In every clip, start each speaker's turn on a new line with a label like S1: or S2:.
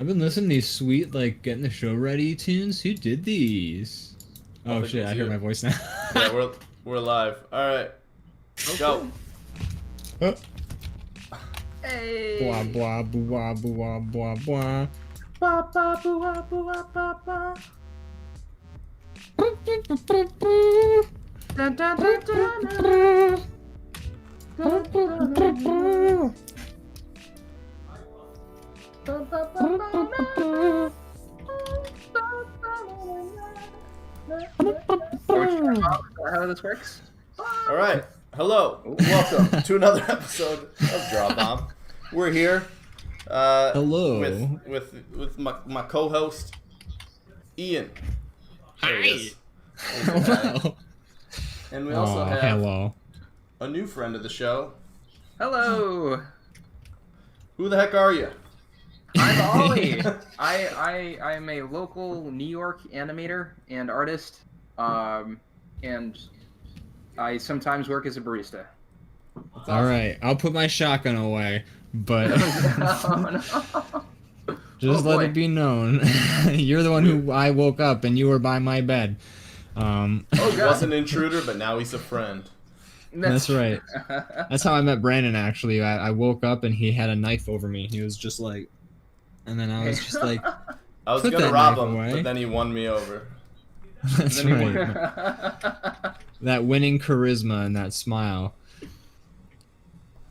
S1: I've been listening to these sweet, like, getting the show ready tunes. Who did these? Oh shit, I hear my voice now.
S2: Yeah, we're live. Alright. Go.
S3: Hey.
S1: Blah blah blah blah blah blah.
S3: Ba, ba, boo, boo, ba, ba. Dun, dun, dun, dun, dun. Dun, dun, dun, dun. Ba, ba, ba, ba, ba. How this works?
S2: Alright. Hello. Welcome to another episode of DrawBomb. We're here.
S1: Hello.
S2: With my co-host, Ian. There he is.
S1: Hello.
S2: And we also have
S1: hello.
S2: a new friend of the show.
S3: Hello.
S2: Who the heck are you?
S3: I'm Ollie. I'm a local New York animator and artist, and I sometimes work as a barista.
S2: Awesome.
S1: All right, I'll put my shotgun away, but just let it be known, you're the one who I woke up and you were by my bed.
S2: He wasn't an intruder, but now he's a friend.
S1: That's right. That's how I met Brandon, actually. I woke up and he had a knife over me. He was just like, and then I was just like,
S2: I was
S1: put
S2: gonna
S1: that
S2: rob
S1: knife
S2: him,
S1: away.
S2: but then he won me over.
S1: That's right. That winning charisma and that smile.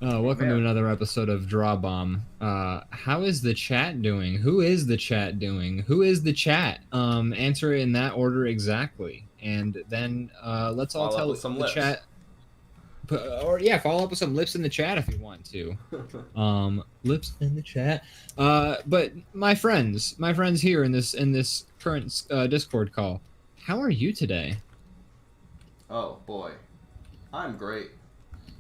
S1: Welcome to another episode of DrawBomb. How is the chat doing? Who is the chat doing? Who is the chat? Answer it in that order exactly. And then let's all
S2: Follow
S1: tell
S2: up with some
S1: the
S2: lips.
S1: chat. Or yeah, follow up with some lips in the chat if you want to. Lips in the chat. But my friends here in this current Discord call, how are you today?
S2: Oh boy, I'm great.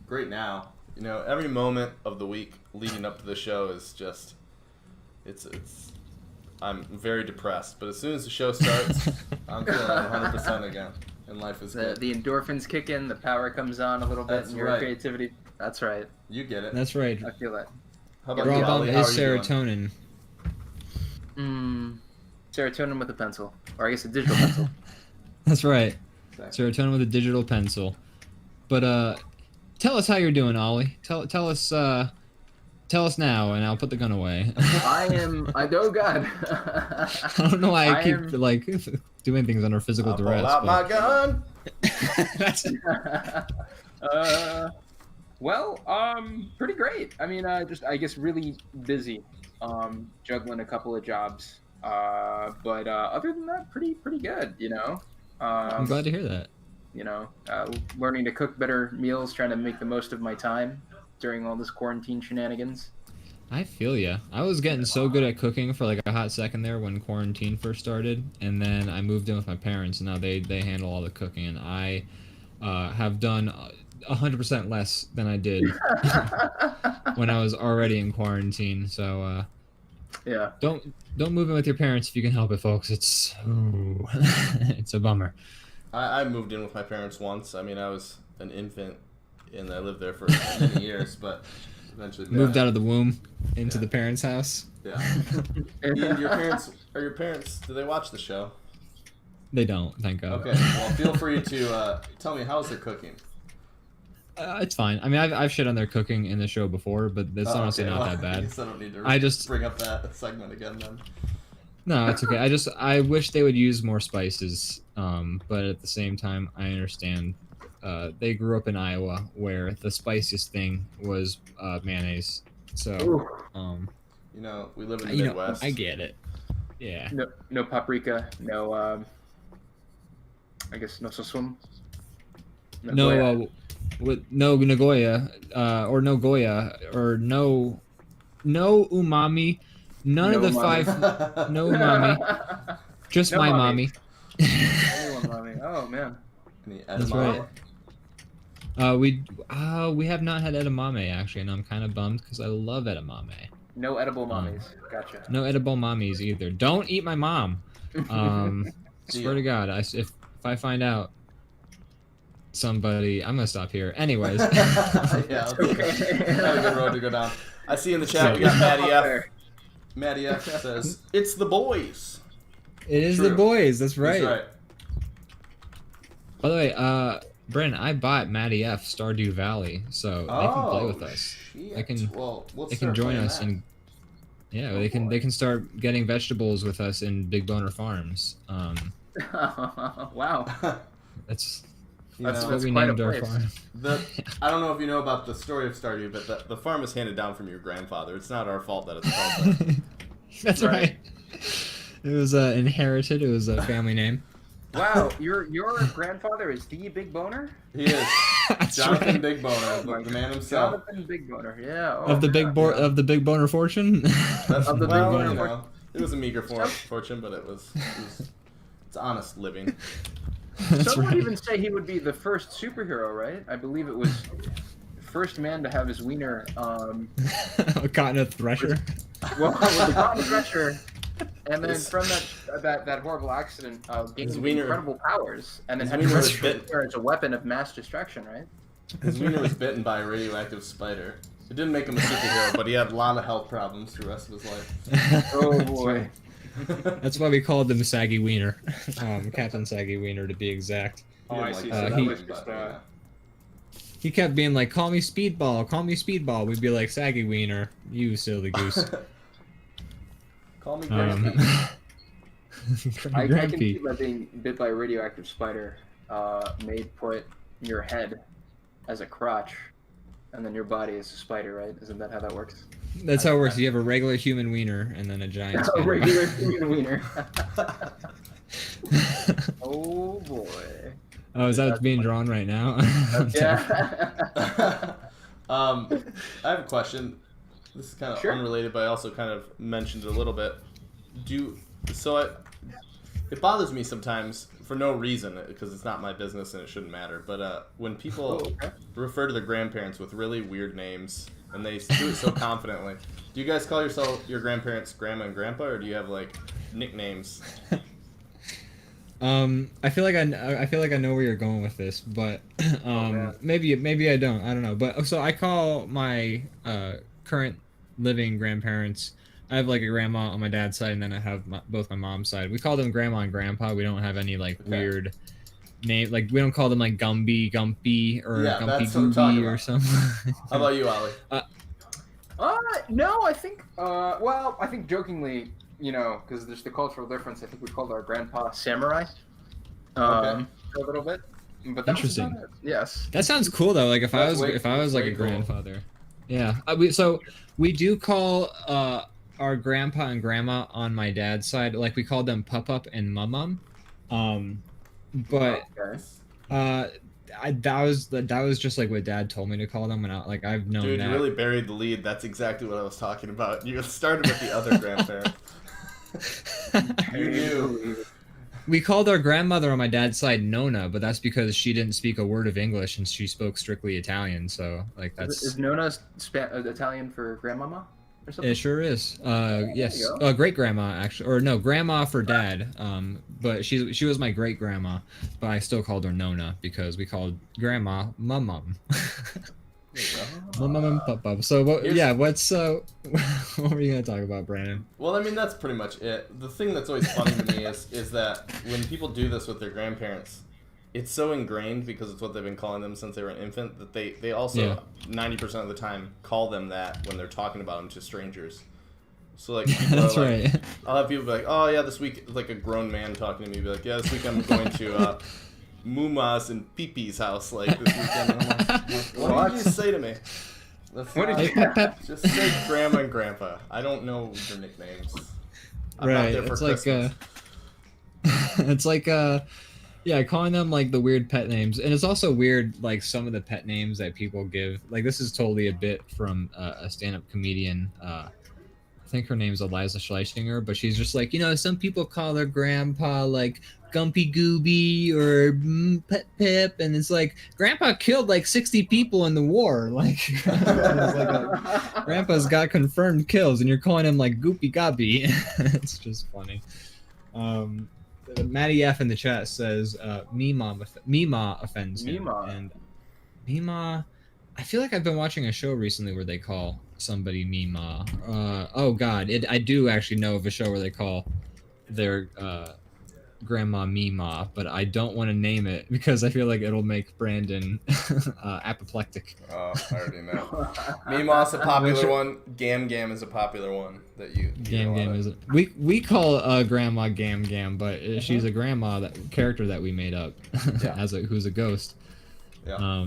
S2: Great now. You know, every moment of the week leading up to the show is just, it's. I'm very depressed, but as soon as the show starts, I'm feeling 100% again, and life is good.
S3: The endorphins kick in, the power comes on a little bit,
S2: That's
S3: and your
S2: right.
S3: creativity. That's right.
S2: You get it.
S1: That's right.
S3: I feel that.
S2: How about you,
S1: DrawBomb
S2: Ollie? How
S1: is
S2: are you
S1: serotonin.
S2: doing?
S3: Serotonin with a pencil, or I guess a digital pencil.
S1: That's right.
S2: Exactly.
S1: Serotonin with a digital pencil. But tell us how you're doing, Ollie. Tell us now, and I'll put the gun away.
S3: Oh God.
S1: I don't know why I keep like doing things under physical
S2: I'll
S1: duress.
S2: pull out my gun.
S1: That's
S3: Pretty great. I mean, I guess really busy, juggling a couple of jobs. But other than that, pretty good. You know.
S1: I'm glad to hear that.
S3: You know, learning to cook better meals, trying to make the most of my time during all this quarantine shenanigans.
S1: I feel ya. I was getting so good at cooking for like a hot second there when quarantine first started, and then I moved in with my parents, and now they handle all the cooking, and I have done 100% less than I did when I was already in quarantine. So
S3: Yeah.
S1: don't move in with your parents if you can help it, folks. It's it's a bummer.
S2: I moved in with my parents once. I mean, I was an infant, and I lived there for many years, but eventually
S1: Moved out of the womb into the parents' house.
S2: Yeah. Ian, your parents, do they watch the show?
S1: They don't, thank God.
S2: Okay, well, feel free to tell me, how's their cooking?
S1: It's fine. I mean, I've shit on their cooking in the show before, but it's honestly not that
S2: I
S1: bad.
S2: guess I don't need to
S1: I just
S2: bring up that segment again then.
S1: No, it's okay. I wish they would use more spices. But at the same time, I understand. They grew up in Iowa, where the spiciest thing was mayonnaise. So,
S2: you know, we live in the Midwest.
S1: I get it. Yeah.
S3: No paprika. No. I guess no sosum.
S1: No. No Nagoya, or no Goya, or no umami. None of the
S3: umami.
S1: 5. No umami. Just
S3: No
S1: my
S3: mommy.
S1: mommy.
S3: Only one mommy. Oh man.
S2: Any
S1: That's
S2: edamame?
S1: right. We have not had edamame actually, and I'm kind of bummed because I love edamame.
S3: No edible mommies. Gotcha.
S1: No edible mommies either. Don't eat my mom. Swear to God, if I find out somebody, I'm gonna stop here. Anyways.
S2: Yeah, okay. Not a good road to go down. I see in the chat we got Maddie F. Matty F says, "It's the boys."
S1: It is
S2: True.
S1: the boys. That's right.
S2: He's right.
S1: By the way, Brandon, I bought Matty F Stardew Valley, so they can play with us.
S2: Shit.
S1: They can.
S2: Well, let's
S1: They can
S2: start
S1: join
S2: playing
S1: us
S2: that.
S1: and yeah,
S2: Oh,
S1: they can.
S2: boy.
S1: They can start getting vegetables with us in Big Boner Farms.
S3: Wow.
S1: That's
S2: You
S3: That's
S2: know,
S1: what we
S3: quite a
S1: named our
S3: place.
S1: farm.
S2: I don't know if you know about the story of Stardew, but the farm is handed down from your grandfather. It's not our fault that it's called that.
S1: That's
S3: Right.
S1: right. It was inherited. It was a family name.
S3: Wow, your grandfather is the Big Boner?
S2: He is
S1: That's
S2: Jonathan
S1: right.
S2: Big Boner, the man himself.
S3: Jonathan Big Boner, yeah. Oh,
S1: Of the
S3: yeah.
S1: of the Big Boner fortune.
S2: That's,
S3: Of the Big
S2: well,
S3: Boner
S2: you
S3: fortune.
S2: know, it was a meager fortune, but it's honest living.
S1: That's
S3: Some would
S1: right.
S3: even say he would be the first superhero, right? I believe it was the first man to have his wiener,
S1: Caught in a thresher.
S3: well, with the cotton thresher, and then from that horrible accident, gained
S2: His wiener-
S3: incredible powers, and then
S2: his
S3: had
S2: wiener
S3: to
S2: was
S3: use
S2: bit-
S3: it as a weapon of mass destruction, right?
S2: His wiener was bitten by a radioactive spider. It didn't make him a superhero, but he had a lot of health problems the rest of his life.
S3: Oh boy.
S1: That's why we called him Saggy Wiener, Captain Saggy Wiener to be exact.
S3: Oh, I see.
S2: Like
S3: So
S2: that
S3: that
S1: he-
S3: was just,
S2: yeah.
S1: He kept being like, "Call me Speedball, call me Speedball." We'd be like, "Saggy Wiener, you silly goose."
S2: Call me
S1: Um,
S2: Grampy.
S3: I can
S1: Grampy.
S3: see that being bit by a radioactive spider may put your head as a crotch, and then your body as a spider, right? Isn't that how that works?
S1: That's how it works. You have a regular human wiener and then a giant.
S3: A
S1: spider.
S3: regular human wiener. Oh boy.
S1: Oh, is that what's being drawn right now?
S3: Yeah.
S2: I have a question. This is kind of
S3: Sure.
S2: unrelated, but I also kind of mentioned it a little bit. It bothers me sometimes for no reason because it's not my business and it shouldn't matter. But when people
S3: Oh, okay.
S2: refer to their grandparents with really weird names and they do it so confidently, do you guys call your grandparents grandma and grandpa, or do you have like nicknames?
S1: I feel like I know where you're going with this, but
S3: man.
S1: maybe I don't. I don't know. But so I call my current living grandparents. I have like a grandma on my dad's side, and then I have both my mom's side. We call them grandma and grandpa. We don't have any like
S2: Okay.
S1: weird name. Like we don't call them like Gumby, Gumpy, or
S2: Yeah,
S1: Gumpy
S2: that's what I'm talking
S1: Gooby or
S2: about.
S1: something.
S2: How about you, Ollie?
S3: No, I think, well, I think jokingly, you know, because there's the cultural difference, I think we called our grandpa Samurai.
S2: Okay.
S3: For a little bit. But that's
S1: Interesting.
S3: about it. Yes.
S1: That sounds cool though. Like if I was like
S2: way
S1: a
S2: cool.
S1: grandfather. Yeah. We do call our grandpa and grandma on my dad's side, like we called them Pup and Mum. But
S3: Okay.
S1: that was just like what Dad told me to call them, and I've known
S2: Dude,
S1: that.
S2: you really buried the lead. That's exactly what I was talking about. You started with the other grandparent. You knew.
S1: We called our grandmother on my dad's side Nona, but that's because she didn't speak a word of English and she spoke strictly Italian. So like that's
S3: Is Nona Italian for grandmama or something?
S1: it sure is. Yes.
S3: you go.
S1: Great grandma actually, or no, grandma for dad. But she was my great grandma, but I still called her Nona because we called grandma Mum. Mum and Papa. So what?
S2: Here's-
S1: Yeah. What's what were you gonna talk about, Brandon?
S2: Well, I mean, that's pretty much it. The thing that's always funny to me is that when people do this with their grandparents, it's so ingrained because it's what they've been calling them since they were an infant that they also 90% of the time call them that when they're talking about them to strangers. So like, people
S1: That's
S2: are like,
S1: right.
S2: I'll have people be like, oh yeah, this week, like a grown man talking to me, be like, yeah, this week I'm going to Muma's and Pee-Pee's house, like this weekend. And I'm like, what did you just say to me? That's
S3: What did
S2: not-
S3: you-
S1: Hey, Pep.
S2: Just say grandma and grandpa. I don't know your nicknames. I'm not
S1: Right.
S2: there for
S1: It's like
S2: Christmas.
S1: it's like yeah, calling them like the weird pet names, and it's also weird like some of the pet names that people give. Like this is totally a bit from a stand-up comedian. I think her name's Eliza Schleichinger, but she's just like, you know, some people call their grandpa like Gumpy Gooby or Pet Pip, and it's like grandpa killed like 60 people in the war. Like, it's like grandpa's got confirmed kills, and you're calling him like Goopy Gobby. It's just funny. Matty F in the chat says Mima offends him.
S3: Mima.
S1: And Mima, I feel like I've been watching a show recently where they call somebody Mima. Oh God, I do actually know of a show where they call their grandma Mima, but I don't want to name it because I feel like it'll make Brandon apoplectic.
S2: Oh, I already know. Mima's a popular one. Gam Gam is a popular one that you.
S1: Gam Gam is we call grandma Gam Gam, but she's a grandma character that we made up who's a ghost.
S2: Yeah.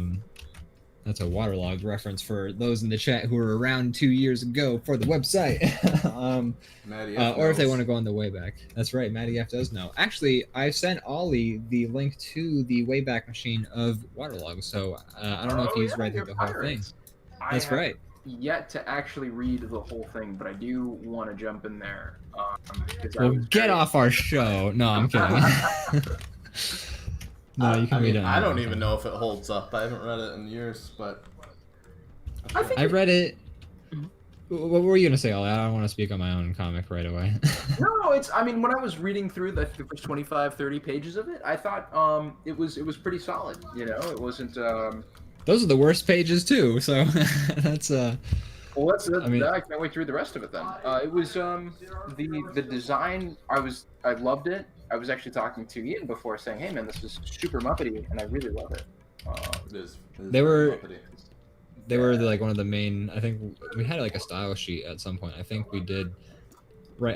S1: That's a waterlogged reference for those in the chat who were around 2 years ago for the website. Or if they want to go on the Wayback. That's right, Maddie F does know. Actually, I sent Ollie the link to the Wayback Machine of waterlog, so I don't know if he's read through the whole thing. That's right.
S3: Yet to actually read the whole thing, but I do want to jump in there.
S1: Well, get off our show. No, I'm kidding. No, you can read it.
S2: I don't even know if it holds up. I haven't read it in years, but
S1: I read it. What were you gonna say, Ollie? I don't want to speak on my own comic right away.
S3: No, it's. I mean, when I was reading through the first 25, 30 pages of it, I thought it was pretty solid. You know, it wasn't.
S1: Those are the worst pages too. So that's
S3: Well, I can't wait to read the rest of it then. It was the design. I loved it. I was actually talking to Ian before, saying, "Hey man, this is super Muppety," and I really love it.
S2: It is
S1: they were
S2: Muppety.
S1: They were like one of the main. I think we had like a style sheet at some point. I think we did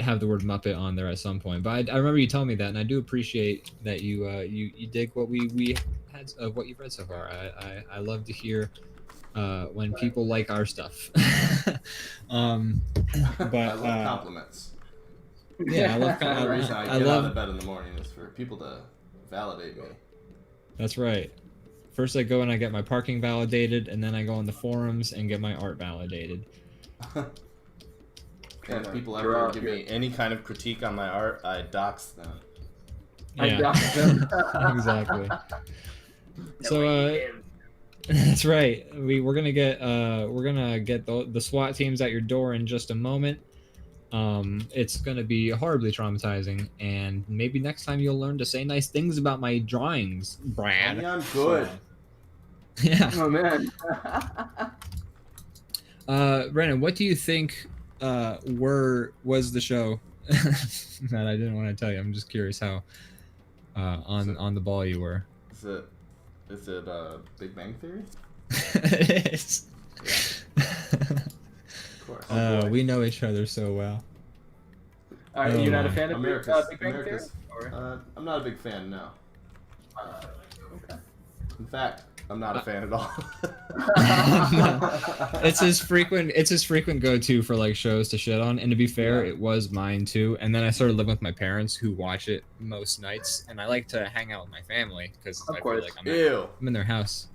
S1: have the word Muppet on there at some point. But I remember you telling me that, and I do appreciate that you dig what we had of what you've read so far. I love to hear when people like our stuff. But
S2: I love compliments.
S1: Yeah, I love
S2: the reason I get out of bed in the morning is for people to validate me.
S1: That's right. First I go and I get my parking validated, and then I go on the forums and get my art validated.
S2: And if people ever give me any kind of critique on my art, I dox them.
S1: Yeah. I dox them. Exactly. So that's right. We're gonna get the SWAT teams at your door in just a moment. It's gonna be horribly traumatizing, and maybe next time you'll learn to say nice things about my drawings, Brad.
S2: Yeah, I'm good.
S1: Yeah.
S3: Oh man.
S1: Brennan, what do you think was the show that I didn't want to tell you? I'm just curious how on the ball you were.
S2: Is it Big Bang Theory?
S1: It is.
S2: Yeah. Of course.
S1: We know each other so well.
S3: You're not a fan of Big Bang Theory?
S2: I'm not a big fan, no.
S3: Okay.
S2: In fact, I'm not a fan at all.
S1: It's his frequent go-to for like shows to shit on, and to be fair, it was mine too. And then I started living with my parents who watch it most nights, and I like to hang out with my family because I feel like I'm in their house.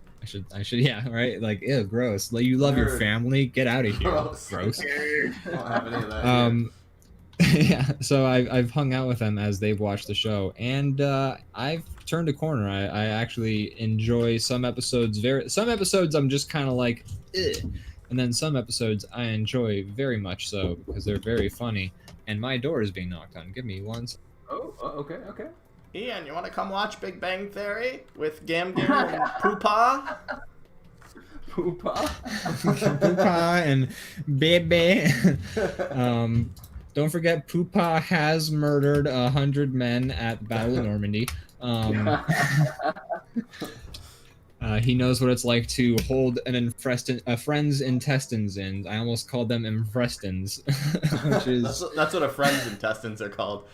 S1: I should, yeah, right? Like, ew, gross. Like, you love your family? Get out of here. Gross.
S2: I don't have any of that.
S1: Yeah, so I've hung out with them as they've watched the show, and I've turned a corner. I actually enjoy some episodes. Some episodes I'm just kind of like, ugh. And then some episodes I enjoy very much so because they're very funny. And my door is being knocked on. Give me one.
S3: Oh, okay.
S2: Ian, you want to come watch Big Bang Theory with Gam Gam and Poopa?
S1: Poopa and Bebe. Don't forget, Poopa has murdered 100 men at the Battle of Normandy. He knows what it's like to hold a friend's intestines in. I almost called them infrestins, which is
S2: that's what a friend's intestines are called.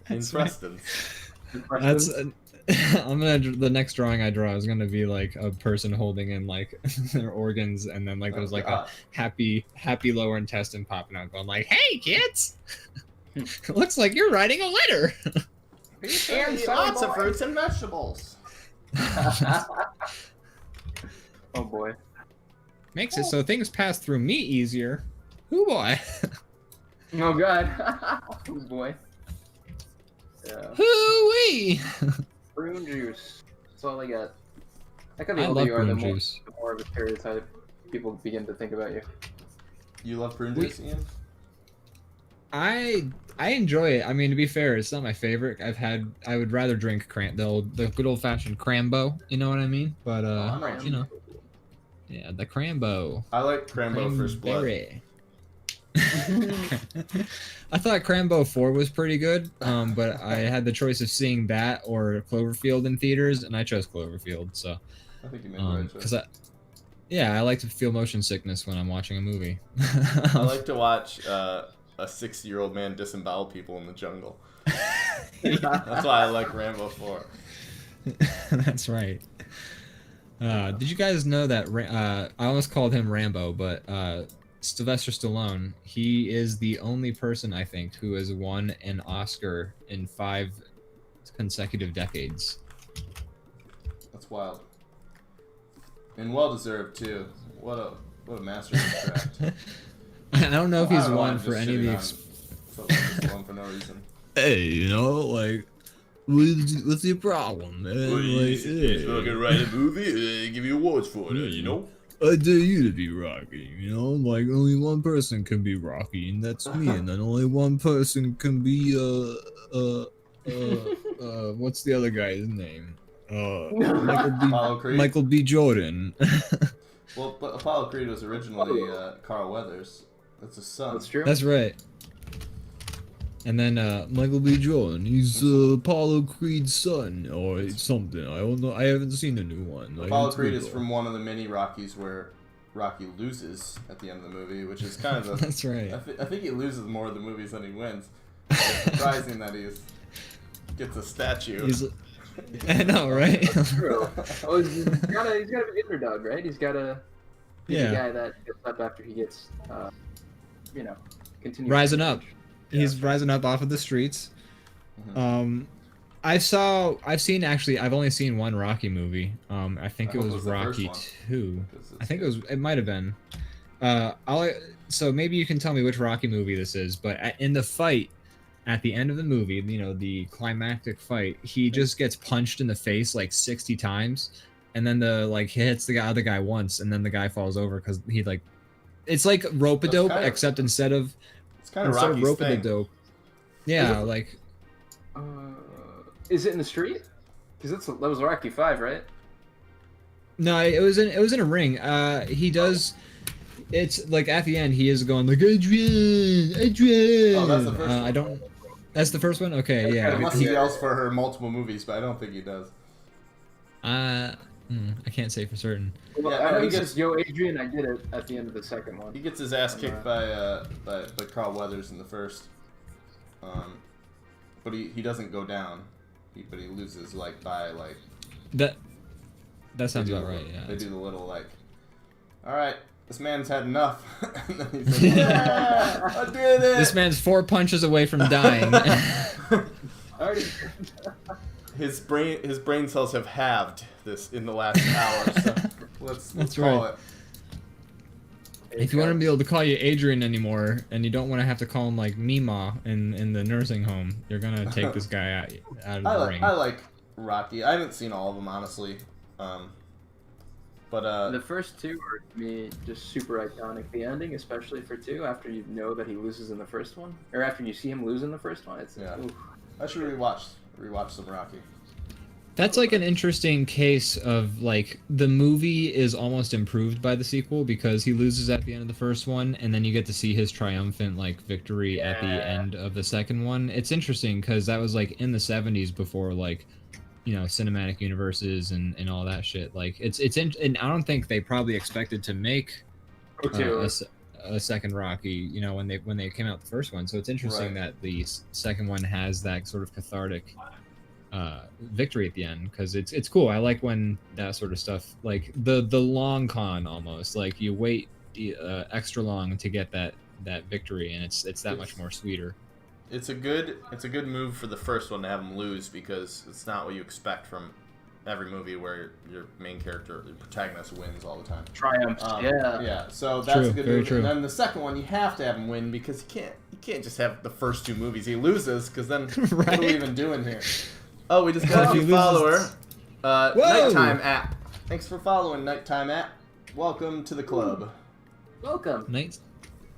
S2: Infrestins.
S1: That's the next drawing I draw is gonna be like a person holding in like their organs, and then like there's like a happy lower intestine popping out, going like, "Hey kids, looks like you're writing a letter."
S2: And lots of fruits and vegetables.
S3: Oh boy.
S1: Makes it so things pass through me easier. Ooh boy.
S3: Oh god. Oh boy. Yeah.
S1: Hoo-wee!
S3: Prune juice. That's all I got.
S1: I love prune juice.
S3: The more of a stereotype people begin to think about you.
S2: You love prune juice, Ian?
S1: I enjoy it. I mean, to be fair, it's not my favorite. I would rather drink the good old fashioned Crambo. You know what I mean? But you know, Yeah, the Crambo.
S2: I like Crambo First Blood.
S1: Cranberry. I thought Crambo 4 was pretty good, but I had the choice of seeing that or Cloverfield in theaters, and I chose Cloverfield. So,
S2: I think you made the right choice.
S1: because I like to feel motion sickness when I'm watching a movie.
S2: I like to watch a 60-year-old man disembowel people in the jungle. That's why I like Rambo 4.
S1: That's right. Did you guys know that I almost called him Rambo, but Sylvester Stallone, he is the only person, I think, who has won an Oscar in 5 consecutive decades.
S2: That's wild. And well-deserved, too. What a master of craft.
S1: I don't know if he's
S2: I don't know,
S1: won
S2: I'm
S1: for
S2: just
S1: any of
S2: shitting
S1: the...
S2: on Sylvester Stallone for no reason.
S1: Hey, you know, like, what's your problem, man?
S2: Well,
S1: Like,
S2: he's fucking write a movie, give you awards for it, you know?
S1: I dare you to be Rocky, you know? Like, only one person can be Rocky, and that's me, and then only one person can be, what's the other guy's name? Michael B. Jordan.
S2: Well, but Apollo Creed was originally Carl Weathers. That's his son.
S3: That's true.
S1: That's right. And then Michael B. Jordan, he's Apollo Creed's son or something. I don't know. I haven't seen the new one. Like,
S2: Apollo Creed is from one of the many Rockies where Rocky loses at the end of the movie, which is kind of a...
S1: That's right.
S2: I think he loses more of the movies than he wins. It's surprising that he gets a statue.
S1: I know, right?
S3: That's true. Oh, he's gotta be an underdog, right? He's gotta be the guy that gets up after he gets, continue
S1: rising up. He's rising up off of the streets.
S2: Mm-hmm.
S1: I've only seen one Rocky movie. I think it was Rocky 2. I think it might have been. So maybe you can tell me which Rocky movie this is, but in the fight at the end of the movie, you know, the climactic fight, he just gets punched in the face like 60 times, and then he hits the other guy once, and then the guy falls over because he it's like rope-a-dope, except instead of
S2: kind of Rocky's thing.
S1: Dope. Yeah, like.
S3: Is it in the street? Because that was Rocky 5, right?
S1: No, it was in a ring. He does. It's like at the end he is going like Adrian.
S2: Oh, that's the first one.
S1: I don't. That's the first one. Okay, yeah.
S2: Unless he yells for her multiple movies, but I don't think he does.
S1: I can't say for certain.
S3: Well, I know he says, "Yo, Adrian, I did it" at the end of the second one.
S2: He gets his ass kicked by Carl Weathers in the first, but he doesn't go down, but he loses by
S1: that. That sounds about right. Yeah.
S2: They do the little all right, this man's had enough. And then he's like, yeah, I did it.
S1: This man's 4 punches away from dying.
S2: His brain cells have halved in the last hour. So let's call it.
S1: If you want to be able to call you Adrian anymore, and you don't want to have to call him like Mima in the nursing home, you're gonna take this guy out of the ring.
S2: I like Rocky. I haven't seen all of them, honestly. But
S3: the first 2 are to me just super iconic. The ending, especially for 2, after you know that he loses in the first one, or after you see him lose in the first one, it's oof.
S2: I should rewatch some Rocky.
S1: That's like an interesting case of like the movie is almost improved by the sequel because he loses at the end of the first one, and then you get to see his triumphant victory at the end of the second one. It's interesting because that was in the 70s before cinematic universes and all that shit. And I don't think they probably expected to make a second Rocky, when they came out the first one. So it's interesting that the second one has that sort of cathartic victory at the end, because it's cool. I like when that sort of stuff, the long con almost, you wait extra long to get that victory, and it's that much more sweeter.
S2: It's a good move for the first one to have him lose, because it's not what you expect from every movie where your main character, the protagonist, wins all the time.
S3: Triumphs.
S2: Yeah. So that's a good move.
S1: True.
S2: And then the second one, you have to have him win, because you can't just have the first 2 movies he loses, because then what are we even doing here? Oh, we just got a new follower. Nighttime App. Thanks for following, Nighttime App. Welcome to the club.
S3: Welcome.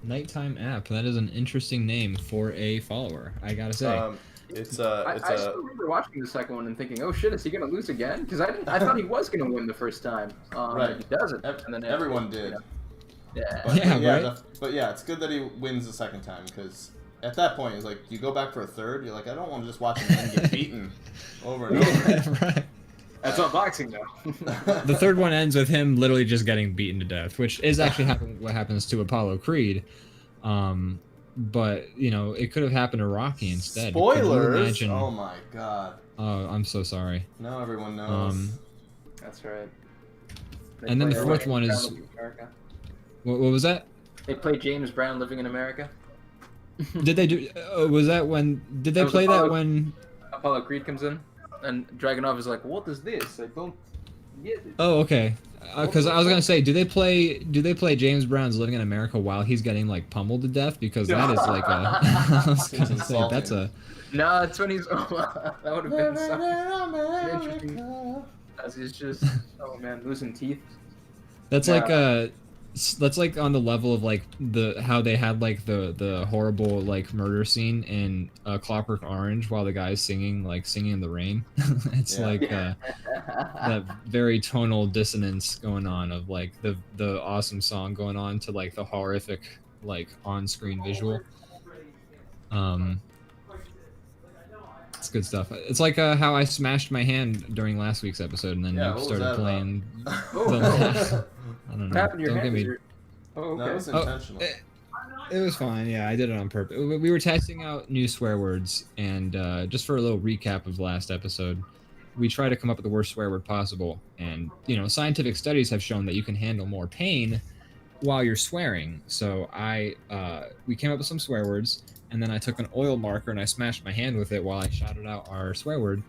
S1: Nighttime App. That is an interesting name for a follower, I gotta say.
S2: It's
S3: I
S2: a
S3: still remember watching the second one and thinking, "Oh shit, is he gonna lose again?" Because I thought he was gonna win the first time.
S2: Right.
S3: He doesn't, and then
S2: everyone did.
S3: Yeah.
S2: But,
S1: Yeah,
S2: yeah,
S1: right?
S2: but yeah, it's good that he wins the second time because at that point, it's like you go back for a third. You're like, I don't want to just watch a man get beaten over and over.
S1: Right.
S3: That's not boxing though.
S1: The third one ends with him literally just getting beaten to death, which is actually what happens to Apollo Creed. But you know, it could have happened to Rocky instead. Could you
S2: Spoilers!
S1: imagine-
S2: Oh my god.
S1: Oh, I'm so sorry.
S2: Now everyone knows.
S3: That's right.
S1: And then the fourth one is-
S3: Living in America.
S1: What was that?
S3: They play James Brown living in America.
S1: Did they do? Was that when? Did they
S3: That was
S1: play that
S3: Apollo-
S1: when?
S3: Apollo Creed comes in, and Dragunov is like, "What is this? I don't get it."
S1: Oh, okay. Because I was gonna say, do they play James Brown's Living in America while he's getting like pummeled to death? Because that is like a. I was gonna say, that's a.
S3: No, it's when he's. That would have been so interesting. As he's just, oh man, losing teeth.
S1: That's
S3: Yeah.
S1: like that's like on the level of like how they had like the horrible like murder scene in Clockwork Orange while the guy's singing in the rain. It's
S2: Yeah.
S1: like that very tonal dissonance going on of like the awesome song going on to like the horrific like on-screen visual. It's good stuff. It's like how I smashed my hand during last week's episode, and then
S2: Yeah,
S1: you
S2: what was
S1: started
S2: that
S1: playing.
S3: Oh,
S1: I don't
S3: what
S1: know.
S3: happened to your
S1: Don't
S3: hand?
S1: get me.
S3: Oh,
S2: No,
S3: okay.
S2: it was intentional.
S1: It was fine. Yeah, I did it on purpose. We were testing out new swear words, and just for a little recap of the last episode, we try to come up with the worst swear word possible. And you know, scientific studies have shown that you can handle more pain while you're swearing. So we came up with some swear words, and then I took an oil marker and I smashed my hand with it while I shouted out our swear word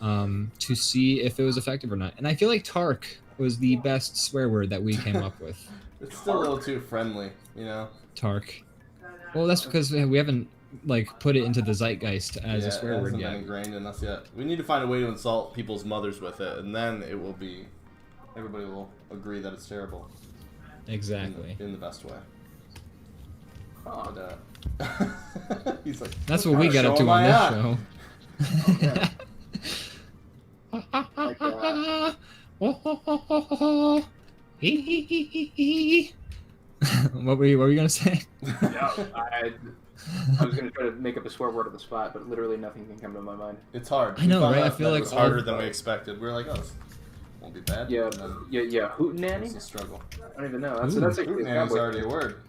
S1: to see if it was effective or not. And I feel like Tark was the best swear word that we came up with.
S2: It's still a little too friendly, you know?
S1: Tark. Well, that's because we haven't like put it into the zeitgeist as a swear
S2: it
S1: word
S2: hasn't
S1: yet.
S2: been ingrained in us yet. We need to find a way to insult people's mothers with it, and then it will be. Everybody will agree that it's terrible.
S1: Exactly.
S2: In the best way.
S3: Oh,
S2: But, he's like.
S1: That's what we got up to
S2: Show 'em
S1: on
S2: my
S1: this show. What were you gonna say?
S3: yeah, I was gonna try to make up a swear word on the spot, but literally nothing can come to my mind.
S2: It's hard.
S1: I know,
S2: We found
S1: right? I
S2: out
S1: feel
S2: that
S1: like
S2: it was harder
S1: all-
S2: than we expected. We were like, oh, this won't be bad.
S3: Yeah,
S2: And then
S3: yeah, hootenanny?
S2: it's a struggle.
S3: I don't even know. That's
S1: Ooh.
S3: that's actually a
S2: Hootenanny's
S3: cowboy.
S2: already a word.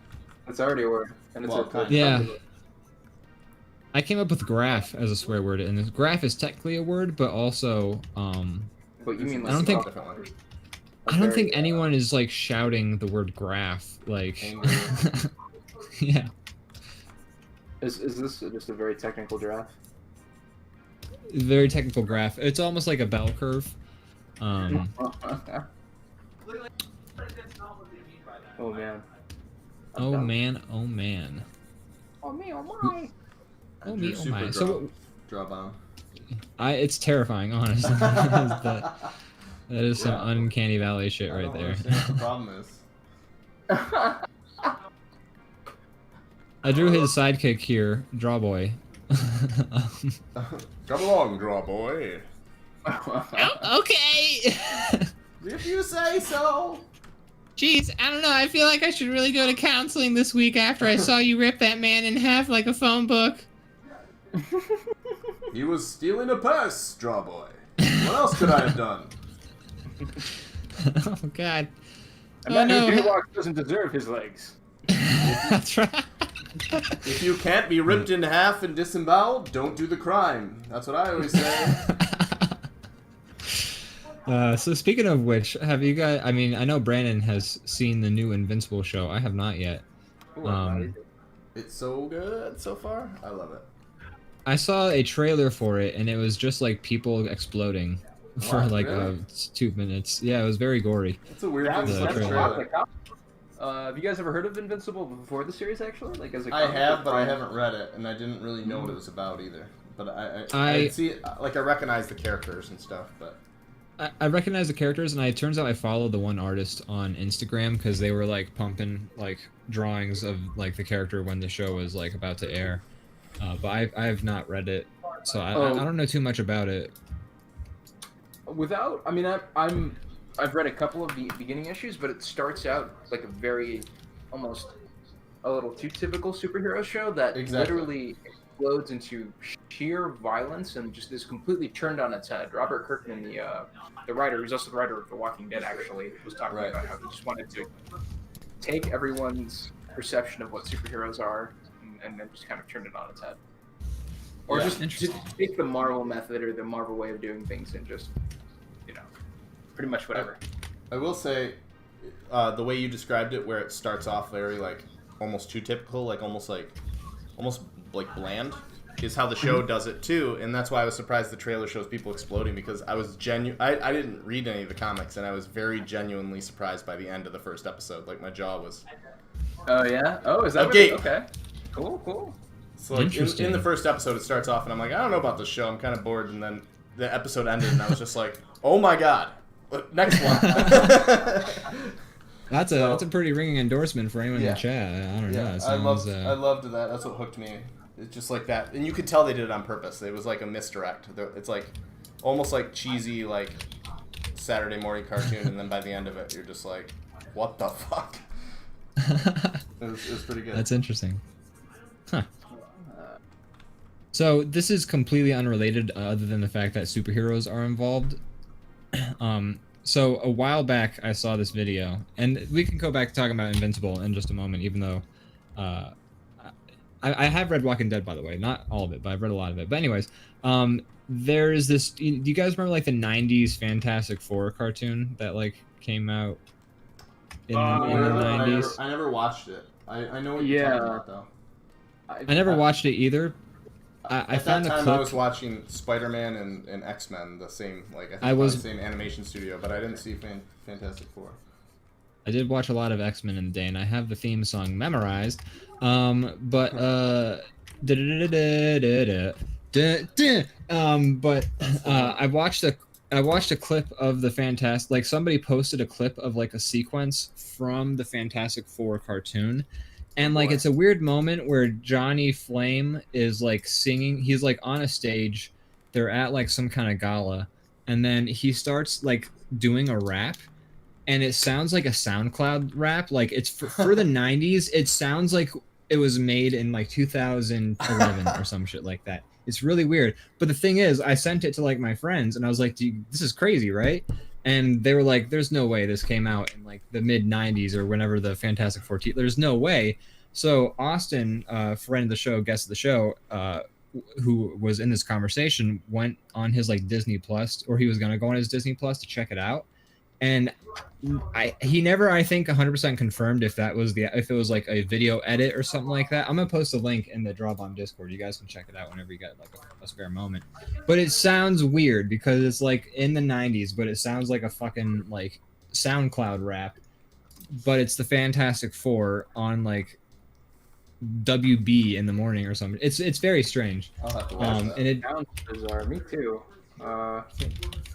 S3: That's already a word, and it's
S2: Well,
S3: a
S2: kind of.
S1: Yeah. I came up with graph as a swear word, and this graph is technically a word, but also
S3: But you mean
S1: I don't think-
S2: Different one.
S1: I don't think anyone is like shouting the word graph like.
S2: Angry.
S1: Yeah.
S3: Is this just a very technical draft?
S1: Very technical graph. It's almost like a bell curve.
S3: Oh man.
S1: Oh man, oh man.
S3: Oh me, oh my.
S1: Oh me, oh
S2: Super
S1: my. So
S2: DrawBomb.
S1: it's terrifying, honestly. that is some
S2: Yeah.
S1: uncanny valley shit
S2: I
S1: right
S2: don't
S1: there.
S2: understand what the problem is.
S1: I drew his sidekick here, Drawboy.
S2: Come along, draw boy.
S1: Okay.
S2: If you say so.
S1: Jeez, I don't know. I feel like I should really go to counseling this week after I saw you rip that man in half like a phone book.
S2: He was stealing a purse, draw boy. What else could I have done?
S1: Oh God.
S3: A
S1: Oh
S3: man
S1: no.
S3: who jaywalks doesn't deserve his legs.
S1: That's right.
S2: If you can't be ripped in half and disemboweled, don't do the crime. That's what I always say.
S1: So speaking of which, have you guys? I mean, I know Brandon has seen the new Invincible show. I have not yet.
S3: Ooh,
S2: It's so good so far. I love it.
S1: I saw a trailer for it, and it was just like people exploding for
S2: What,
S1: like
S2: really?
S1: 2 minutes. Yeah, it was very gory.
S2: It's a weird
S3: that's,
S2: thing to
S1: that's
S2: see
S1: a
S2: a
S3: that's
S2: trailer.
S3: have you guys ever heard of Invincible before the series? Actually, like as a
S2: I
S3: comic
S2: have,
S3: book?
S2: but I haven't read it, and I didn't really know what it was about either. But I
S1: I-
S2: see, like, I recognize the characters and stuff, but
S1: I recognize the characters, and it turns out I followed the one artist on Instagram because they were like pumping like drawings of like the character when the show was like about to air. But I have not read it. so I don't know too much about it.
S3: I mean, I've read a couple of the beginning issues, but it starts out like a very, almost a little too typical superhero show that literally explodes into sheer violence and just is completely turned on its head. Robert Kirkman, the writer, who's also the writer of The Walking Dead, actually was talking about how he just wanted to take everyone's perception of what superheroes are and then just kind of turn it on its head. Or just take the Marvel method or the Marvel way of doing things and just, pretty much whatever.
S2: I will say, the way you described it, where it starts off very like almost too typical, like almost like bland, is how the show does it too, and that's why I was surprised the trailer shows people exploding, because I was I didn't read any of the comics, and I was very genuinely surprised by the end of the first episode. Like my jaw was.
S3: Oh yeah. Oh, is that okay? Cool.
S2: So like in the first episode, it starts off, and I'm like, I don't know about this show. I'm kind of bored, and then the episode ended, and I was just like, oh my god. Next one.
S1: That's a pretty ringing endorsement for anyone in the chat. I don't know. It sounds,
S2: I loved that. That's what hooked me. It's just like that, and you could tell they did it on purpose. It was like a misdirect. It's like almost like cheesy like Saturday morning cartoon, and then by the end of it, you're just like, what the fuck? It was pretty good.
S1: That's interesting. Huh. So this is completely unrelated, other than the fact that superheroes are involved. So a while back I saw this video, and we can go back to talking about Invincible in just a moment, even though I have read Walking Dead, by the way, not all of it, but I've read a lot of it. But anyways, there's this, do you guys remember like the 90s Fantastic Four cartoon that like came out in the 90s?
S2: I never watched it. I know what you're talking about though.
S1: I never watched it either.
S2: At that time, I was watching Spider-Man and X-Men, the same, like the same animation studio, but I didn't see Fantastic Four.
S1: I did watch a lot of X-Men in the day, and I have the theme song memorized. But I watched a clip of the Fantastic. Like somebody posted a clip of like a sequence from the Fantastic Four cartoon. And like it's a weird moment where Johnny Flame is like singing. He's like on a stage. They're at like some kind of gala, and then he starts like doing a rap, and it sounds like a SoundCloud rap. Like it's for the 90s. It sounds like it was made in like 2011 or some shit like that. It's really weird. But the thing is, I sent it to like my friends, and I was like, "This is crazy, right?" And they were like, there's no way this came out in like the mid 90s or whenever the Fantastic Four. There's no way. So Austin, friend of the show, guest of the show, who was in this conversation, went on his like Disney Plus, or he was going to go on his Disney Plus to check it out. And he never, I think, 100% confirmed if it was like a video edit or something like that. I'm gonna post a link in the DrawBomb Discord. You guys can check it out whenever you get like a spare moment. But it sounds weird because it's like in the 90s, but it sounds like a fucking like SoundCloud rap. But it's the Fantastic Four on like WB in the morning or something. It's very strange.
S2: I'll have to watch that.
S3: And it sounds bizarre. Me too.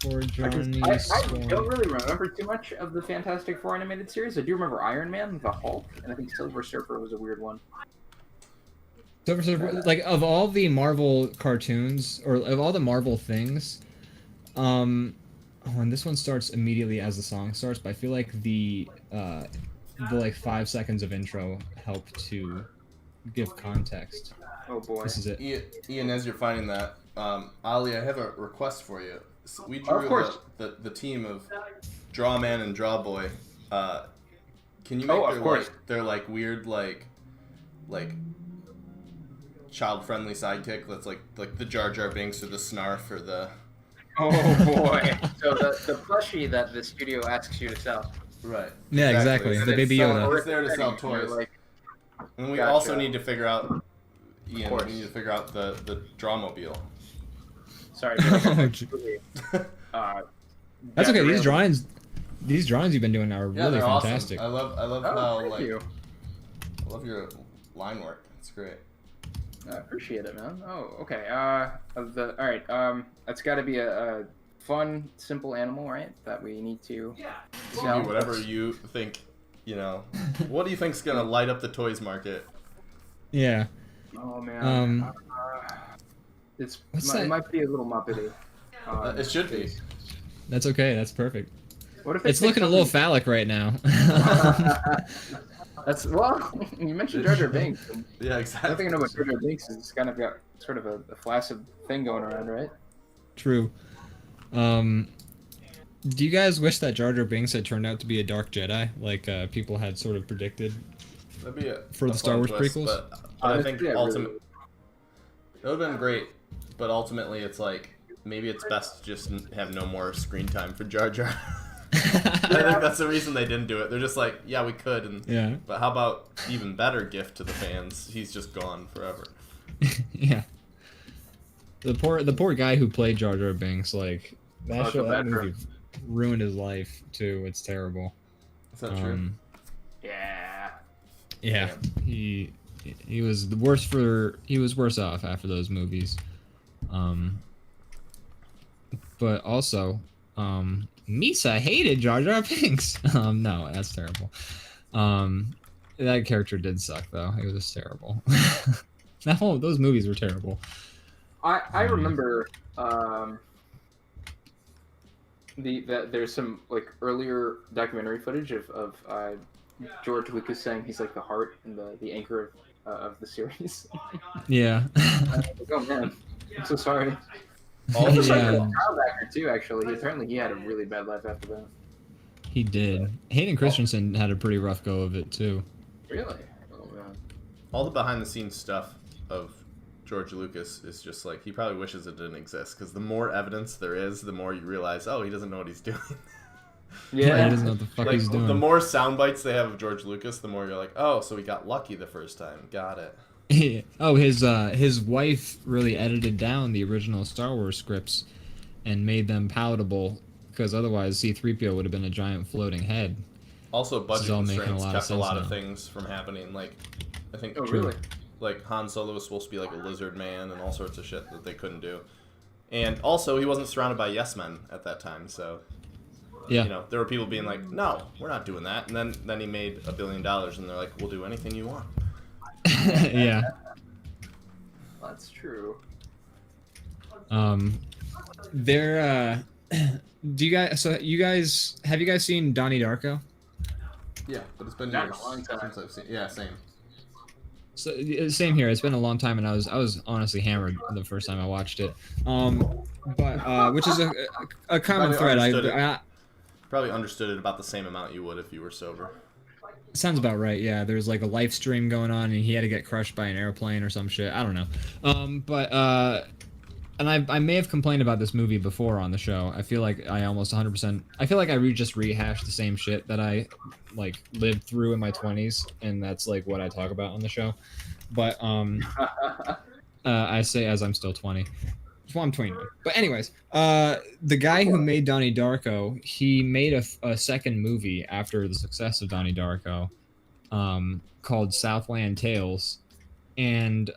S1: For Johnny
S3: I don't really remember too much of the Fantastic Four animated series. I do remember Iron Man, the Hulk, and I think Silver Surfer was a weird one.
S1: Silver Surfer, like of all the Marvel cartoons or of all the Marvel things, and this one starts immediately as the song starts, but I feel like the like 5 seconds of intro help to give context.
S3: Oh boy,
S1: this is it.
S2: Ian, as you're finding that. Ollie, I have a request for you. So we drew the team of Drawman and Drawboy. Can you make their like weird like child-friendly sidekick? That's like the Jar Jar Binks or the Snarf or the.
S3: Oh boy! So the plushie that the studio asks you to sell.
S2: Right.
S1: Yeah, exactly. The Baby Yoda.
S2: It's there to sell toys. And we also need to figure out. Ian, we need to figure out the Drawmobile.
S3: Sorry.
S1: That's okay. These drawings you've been doing are really fantastic.
S2: Awesome. I love how like I love your line work. It's great.
S3: I appreciate it, man. Oh, okay. All right. That's got to be a fun, simple animal, right? That we need to sell.
S2: Whatever you think. You know, what do you think's gonna light up the toys market?
S1: Yeah.
S3: Oh man. It might be a little muppety.
S2: It should be.
S1: That's okay. That's perfect.
S3: What if
S1: It's looking a little phallic right now.
S3: Well, you mentioned Jar Jar Binks. And
S2: Yeah, exactly.
S3: I think I know what Jar Jar Binks is. It's kind of got sort of a flaccid thing going around, right?
S1: True. Do you guys wish that Jar Jar Binks had turned out to be a Dark Jedi, like people had sort of predicted
S2: That'd be
S1: for the Star Wars prequels?
S2: But I think
S3: Yeah,
S2: ultimately it would have been great. But ultimately, it's like maybe it's best to just have no more screen time for Jar Jar. I think that's the reason they didn't do it. They're just like, yeah, we could, and
S1: Yeah.
S2: but how about even better gift to the fans? He's just gone forever.
S1: Yeah. The poor guy who played Jar Jar Binks, like that movie ruined his life too. It's terrible.
S2: Is that true?
S3: Yeah.
S1: Yeah. He was worse off after those movies. But also, Misa hated Jar Jar Binks. No, that's terrible. That character did suck though. It was just terrible. Those movies were terrible.
S3: I remember there's some like earlier documentary footage of George Lucas saying he's like the heart and the anchor of the series.
S1: Yeah.
S3: Like, oh man, I'm so sorry.
S2: Also,
S3: Child actor too. Actually, apparently he had a really bad life after that.
S1: He did. Hayden Christensen had a pretty rough go of it too.
S3: Really? Oh man.
S2: all the behind the scenes stuff of George Lucas is just like he probably wishes it didn't exist because the more evidence there is, the more you realize, oh, he doesn't know what he's doing.
S1: Yeah, he doesn't know what the fuck he's doing.
S2: The more sound bites they have of George Lucas, the more you're like, oh, so he got lucky the first time. Got it.
S1: Oh, his wife really edited down the original Star Wars scripts and made them palatable because otherwise C-3PO would have been a giant floating head.
S2: Also, budget constraints kept a lot
S1: now.
S2: of things from happening. Like, I think,
S3: really?
S2: like Han Solo was supposed to be like a lizard man and all sorts of shit that they couldn't do. And also, he wasn't surrounded by yes men at that time, so
S1: yeah,
S2: you know, there were people being like, "No, we're not doing that." And then he made $1 billion, and they're like, "We'll do anything you want."
S1: yeah.
S3: That's true.
S1: There. Do you guys? So you guys have you guys seen Donnie Darko?
S2: Yeah, but it's been
S3: Not in
S2: years
S3: a long time.
S2: since I've seen. Yeah, same.
S1: So same here. It's been a long time, and I was honestly hammered the first time I watched it. But which is a common thread. I
S2: probably understood it about the same amount you would if you were sober.
S1: sounds about right. Yeah, there's like a live stream going on, and he had to get crushed by an airplane or some shit. I don't know. And I may have complained about this movie before on the show. I feel like I almost 100%. I feel like I just rehashed the same shit that I like lived through in my 20s, and that's like what I talk about on the show. But I say as I'm still 20. Well, I'm 29. But anyways, the guy who made Donnie Darko, he made a second movie after the success of Donnie Darko, called Southland Tales. And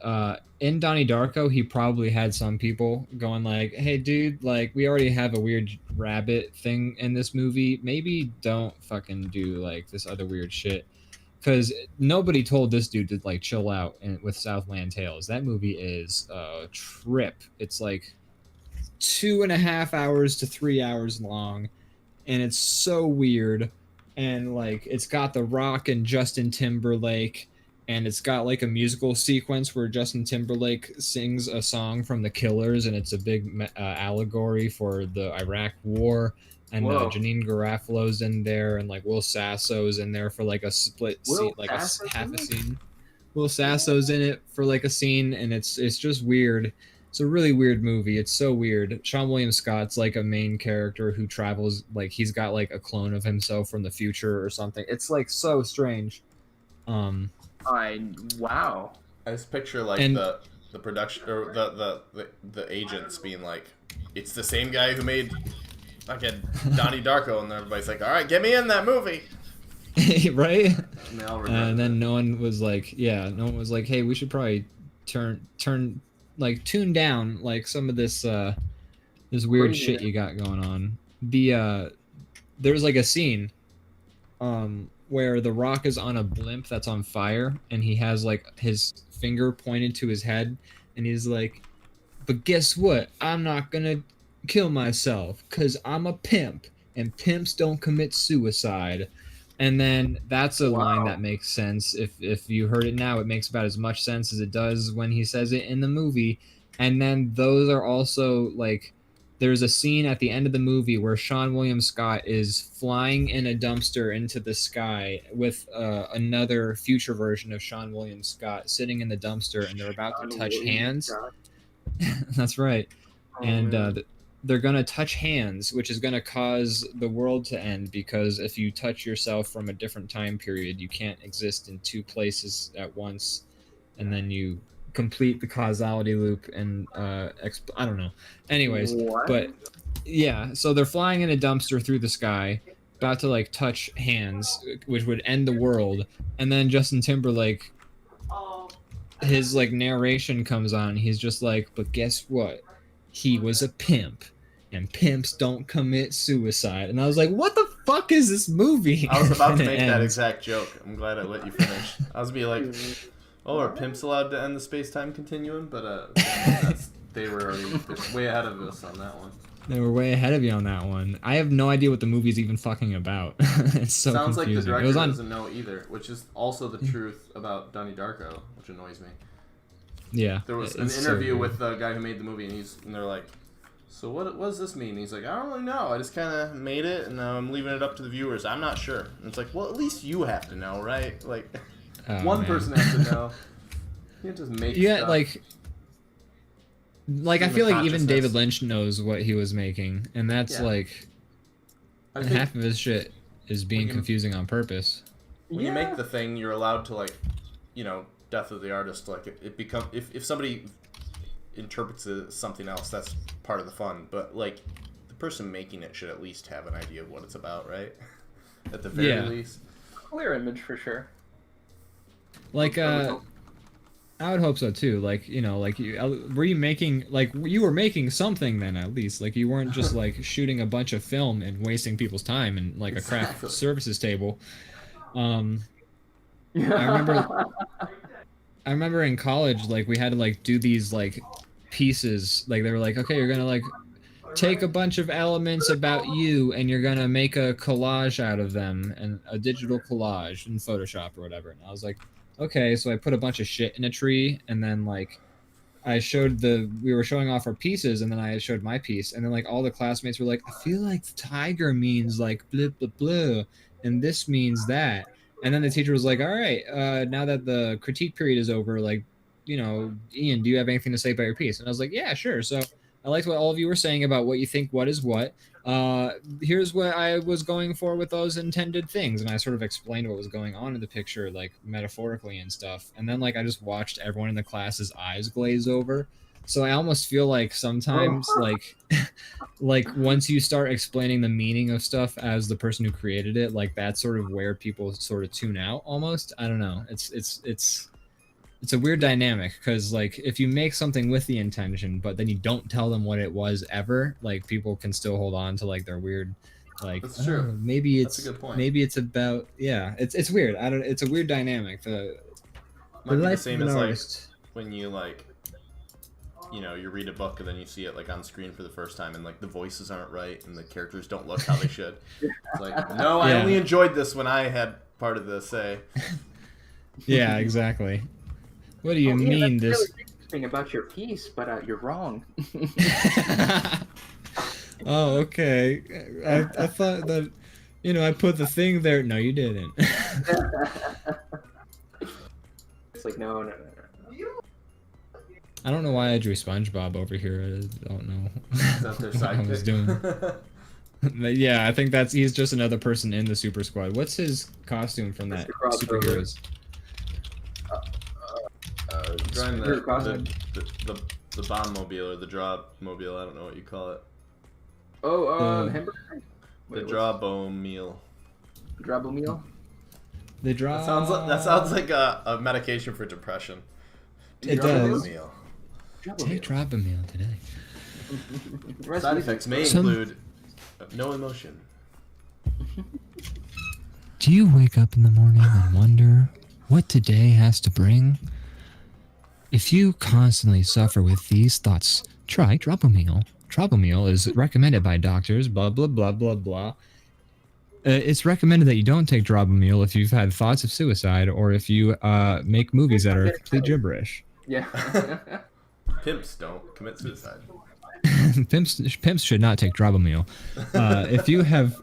S1: in Donnie Darko, he probably had some people going like, "Hey, dude, like we already have a weird rabbit thing in this movie. Maybe don't fucking do like this other weird shit." Because nobody told this dude to like chill out with Southland Tales. That movie is a trip. It's like 2.5 hours to 3 hours long, and it's so weird. And like it's got The Rock and Justin Timberlake. And it's got like a musical sequence where Justin Timberlake sings a song from The Killers, and it's a big allegory for the Iraq War. And Janine Garofalo's in there, and like Will Sasso's in there for like a split scene, like half a scene. Will Sasso's in it for like a scene, and it's just weird. It's a really weird movie. It's so weird. Sean William Scott's like a main character who travels, like he's got like a clone of himself from the future or something. It's like so strange.
S3: Wow.
S2: I just picture like the production or the agents being like, it's the same guy who made fucking Donnie Darko, and everybody's like, all right, get me in that movie.
S1: Right?
S2: And
S1: then no one was like, hey, we should probably tune down like some of this this weird shit you got going on. There's like a scene where The Rock is on a blimp that's on fire, and he has like his finger pointed to his head, and he's like, but guess what? I'm not gonna kill myself because I'm a pimp, and pimps don't commit suicide. And then that's a line
S3: Wow.
S1: that makes sense. If you heard it now, it makes about as much sense as it does when he says it in the movie. And then those are also like, there's a scene at the end of the movie where Sean William Scott is flying in a dumpster into the sky with another future version of Sean William Scott sitting in the dumpster, and they're about to touch hands. That's right.
S3: Oh,
S1: And
S3: man.
S1: they're going to touch hands, which is going to cause the world to end, because if you touch yourself from a different time period, you can't exist in two places at once. And then you complete the causality loop and I don't know. Anyways,
S3: What?
S1: but yeah, so they're flying in a dumpster through the sky, about to like touch hands, which would end the world. And then Justin Timberlake, his like narration comes on, and he's just like, but guess what? He was a pimp, and pimps don't commit suicide. And I was like, what the fuck is this movie?
S2: I was about to
S1: And it
S2: make that
S1: ends.
S2: exact joke. I'm glad I let you finish. I was be like, oh, are pimps allowed to end the space-time continuum? But they were already way ahead of us on that one.
S1: They were way ahead of you on that one. I have no idea what the movie's even fucking about. It's so
S2: Sounds like the
S1: confusing.
S2: director
S1: It was on.
S2: doesn't know either, which is also the truth about Donnie Darko, which annoys me.
S1: Yeah.
S2: There was an
S1: it's so
S2: interview
S1: weird.
S2: with the guy who made the movie, and they're like, so what does this mean? And he's like, I don't really know. I just kind of made it, and now I'm leaving it up to the viewers. I'm not sure. And it's like, well, at least you have to know, right? Like,
S1: Oh,
S2: one
S1: man.
S2: person has to know. You can't just make
S1: Yeah,
S2: stuff.
S1: like I
S2: Stream
S1: feel
S2: of
S1: like even
S2: consciousness.
S1: David Lynch knows what he was making, and that's
S2: Yeah.
S1: like,
S2: I
S1: and
S2: think
S1: half of his shit is being
S2: When you-
S1: confusing on purpose.
S2: when you make the thing, you're allowed to, like, you know, death of the artist. Like, it become if somebody interprets it as something else, that's part of the fun. But like, the person making it should at least have an idea of what it's about, right? At the very
S1: Yeah.
S2: least.
S3: Clear image for sure.
S1: Like, I would hope so too. Like, you know, like were you making, like, you were making something then, at least. Like, you weren't just like shooting a bunch of film and wasting people's time in like a craft
S2: Exactly.
S1: services table. I remember in college, like, we had to like do these like pieces. Like, they were like, okay, you're gonna like take a bunch of elements about you, and you're gonna make a collage out of them, and a digital collage in Photoshop or whatever. And I was like, okay. So I put a bunch of shit in a tree, and then like we were showing off our pieces, and then I showed my piece, and then like all the classmates were like, I feel like tiger means like blah blah blah, and this means that. And then the teacher was like, all right, now that the critique period is over, like, you know, Ian, do you have anything to say about your piece? And I was like, yeah, sure. So I liked what all of you were saying about what you think what is what. Here's what I was going for with those intended things. And I sort of explained what was going on in the picture, like metaphorically and stuff. And then like I just watched everyone in the class's eyes glaze over. So I almost feel like sometimes like like once you start explaining the meaning of stuff as the person who created it, like that's sort of where people sort of tune out almost. I don't know. It's a weird dynamic, because like if you make something with the intention but then you don't tell them what it was ever, like people can still hold on to like their weird, like,
S2: That's true.
S1: oh, maybe
S2: That's
S1: it's
S2: a good point.
S1: maybe it's about, yeah, it's weird. I don't, it's a weird dynamic. The
S2: Might be the
S1: life
S2: same
S1: of
S2: as
S1: an
S2: like
S1: artist.
S2: when you like, you know, you read a book and then you see it like on screen for the first time, and like the voices aren't right and the characters don't look how they should. It's like, no, I
S1: Yeah.
S2: only enjoyed this when I had part of the say.
S1: Yeah, exactly. What do you
S3: Yeah,
S1: mean
S3: that's
S1: this?
S3: really interesting about your piece, but you're wrong.
S1: Oh, okay. I thought that, you know, I put the thing there. No, you didn't.
S3: It's like, no.
S1: I don't know why I drew SpongeBob over here. I don't know
S2: Is that their
S1: what I was
S2: sidekick?
S1: doing. But yeah, I think he's just another person in the Super Squad. What's his costume from that
S3: It's the crossover.
S1: superheroes?
S2: Drawing
S3: Superhero
S2: the bomb mobile or the draw mobile, I don't know what you call it.
S3: Hamburger?
S2: The DrawBomb meal.
S3: DrawBomb meal?
S1: The draw.
S2: That sounds like a medication for depression.
S1: It
S2: DrawBomb
S1: does.
S2: meal.
S1: Take DrawBomb today.
S2: Side effects may
S1: Some-
S2: include no emotion.
S1: Do you wake up in the morning and wonder what today has to bring? If you constantly suffer with these thoughts, try DrawBomb. DrawBomb is recommended by doctors, blah, blah, blah, blah, blah. It's recommended that you don't take DrawBomb if you've had thoughts of suicide or if you make movies that are complete gibberish.
S3: Yeah.
S2: Pimps don't commit suicide.
S1: Pimps should not take DrawBomb. If you have...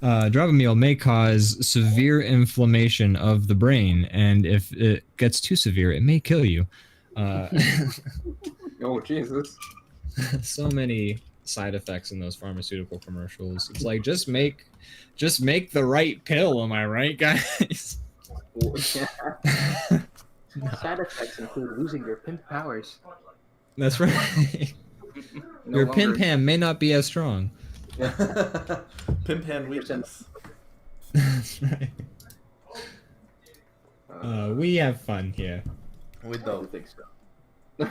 S1: DrawBomb may cause severe inflammation of the brain, and if it gets too severe, it may kill you.
S3: Oh, Jesus.
S1: So many side effects in those pharmaceutical commercials. It's like, just make the right pill, am I right, guys?
S3: Side effects include losing your pimp powers.
S1: That's right.
S3: No
S1: Your
S3: longer-
S1: pimp hand may not be as strong.
S2: Pimp hand weakness.
S1: That's right. We have fun here.
S2: We
S3: I
S2: don't.
S3: think so.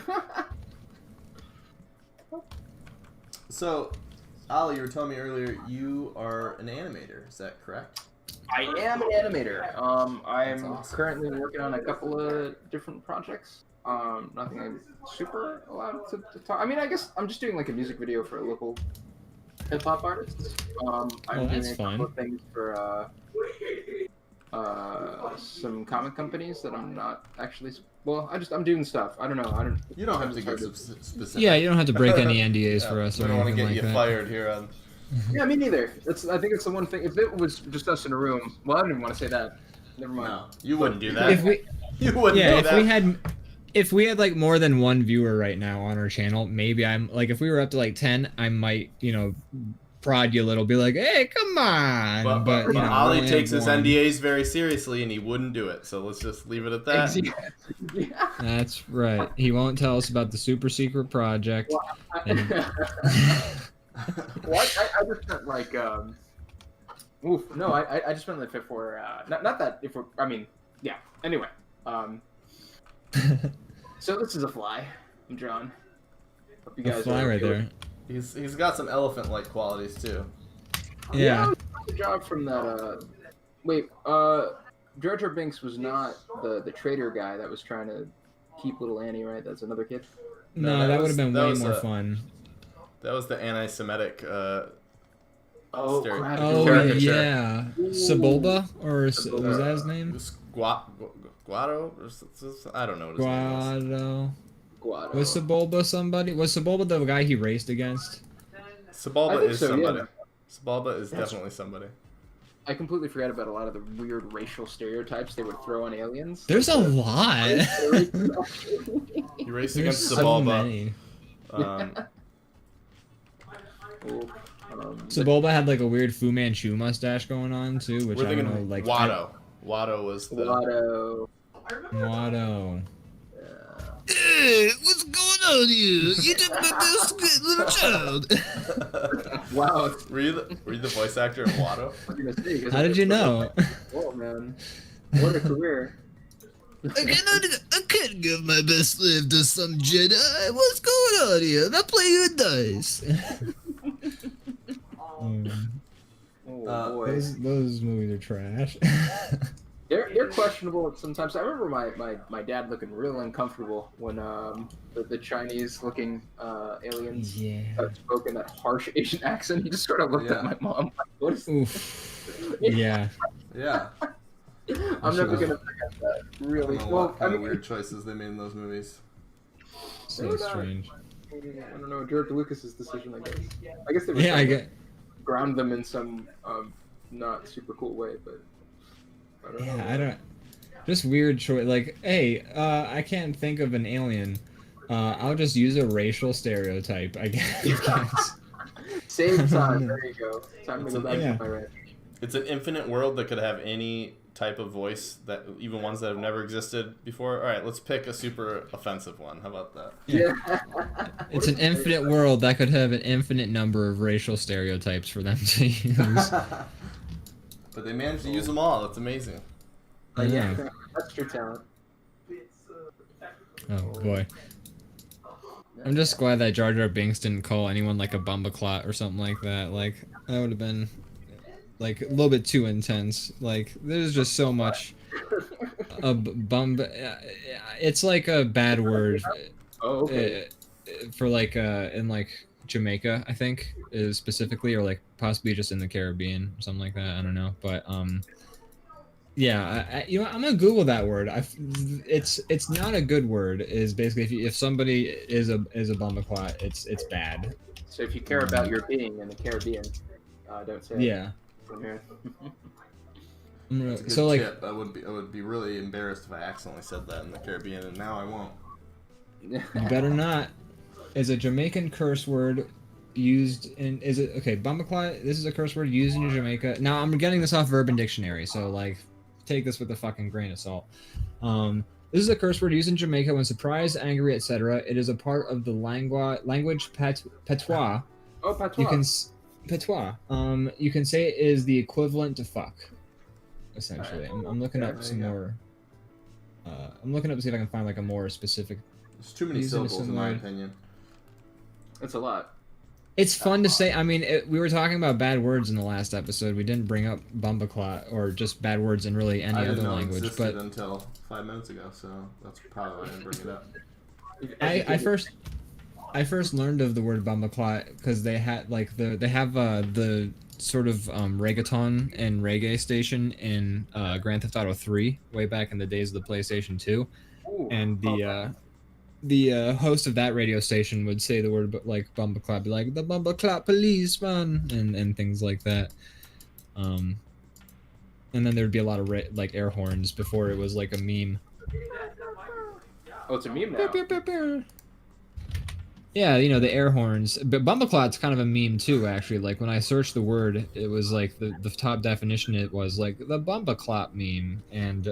S2: So, Ollie, you were telling me earlier you are an animator. Is that correct?
S3: I am an animator. I'm
S2: That's awesome.
S3: currently working on a couple of different projects. Nothing I'm super allowed to talk. I mean, I guess I'm just doing like a music video for a local hip hop artist. I'm doing
S1: that's
S3: a couple
S1: fun.
S3: of things for some comic companies that I'm not actually. Well, I'm doing stuff. I don't know.
S2: You don't have to get specific.
S1: Yeah, you don't have to break any NDAs for us
S2: We
S1: or
S2: don't want to
S1: anything
S2: get
S1: like
S2: you
S1: that.
S2: fired here on.
S3: Yeah, me neither. I think it's the one thing. If it was just us in a room, well, I don't even want to say that. Never mind.
S2: No, you wouldn't do that.
S1: If we,
S2: You wouldn't
S1: yeah,
S2: do
S1: if
S2: that.
S1: we had like more than one viewer right now on our channel, maybe I'm like, if we were up to like 10, I might, prod you a little, be like, hey, come on.
S2: But
S1: we
S2: Ollie
S1: only
S2: takes
S1: have
S2: his
S1: one.
S2: NDAs very seriously, and he wouldn't do it. So let's just leave it at that.
S3: Yeah.
S1: That's right. He won't tell us about the super secret project.
S3: Well, I just meant like, oof, no, I just meant like for, not that if we're, I mean, yeah. Anyway, so this is a fly I'm drawing. Hope you
S1: The
S3: guys
S1: fly
S3: are
S1: right
S3: okay
S1: there.
S2: He's got some elephant-like qualities too.
S1: Yeah.
S3: Good job from that. Wait, Jar Jar Binks was not the traitor guy that was trying to keep little Annie, right? That's another kid.
S1: No,
S2: No,
S1: that would
S2: was-
S1: have been
S2: that
S1: way
S2: was
S1: more
S2: a-
S1: fun.
S2: That was the anti-Semitic.
S3: Oh,
S2: Stereo-
S3: crap.
S1: Oh,
S2: caricature.
S1: yeah. Sebulba? Or was that his name?
S2: Guado? I don't know what his name was.
S1: Guado.
S3: Guado.
S1: Was Sebulba somebody? Was Sebulba the guy he raced against?
S3: I
S2: Sabalba
S3: think
S2: is
S3: so,
S2: somebody.
S3: yeah.
S2: Sabalba is
S3: That's-
S2: definitely somebody.
S3: I completely forgot about a lot of the weird racial stereotypes they would throw on aliens.
S1: There's a lot.
S2: He raced
S1: There's
S2: against
S1: so
S2: Sabalba.
S1: many.
S3: But
S1: Sebulba had like a weird Fu Manchu mustache going on too, which
S2: We're
S1: I don't
S2: thinking
S1: know, like
S2: Watto. Watto was the.
S3: Guado.
S1: Watto.
S4: Hey, what's going on here? You took my best good little child.
S3: Wow.
S2: Were you the voice actor of Watto?
S3: I was gonna say, 'cause
S1: How did you know?
S3: Oh man, what a career!
S4: I can't give my best slave to some Jedi. What's going on here? Now play your dice.
S3: Oh boy,
S1: Those movies are trash.
S3: they're questionable sometimes. I remember my dad looking real uncomfortable when the Chinese looking aliens
S1: Yeah.
S3: spoke in that harsh Asian accent. He just sort of looked
S2: Yeah.
S3: at my mom like, "What is?"
S1: Oof. Yeah.
S2: Yeah.
S3: I'm never gonna forget that.
S2: I
S3: Really?
S2: don't know
S3: Well,
S2: what
S3: I
S2: kind of
S3: mean,
S2: weird choices they made in those movies.
S1: So
S3: not-
S1: strange.
S3: I don't know, George Lucas's decision, I guess. I guess they were
S1: Yeah, I
S3: trying to
S1: get.
S3: ground them in some not super cool way, but I don't know.
S1: Yeah, I don't. Just weird choice. Like, hey, I can't think of an alien. I'll just use a racial stereotype, I guess.
S3: Save time. There you go. Time to go back
S1: Yeah.
S3: to my ranch.
S2: It's an infinite world that could have any type of voice, that even ones that have never existed before. All right, let's pick a super offensive one. How about that?
S3: Yeah.
S1: It's an infinite world that could have an infinite number of racial stereotypes for them to use.
S2: But they managed to use them all. That's amazing.
S1: I
S3: Yeah.
S1: know.
S3: That's true talent.
S1: Oh boy. I'm just glad that Jar Jar Binks didn't call anyone like a bumbaclot or something like that. Like, that would have been like a little bit too intense. Like, there's just so much It's like a bad word.
S3: Oh, okay.
S1: For like in like Jamaica, I think is specifically, or like possibly just in the Caribbean or something like that. I don't know, but yeah, you know, I'm gonna Google that word. It's not a good word. Is basically if somebody is a bumbleclot, it's bad.
S3: So if you care about your being in the Caribbean, don't say it.
S1: Yeah.
S3: From here.
S2: It's a good
S1: So like
S2: tip. I would be really embarrassed if I accidentally said that in the Caribbean, and now I won't.
S1: you better not. Is a Jamaican curse word used in? Is it okay? Bumbleclot. This is a curse word used in Jamaica. Now I'm getting this off Urban Dictionary, so like, take this with a fucking grain of salt. This is a curse word used in Jamaica when surprised, angry, etc. It is a part of the language patois.
S3: Oh, patois.
S1: Patois. You can say it is the equivalent to fuck. Essentially, I'm looking up some more. I'm looking up to see if I can find like a more specific.
S2: There's too many syllables in my opinion.
S3: That's a lot.
S1: It's fun to say. I mean, we were talking about bad words in the last episode. We didn't bring up bumbleclot or just bad words in really any other language. But
S2: until 5 minutes ago, so that's probably why I didn't bring it up.
S1: I first learned of the word bumbleclot because they had like they have the sort of reggaeton and reggae station in Grand Theft Auto 3 way back in the days of the PlayStation 2, and the host of that radio station would say the word like bumbleclot, be like the bumbleclot policeman and things like that. And then there'd be a lot of like air horns before it was like a meme.
S3: Oh, it's a meme now.
S1: Yeah, you know, the air horns. But bumbleclot's kind of a meme too, actually. Like when I searched the word, it was like the top definition. It was like the bumbleclot meme, and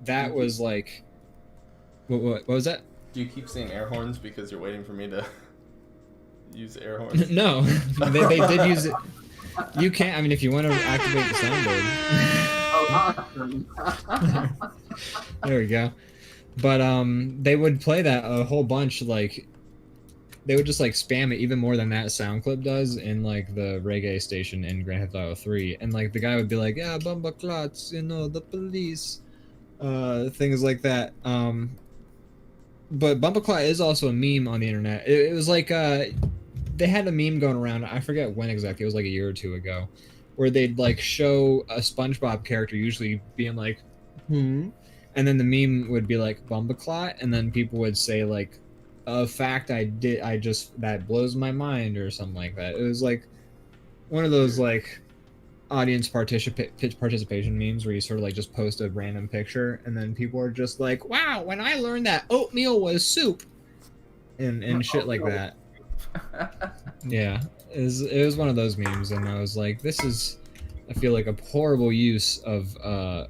S1: that was like, what was that?
S2: Do you keep saying air horns because you're waiting for me to use air horns?
S1: No, they did use it. You can't. I mean, if you want to activate the soundboard. There we go. But they would play that a whole bunch. Like, they would just like spam it even more than that sound clip does in like the reggae station in Grand Theft Auto 3. And like the guy would be like, "Yeah, bumbleclots, you know, the police," things like that. But bumbleclot is also a meme on the internet. It was like they had a meme going around. I forget when exactly. It was like a year or two ago, where they'd like show a SpongeBob character usually being like, and then the meme would be like bumbleclot, and then people would say like, "A fact that blows my mind," or something like that. It was like one of those like audience participation memes where you sort of like just post a random picture, and then people are just like, "Wow, when I learned that oatmeal was soup," and shit like that. Yeah, it was one of those memes, and I was like, this is, I feel like, a horrible use of a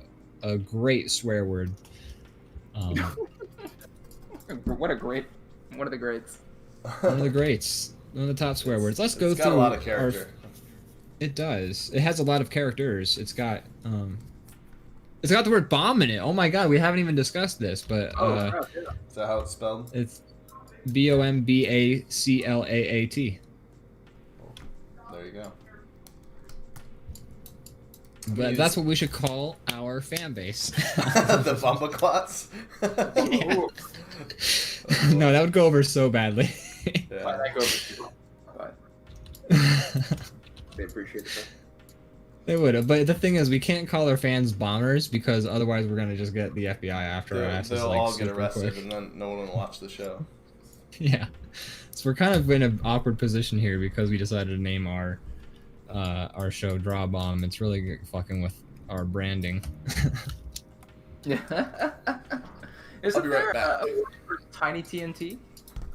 S1: great swear word.
S3: What are the greats? One of the greats. One
S1: of the top swear words. Let's go
S2: through.
S1: It's got a
S2: lot of character.
S1: It does. It has a lot of characters. It's got the word bomb in it. Oh my god, we haven't even discussed this, but
S2: Is that how it's spelled?
S1: It's BOMBACLAAT.
S2: There you go.
S1: But that's what we should call our fan base.
S2: The bumbleclots?
S1: No, that would go over so badly.
S2: Yeah.
S3: That go over too. But they appreciate it.
S1: They would have, but the thing is, we can't call our fans bombers because otherwise we're gonna just get the FBI after our asses.
S2: They'll
S1: like,
S2: all get arrested,
S1: quick.
S2: and then no one will watch the show.
S1: Yeah, so we're kind of in an awkward position here because we decided to name our show DrawBomb. It's really fucking with our branding.
S3: Yeah.
S2: I'll be right back.
S3: Tiny TNT?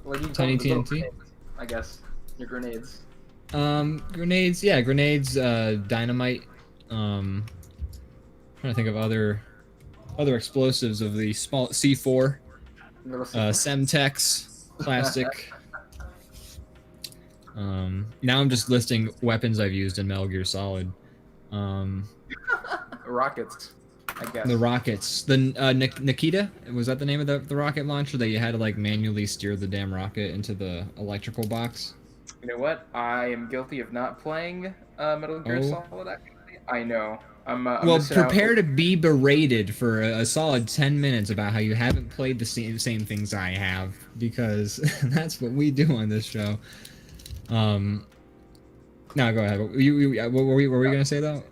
S3: Like you
S1: Tiny TNT?
S3: Grenades, I guess. Your grenades.
S1: Grenades, yeah, grenades, dynamite, trying to think of other explosives of the small C4, Semtex, plastic. Now I'm just listing weapons I've used in Metal Gear Solid.
S3: Rockets, I guess.
S1: The rockets. The Nikita, was that the name of the rocket launcher that you had to like manually steer the damn rocket into the electrical box?
S3: You know what? I am guilty of not playing Metal Gear Solid, actually. I know. I'm
S1: Well,
S3: missing out.
S1: prepare to be berated for a solid 10 minutes about how you haven't played the same things I have, because that's what we do on this show. No, go ahead. What were we gonna say though?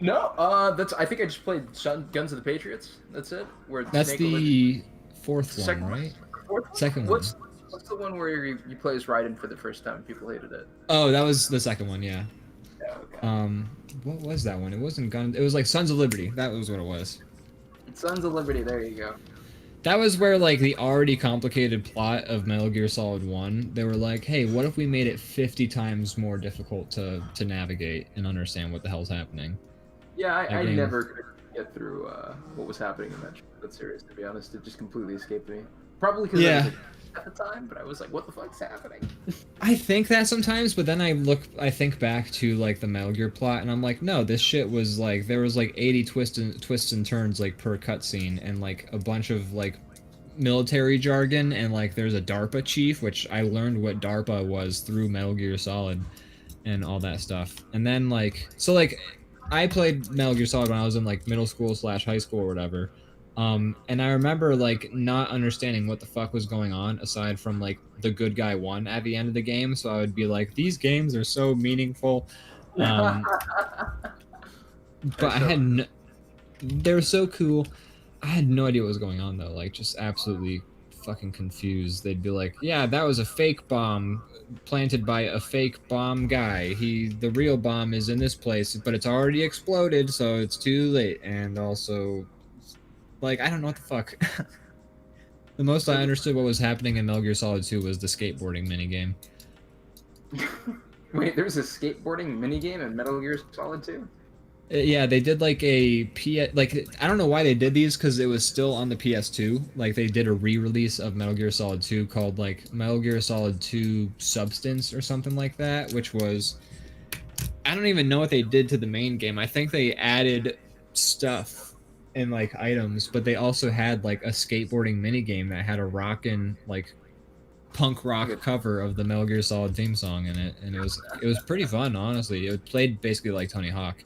S3: No, I think I just played Guns of the Patriots. That's it. Where
S1: That's
S3: Snake
S1: the fourth one,
S3: second
S1: right?
S3: Fourth?
S1: Second one.
S3: What's the one where you play as Raiden for the first time? People hated it.
S1: Oh, that was the second one, yeah.
S3: Yeah, okay.
S1: What was that one? It wasn't Gun. It was like Sons of Liberty. That was what it was.
S3: Sons of Liberty. There you go.
S1: That was where like the already complicated plot of Metal Gear Solid 1, they were like, hey, what if we made it 50 times more difficult to navigate and understand what the hell's happening?
S3: Yeah, I
S1: game.
S3: never could get through what was happening in that series, to be honest. It just completely escaped me. Probably because I was a kid at the time, but I was like, what the fuck's happening?
S1: I think that sometimes, but then I think back to like the Metal Gear plot, and I'm like, no, this shit was like, there was like 80 twists and turns like per cutscene, and like a bunch of like military jargon, and like there's a DARPA chief, which I learned what DARPA was through Metal Gear Solid and all that stuff. And then like, so like, I played Metal Gear Solid when I was in like middle school / high school or whatever. And I remember like not understanding what the fuck was going on aside from like the good guy won at the end of the game. So I would be like, these games are so meaningful. But they're so cool. I had no idea what was going on though. Like just absolutely fucking confused. They'd be like, yeah, that was a fake bomb planted by a fake bomb guy. The real bomb is in this place, but it's already exploded, so it's too late. And also, like, I don't know what the fuck. The most I understood what was happening in Metal Gear Solid 2 was the skateboarding minigame.
S3: Wait, there's a skateboarding minigame in Metal Gear Solid 2?
S1: Yeah, they did like I don't know why they did these, because it was still on the PS2. Like they did a re-release of Metal Gear Solid 2 called like Metal Gear Solid 2 Substance or something like that, which was, I don't even know what they did to the main game. I think they added stuff and like items, but they also had like a skateboarding minigame that had a rockin' like punk rock cover of the Metal Gear Solid theme song in it, and it was pretty fun, honestly. It played basically like Tony Hawk.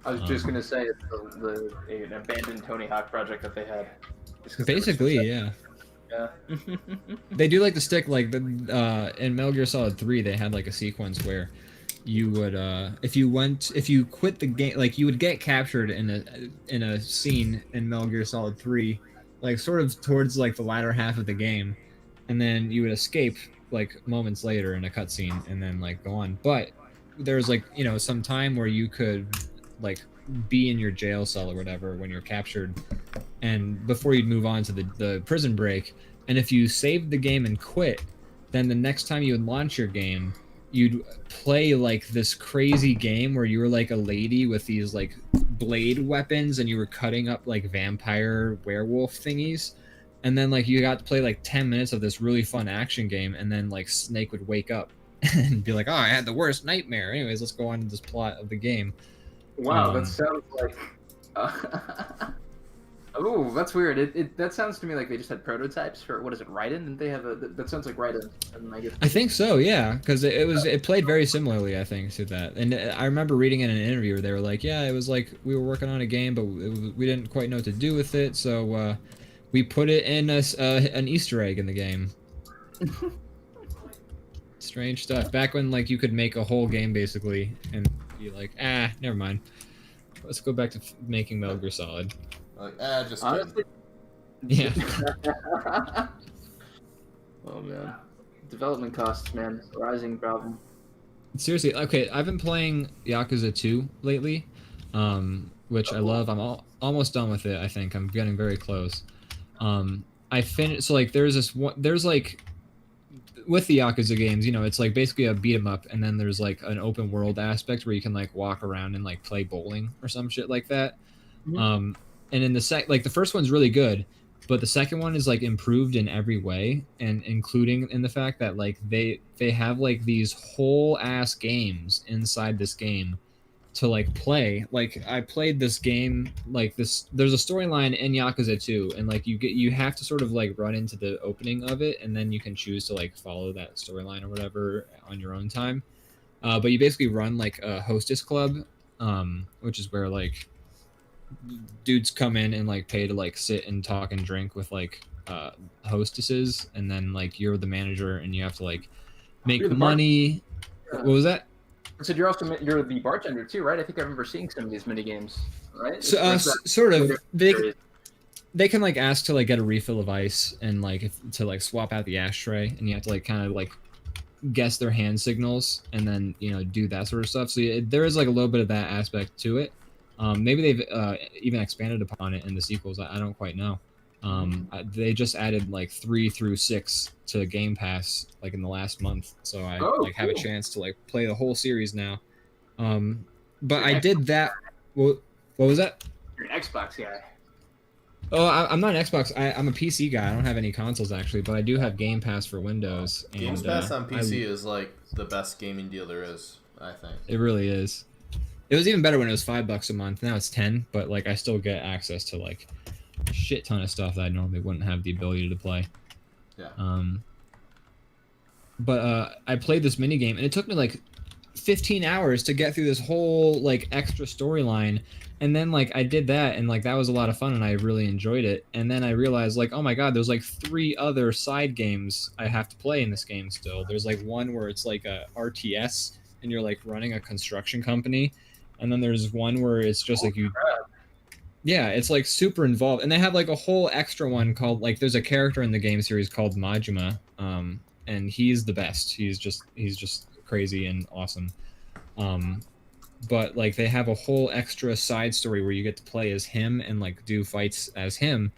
S3: I was just gonna say it's an abandoned Tony Hawk project that they had.
S1: Basically, yeah.
S3: Yeah.
S1: They do like to stick like the in Metal Gear Solid 3 they had like a sequence where you would if you quit the game, like you would get captured in a scene in Metal Gear Solid 3, like sort of towards like the latter half of the game, and then you would escape like moments later in a cutscene and then like go on. But there's like, you know, some time where you could like be in your jail cell or whatever when you're captured, and before you'd move on to the prison break, and if you saved the game and quit, then the next time you would launch your game, you'd play like this crazy game where you were like a lady with these like blade weapons and you were cutting up like vampire werewolf thingies, and then like you got to play like 10 minutes of this really fun action game, and then like Snake would wake up and be like, oh, I had the worst nightmare. Anyways, let's go on to this plot of the game.
S3: Wow, that sounds like. Oh, that's weird. That sounds to me like they just had prototypes for, what is it, Raiden? Didn't they have that sounds like Raiden?
S1: I think so, yeah, because it played very similarly, I think, to that. And I remember reading in an interview where they were like, yeah, it was like we were working on a game, but we didn't quite know what to do with it, so we put it in an Easter egg in the game. Strange stuff. Back when like you could make a whole game basically and be like, never mind. Let's go back to making Metal Gear Solid.
S2: Like, just
S3: honestly.
S1: Yeah.
S3: Oh man, development costs, man, rising problem.
S1: Seriously, okay, I've been playing Yakuza 2 lately, which I love. I'm almost done with it. I think I'm getting very close. I finished. So like, there's like. With the Yakuza games, you know, it's like basically a beat 'em up, and then there's like an open world aspect where you can like walk around and like play bowling or some shit like that. Mm-hmm. And in the first one's really good, but the second one is like improved in every way, and including in the fact that like they have like these whole ass games inside this game to like play. Like I played this game like this. There's a storyline in Yakuza 2, and like you have to sort of like run into the opening of it, and then you can choose to like follow that storyline or whatever on your own time. But you basically run like a hostess club, which is where like dudes come in and like pay to like sit and talk and drink with like hostesses, and then like you're the manager and you have to like make
S3: You're the
S1: money. What was that?
S3: I said you're the bartender too, right? I think I remember seeing some of these mini games, right?
S1: So sort of. They can like ask to like get a refill of ice and like to like swap out the ashtray, and you have to like kind of like guess their hand signals and then do that sort of stuff. So there is like a little bit of that aspect to it. Maybe they've even expanded upon it in the sequels. I don't quite know. They just added like 3 through 6 to Game Pass like in the last month, so I have a chance to like play the whole series now. But I did that. What was that?
S3: You're an Xbox guy.
S1: Oh, I'm not an Xbox. I'm a PC guy. I don't have any consoles actually, but I do have Game Pass for Windows.
S2: Game Pass on PC is like the best gaming deal there is, I think.
S1: It really is. It was even better when it was $5 a month. Now it's 10, but like I still get access to like a shit ton of stuff that I normally wouldn't have the ability to play.
S2: Yeah.
S1: But I played this mini game, and it took me like 15 hours to get through this whole like extra storyline. And then like I did that, and like that was a lot of fun, and I really enjoyed it. And then I realized like, oh my god, there's like 3 other side games I have to play in this game still. There's like one where it's like a RTS and you're like running a construction company, and then there's one where it's just like yeah, it's like super involved. And they have like a whole extra one called like there's a character in the game series called Majima, and he's the best. He's just crazy and awesome. But like they have a whole extra side story where you get to play as him and like do fights as him,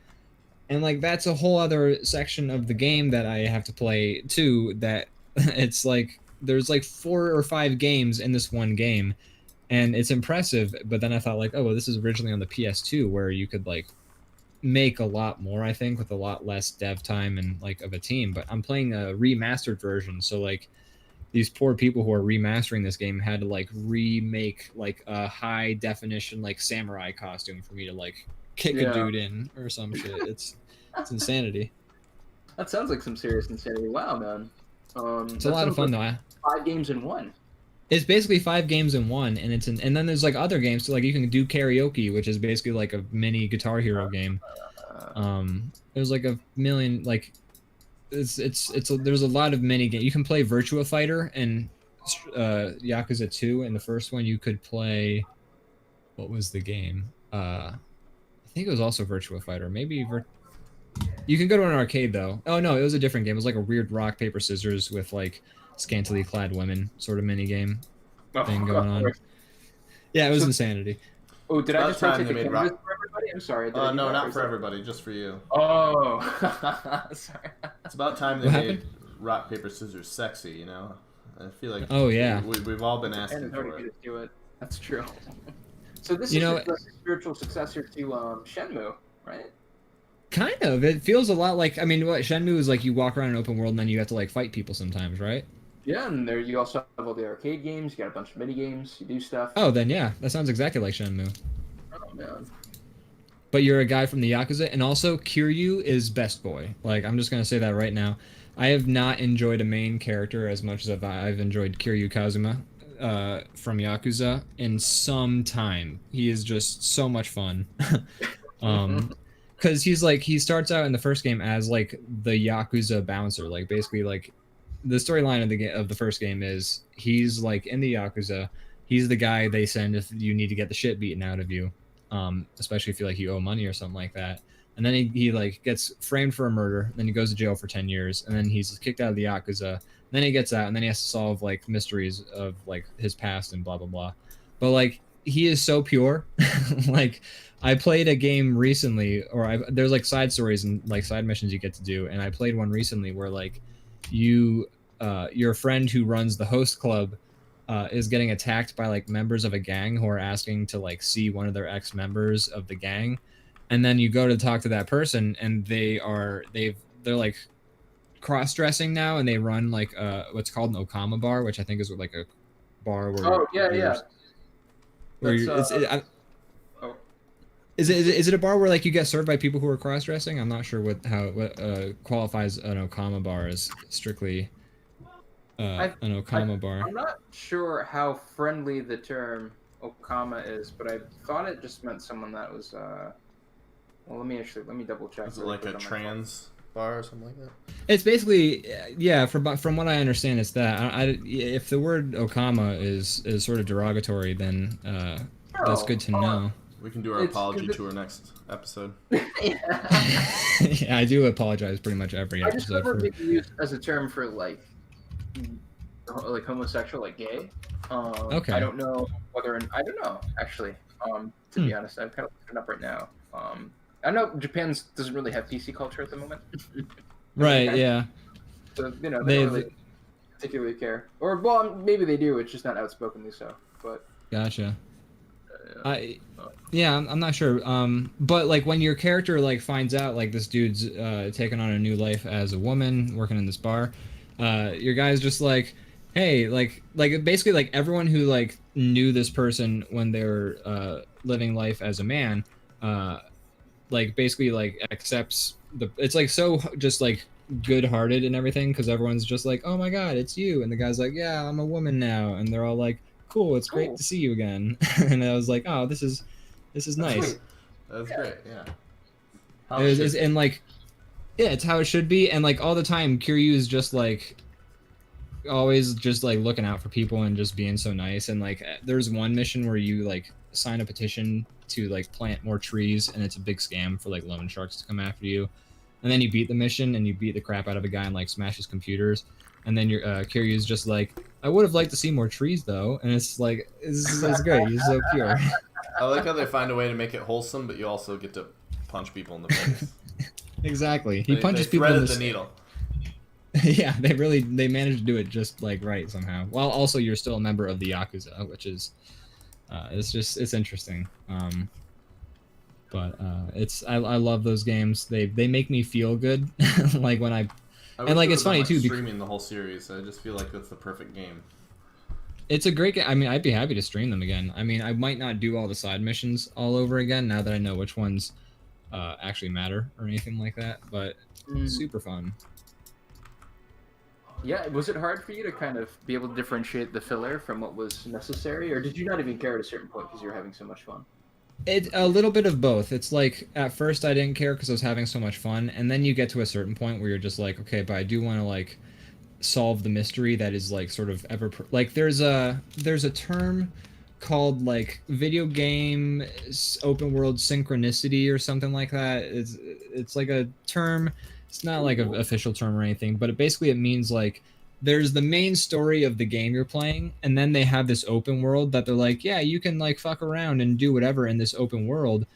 S1: and like that's a whole other section of the game that I have to play too. That it's like there's like 4 or 5 games in this one game, and it's impressive. But then I thought like, oh well, this is originally on the PS2 where you could like make a lot more, I think, with a lot less dev time and like of a team. But I'm playing a remastered version, so like these poor people who are remastering this game had to like remake like a high definition like samurai costume for me to like kick a dude in or some shit. It's insanity.
S3: That sounds like some serious insanity. Wow, man.
S1: It's a lot of fun though.
S3: 5 games in one.
S1: It's basically 5 games in one, and and then there's like other games, so like you can do karaoke, which is basically like a mini Guitar Hero game. There's like a million like there's a lot of mini games. You can play Virtua Fighter and Yakuza 2. In the first one, you could play what was the game? I think it was also Virtua Fighter. Maybe you can go to an arcade though. Oh no, it was a different game. It was like a weird rock paper scissors with like scantily clad women sort of mini game thing going on. Yeah, it was insanity.
S3: Oh, did I just rotate the cameras for everybody? I'm sorry.
S2: No, not for everybody, just for you.
S3: Oh, sorry.
S2: It's about time they made rock, paper, scissors sexy, you know? I feel like we've all been asking for it.
S3: Do it. That's true. So this is the spiritual successor to Shenmue, right?
S1: Kind of. It feels a lot like, I mean, what Shenmue is like you walk around an open world and then you have to like fight people sometimes, right?
S3: Yeah, and there you also have all the arcade games. You got a bunch of mini games. You do stuff.
S1: Oh, then yeah, that sounds exactly like Shenmue.
S3: Oh man.
S1: But you're a guy from the Yakuza, and also Kiryu is best boy. Like I'm just gonna say that right now. I have not enjoyed a main character as much as I've enjoyed Kiryu Kazuma from Yakuza in some time. He is just so much fun. Because he starts out in the first game as like the Yakuza bouncer, like basically like. The storyline of the first game is he's like in the Yakuza. He's the guy they send if you need to get the shit beaten out of you, especially if you owe money or something like that. And then he like gets framed for a murder. Then he goes to jail for 10 years, and then he's kicked out of the Yakuza. Then he gets out, and then he has to solve like mysteries of like his past and blah blah blah. But like he is so pure. Like I played a game recently, there's like side stories and like side missions you get to do, and I played one recently where like your friend who runs the host club is getting attacked by like members of a gang who are asking to like see one of their ex-members of the gang, and then you go to talk to that person, and they're like cross-dressing now, and they run like what's called an Okama bar, which I think is like a bar where Is it a bar where like you get served by people who are cross-dressing? I'm not sure what qualifies an Okama bar as strictly an Okama bar.
S3: I'm not sure how friendly the term Okama is, but I thought it just meant someone that was. Well, let me double check.
S2: Is it like a trans bar or something like that?
S1: It's basically, yeah. From what I understand, it's that. If the word Okama is sort of derogatory, then that's good to know.
S2: We can do our apology tour next episode.
S3: Yeah.
S1: Yeah, I do apologize pretty much every
S3: I just
S1: episode.
S3: remember being used as a term for like homosexual, like gay.
S1: Okay.
S3: I don't know whether I don't know actually. To be honest, I'm kind of looking it up right now. I know Japan doesn't really have PC culture at the moment.
S1: Right. Yeah.
S3: So they don't really particularly care, or well, maybe they do. It's just not outspokenly so. But
S1: gotcha. I'm not sure. But like when your character like finds out like this dude's taking on a new life as a woman working in this bar, your guy's just like, hey, like basically like everyone who like knew this person when they were living life as a man, like basically like accepts it's like so just like good-hearted and everything because everyone's just like, oh my god, it's you, and the guy's like, yeah, I'm a woman now, and they're all like, cool, it's great to see you again. And I was like, oh, this is nice.
S2: Sweet. That's great. Yeah.
S1: And like, yeah, it's how it should be. And like all the time, Kiryu is just like always just like looking out for people and just being so nice. And like there's one mission where you like sign a petition to like plant more trees, and it's a big scam for like loan sharks to come after you. And then you beat the mission and you beat the crap out of a guy and like smash his computers. And then your Kiryu's just like, I would have liked to see more trees though. And it's like, it's great. He's so pure.
S2: I like how they find a way to make it wholesome, but you also get to punch people in the face.
S1: Exactly. He punches people in
S2: the needle.
S1: Yeah, they managed to do it just like right somehow. While also you're still a member of the Yakuza, which is, it's interesting. But I love those games. They make me feel good. Like when and like it's funny too.
S2: Streaming the whole series, I just feel like that's the perfect game.
S1: It's a great game. I mean, I'd be happy to stream them again. I mean, I might not do all the side missions all over again now that I know which ones actually matter or anything like that. But super fun.
S3: Yeah, was it hard for you to kind of be able to differentiate the filler from what was necessary, or did you not even care at a certain point because you were having so much fun?
S1: It's a little bit of both. It's like at first I didn't care because I was having so much fun, and then you get to a certain point where you're just like, okay, but I do want to like solve the mystery that is like sort of like there's a term called like video game open world synchronicity or something like that. It's like a term. It's not like an official term or anything, but it means like there's the main story of the game you're playing, and then they have this open world that they're like, yeah, you can like fuck around and do whatever in this open world.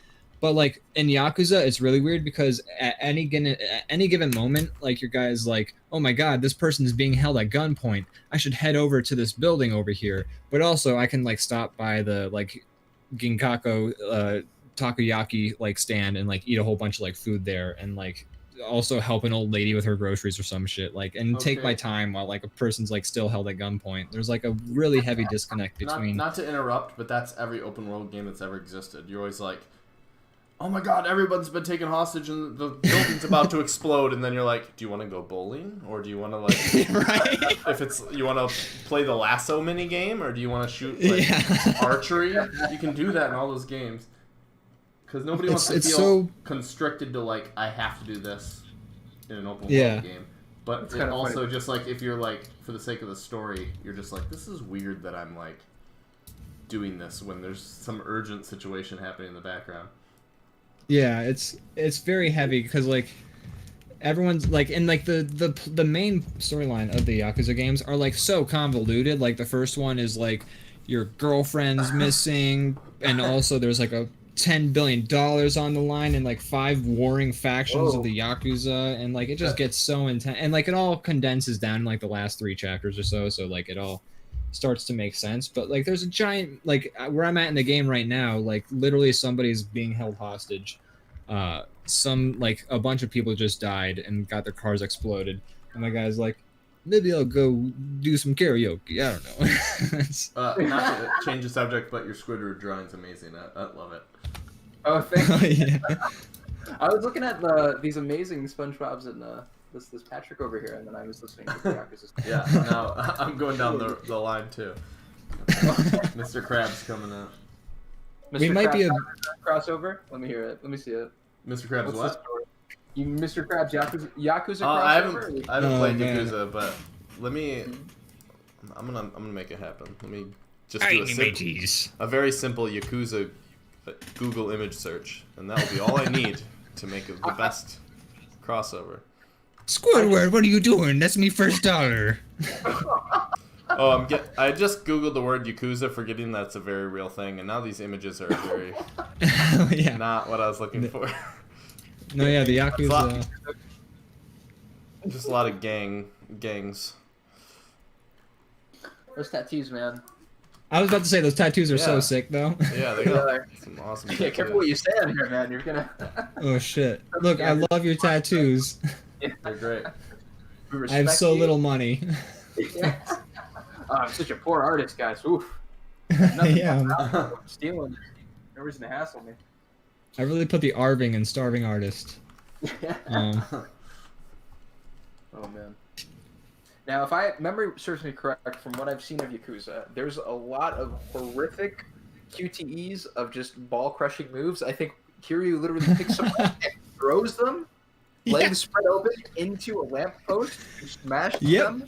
S1: But like in Yakuza, it's really weird because at any given moment, like your guy's like, oh my god, this person is being held at gunpoint. I should head over to this building over here. But also I can like stop by the like Ginkako takoyaki like stand and like eat a whole bunch of like food there, and like also help an old lady with her groceries or some shit, like, and take my time while like a person's like still held at gunpoint. There's like a really heavy disconnect between
S2: not to interrupt, but that's every open world game that's ever existed. You're always like, oh my god, everyone's been taken hostage and the building's about to explode, and then you're like, do you want to go bowling, or do you want to like
S1: right,
S2: if it's you want to play the lasso mini game, or do you want to shoot like archery? You can do that in all those games. Because nobody wants to feel so constricted to, like, I have to do this in an open world game. But it's also funny. Just, like, if you're, like, for the sake of the story, you're just like, this is weird that I'm, like, doing this when there's some urgent situation happening in the background.
S1: Yeah, it's very heavy because, like, everyone's, like, and, like, the main storyline of the Yakuza games are, like, so convoluted. Like, the first one is, like, your girlfriend's missing, and also there's, like, a $10 billion on the line and like 5 warring factions of the Yakuza, and like it just gets so intense, and like it all condenses down in like the last 3 chapters or so like it all starts to make sense. But like there's a giant, like where I'm at in the game right now, like literally somebody's being held hostage. Some like a bunch of people just died and got their cars exploded, and my guy's like, maybe I'll go do some karaoke. I don't know.
S2: Not to change the subject, but your Squidward drawing's amazing. I love it.
S3: Oh, thank you.
S1: Yeah.
S3: I was looking at these amazing SpongeBob's and this Patrick over here, and then I was listening to the Yakuza.
S2: Yeah, now I'm going down the line too. Mr. Krabs coming out.
S3: Mr.
S1: We might be
S3: Krabs
S1: a-
S3: crossover. Let me hear it. Let me see it.
S2: Mr. Krabs
S3: What's the
S2: what?
S3: story? You Mr. Krabs Yakuza
S2: Oh,
S3: crossover?
S2: I haven't
S1: Oh,
S2: played
S1: man.
S2: Yakuza, but let me. I'm gonna make it happen. Let me just
S4: I
S2: do
S4: need my cheese.
S2: a very simple Yakuza Google image search, and that will be all I need to make the best crossover.
S4: Squidward, what are you doing? That's me first dollar.
S2: Oh, I just googled the word Yakuza, forgetting that's a very real thing, and now these images are very
S1: Yeah.
S2: not what I was looking for.
S1: No, yeah, the Yakuza.
S2: Just a lot of gangs.
S3: Those tattoos, man.
S1: I was about to say those tattoos are so
S2: Yeah.
S1: sick, though.
S2: Yeah, they got some awesome.
S3: Yeah, careful what you say on here, man. You're gonna.
S1: Oh shit! Look, I love your tattoos.
S2: They're great.
S3: We
S1: I have
S3: respect
S1: so
S3: you.
S1: little money.
S3: Yes. Oh, I'm such a poor artist, guys. Oof. Nothing
S1: Yeah,
S3: I'm stealing. No reason to hassle me.
S1: I really put the Arving and starving artist. Um,
S3: Oh man. Now, if I memory serves me correct, from what I've seen of Yakuza, there's a lot of horrific QTEs of just ball-crushing moves. I think Kiryu literally picks them up and throws them, legs spread open, into a lamppost, and smashed
S1: Yep.
S3: them.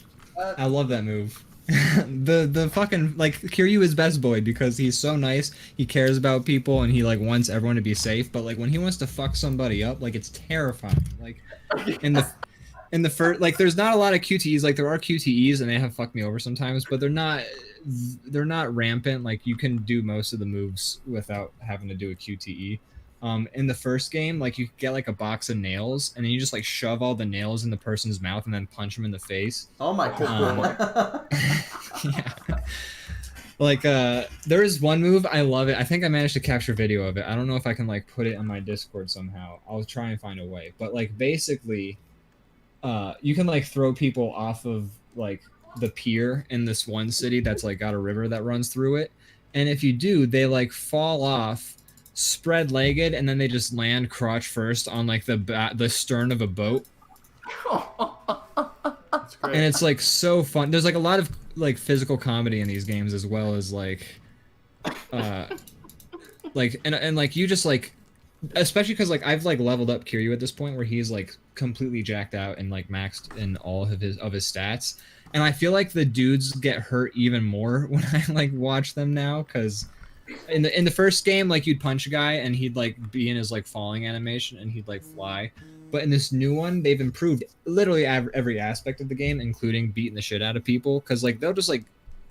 S1: I love that move. the fucking like Kiryu is best boy because he's so nice. He cares about people and he like wants everyone to be safe. But like when he wants to fuck somebody up, like it's terrifying. Like in the first, like there's not a lot of QTEs. Like there are QTEs and they have fucked me over sometimes, but they're not rampant. Like you can do most of the moves without having to do a QTE. In the first game, like you get like a box of nails and then you just like shove all the nails in the person's mouth and then punch them in the face.
S2: Oh my god.
S1: Yeah. Like there is one move, I love it. I think I managed to capture video of it. I don't know if I can like put it on my Discord somehow. I'll try and find a way. But like basically you can like throw people off of like the pier in this one city that's like got a river that runs through it. And if you do, they like fall off spread-legged and then they just land crotch first on like the stern of a boat.
S2: That's great.
S1: And it's like so fun. There's like a lot of like physical comedy in these games as well as like like and like you just like, especially because like I've like leveled up Kiryu at this point where he's like completely jacked out and like maxed in all of his stats, and I feel like the dudes get hurt even more when I like watch them now because in the first game like you'd punch a guy and he'd like be in his like falling animation and he'd like fly. But in this new one, they've improved literally every aspect of the game, including beating the shit out of people. Because like they'll just like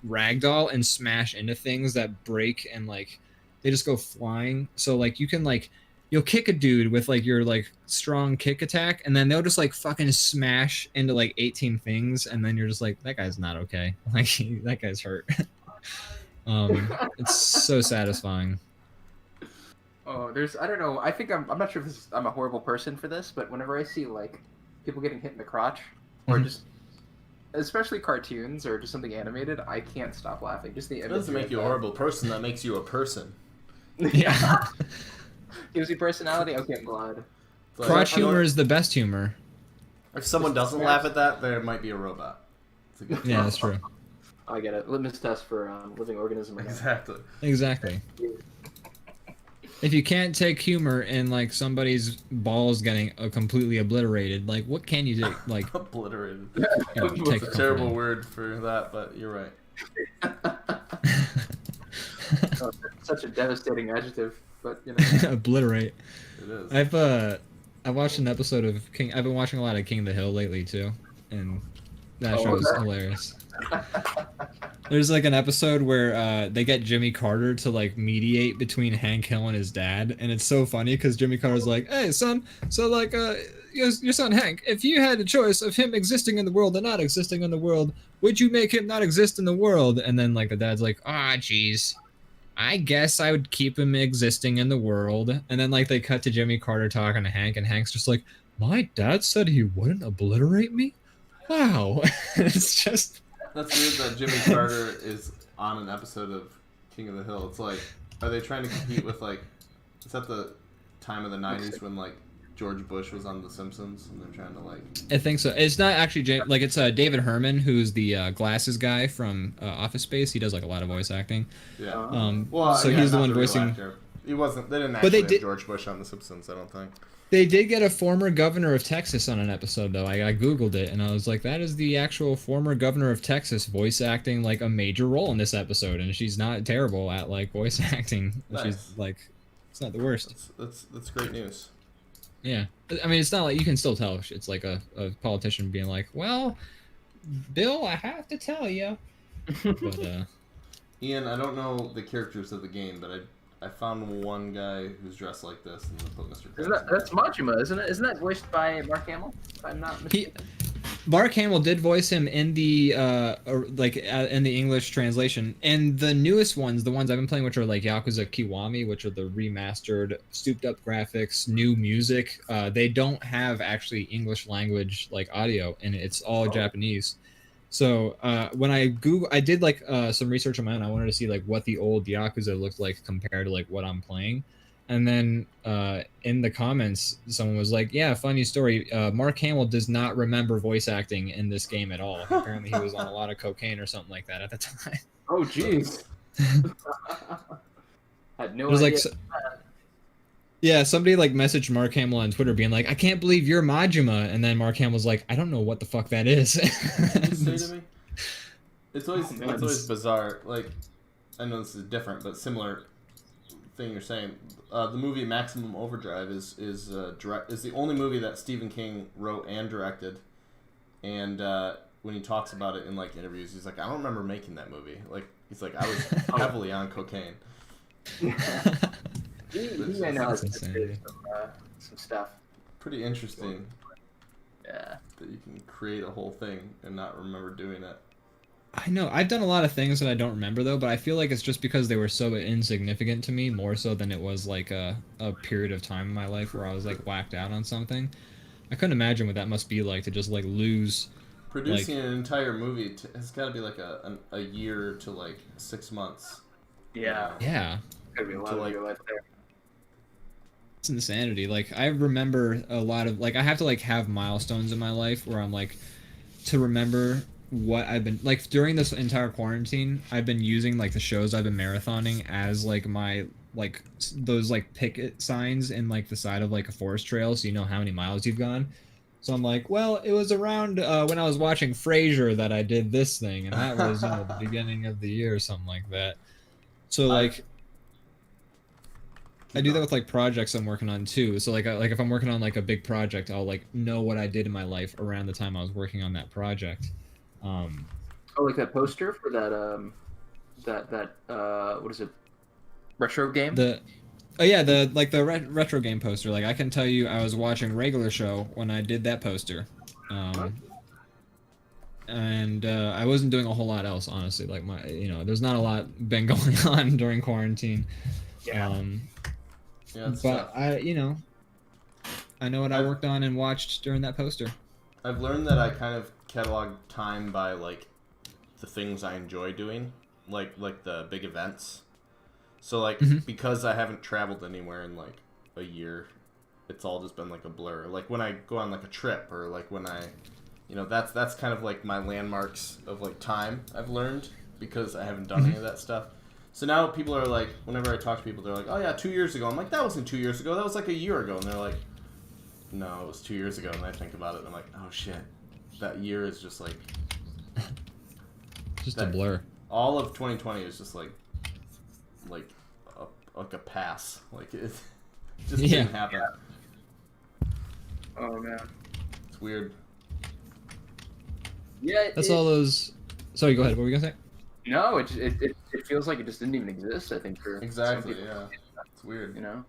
S1: ragdoll and smash into things that break, and like they just go flying. So like you can like you'll kick a dude with like your like strong kick attack, and then they'll just like fucking smash into like 18 things, and then you're just like that guy's not okay. Like that guy's hurt. It's so satisfying.
S3: Oh, I don't know. I think I'm not sure if I'm a horrible person for this, but whenever I see like people getting hit in the crotch, or
S1: Mhm.
S3: just especially cartoons or just something animated, I can't stop laughing. Just the
S2: It doesn't make you a horrible person. That makes you a person.
S1: Yeah.
S3: Gives you personality. Okay, I'm glad.
S2: It's like,
S1: Crotch
S2: you know,
S1: humor is the best humor.
S2: If someone doesn't laugh at that, there might be a robot. It's a good
S1: Yeah, that's true.
S3: I get it. Litmus test for living organism. Right now.
S2: Exactly.
S1: Exactly. If you can't take humor in like somebody's balls getting completely obliterated, like what can you take? Like
S2: Obliterated.
S1: you know, take
S2: It's a
S1: comfort
S2: terrible
S1: in?
S2: word for that, but you're right.
S3: Oh, such a devastating adjective, but you know.
S2: It
S1: Obliterate.
S2: is.
S1: I watched an episode of King. I've been watching a lot of King of the Hill lately too, and that
S3: Oh,
S1: show is
S3: okay.
S1: hilarious. There's like an episode where they get Jimmy Carter to like mediate between Hank Hill and his dad, and it's so funny because Jimmy Carter's like, "Hey son, so like your son Hank, if you had a choice of him existing in the world and not existing in the world, would you make him not exist in the world?" And then like the dad's like, "Ah, jeez, I guess I would keep him existing in the world." And then like they cut to Jimmy Carter talking to Hank, and Hank's just like, "My dad said he wouldn't obliterate me? Wow." It's just
S2: That's weird that Jimmy Carter is on an episode of King of the Hill. It's like, are they trying to compete with like? Is that the time of the '90s when like George Bush was on The Simpsons, and they're trying to like.
S1: I think so. It's not actually like it's David Herman, who's the glasses guy from Office Space. He does like a lot of voice acting.
S2: Yeah.
S1: So he's the one voicing.
S2: Actor. He wasn't. They didn't actually have George Bush on The Simpsons. I don't think.
S1: They did get a former governor of Texas on an episode, though. I googled it, and I was like, that is the actual former governor of Texas voice acting like a major role in this episode, and she's not terrible at like voice acting.
S2: Nice.
S1: She's like, it's not the worst.
S2: That's great news.
S1: Yeah, I mean, it's not like you can still tell it's like a politician being like, well, Bill, I have to tell you. But,
S2: Ian, I don't know the characters of the game, but I found one guy who's dressed like this, and put Mr. Krabs.
S3: That's Majima, isn't it? Isn't that voiced by Mark Hamill? If I'm not mistaken.
S1: Mark Hamill did voice him in the in the English translation, and the newest ones, the ones I've been playing, which are like Yakuza Kiwami, which are the remastered, souped up graphics, new music. They don't have actually English language like audio, and it's all Japanese. So when I did like some research on my own. I wanted to see like what the old Yakuza looked like compared to like what I'm playing. And then in the comments, someone was like, yeah, funny story. Mark Hamill does not remember voice acting in this game at all. Apparently he was on a lot of cocaine or something like that at the time.
S3: Oh, jeez. Had no
S1: It was
S3: idea.
S1: like, yeah, somebody like messaged Mark Hamill on Twitter being like, I can't believe you're Majima. And then Mark Hamill was like, I don't know what the fuck that is.
S2: What did you say to me? It's always bizarre. Like, I know this is different, but similar thing you're saying. The movie Maximum Overdrive is the only movie that Stephen King wrote and directed, and when he talks about it in like interviews, he's like, I don't remember making that movie. Like, he's like, I was heavily on cocaine.
S3: He may know some stuff.
S2: Pretty interesting.
S3: Yeah.
S2: That you can create a whole thing and not remember doing it.
S1: I know. I've done a lot of things that I don't remember, though, but I feel like it's just because they were so insignificant to me, more so than it was like a period of time in my life where I was like whacked out on something. I couldn't imagine what that must be like to just like lose.
S2: Producing an entire movie has got to be like a year to like 6 months.
S3: Yeah.
S1: Yeah.
S3: Could be a lot of your life there.
S1: It's insanity. Like, I remember a lot of, like, I have to like have milestones in my life where I'm like, to remember what I've been like during this entire quarantine. I've been using like the shows I've been marathoning as like my like those like picket signs in like the side of like a forest trail, so you know how many miles you've gone. So I'm like, well, it was around when I was watching Frasier that I did this thing, and that was the beginning of the year or something like that. So like I do that with like projects I'm working on too. So like if I'm working on like a big project, I'll like know what I did in my life around the time I was working on that project.
S3: Oh, like that poster for that what is it? Retro game?
S1: The retro game poster. Like, I can tell you I was watching Regular Show when I did that poster. And I wasn't doing a whole lot else, honestly. Like, there's not a lot been going on during quarantine.
S3: Yeah.
S2: But
S1: tough. I know what I worked on and watched during that poster.
S2: I've learned that I kind of catalog time by like the things I enjoy doing, like the big events. So like because I haven't traveled anywhere in like a year, it's all just been like a blur. Like when I go on like a trip, or like when I, that's kind of like my landmarks of like time. I've learned because I haven't done any of that stuff. So now people are like, whenever I talk to people, they're like, oh yeah, 2 years ago. I'm like, that wasn't 2 years ago. That was like a year ago. And they're like, no, it was 2 years ago. And I think about it, and I'm like, oh shit, that year is just like
S1: a blur.
S2: All of 2020 is just like a pass. Like it just didn't happen.
S3: Oh man,
S2: it's weird.
S3: Yeah,
S1: that's all those. Sorry, go ahead. What were you gonna say?
S3: No, it feels like it just didn't even exist. I think for
S2: exactly.
S3: Some people.
S2: Yeah, it's weird.
S3: Yeah.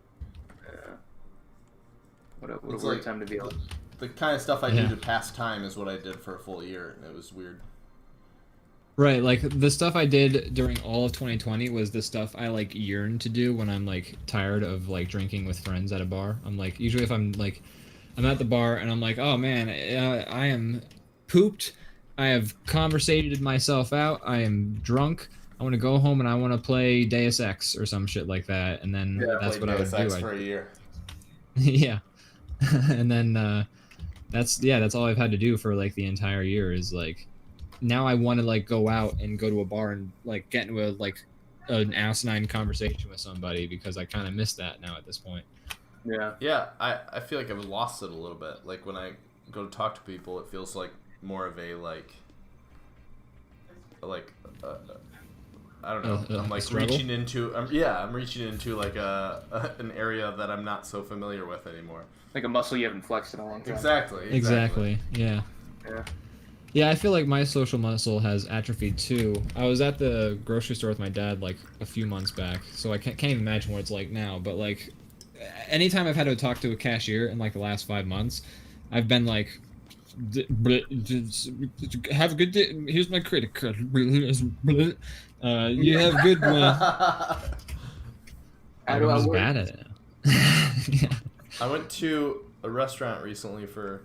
S3: What a weird
S2: like,
S3: time to be alive.
S2: The kind of stuff I do to pass time is what I did for a full year, and it was weird.
S1: Right, like the stuff I did during all of 2020 was the stuff I like yearn to do when I'm like tired of like drinking with friends at a bar. I'm like, usually if I'm at the bar and I'm like, oh man, I am pooped. I have conversated myself out. I am drunk. I want to go home and I want to play Deus Ex or some shit like that. And then that's what I would do.
S2: For a year.
S1: Yeah. and then that's all I've had to do for like the entire year is like now I want to like go out and go to a bar and like get into an asinine conversation with somebody because I kind of miss that now at this point.
S3: Yeah.
S2: Yeah, I feel like I've lost it a little bit. Like when I go to talk to people, it feels like more of a I don't know. I'm like
S1: struggle?
S2: reaching into I'm reaching into like an area that I'm not so familiar with anymore.
S3: Like a muscle you haven't flexed in a long time.
S2: Exactly.
S1: Yeah.
S3: Yeah.
S1: Yeah, I feel like my social muscle has atrophied too. I was at the grocery store with my dad like a few months back, so I can't even imagine what it's like now. But like, anytime I've had to talk to a cashier in like the last 5 months, I've been like, "Have a good day. Here's my credit card. You have a good one." I was bad at it. Yeah.
S2: I went to a restaurant recently for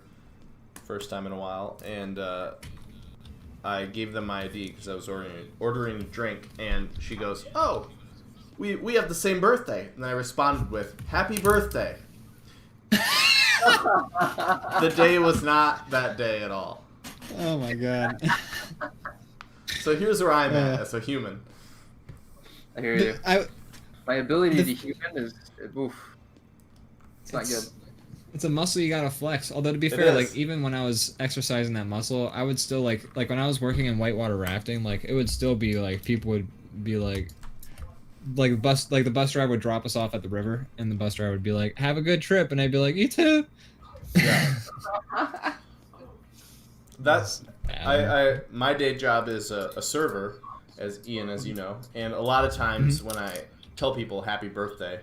S2: first time in a while, and I gave them my ID because I was ordering a drink, and she goes, "Oh, we have the same birthday," and I responded with, "Happy birthday." The day was not that day at all.
S1: Oh my god.
S2: So here's where I'm at as a human.
S3: I hear you. My ability to human is oof. It's not good.
S1: It's a muscle you gotta flex. Although to be
S2: It
S1: fair,
S2: is.
S1: like even when I was exercising that muscle, I would still like when I was working in whitewater rafting, like it would still be like people would be like the bus driver would drop us off at the river, and the bus driver would be like, "Have a good trip," and I'd be like, "You too."
S2: Yeah. That's
S1: bad.
S2: my day job is a server, as Ian, as you know, and a lot of times when I tell people happy birthday,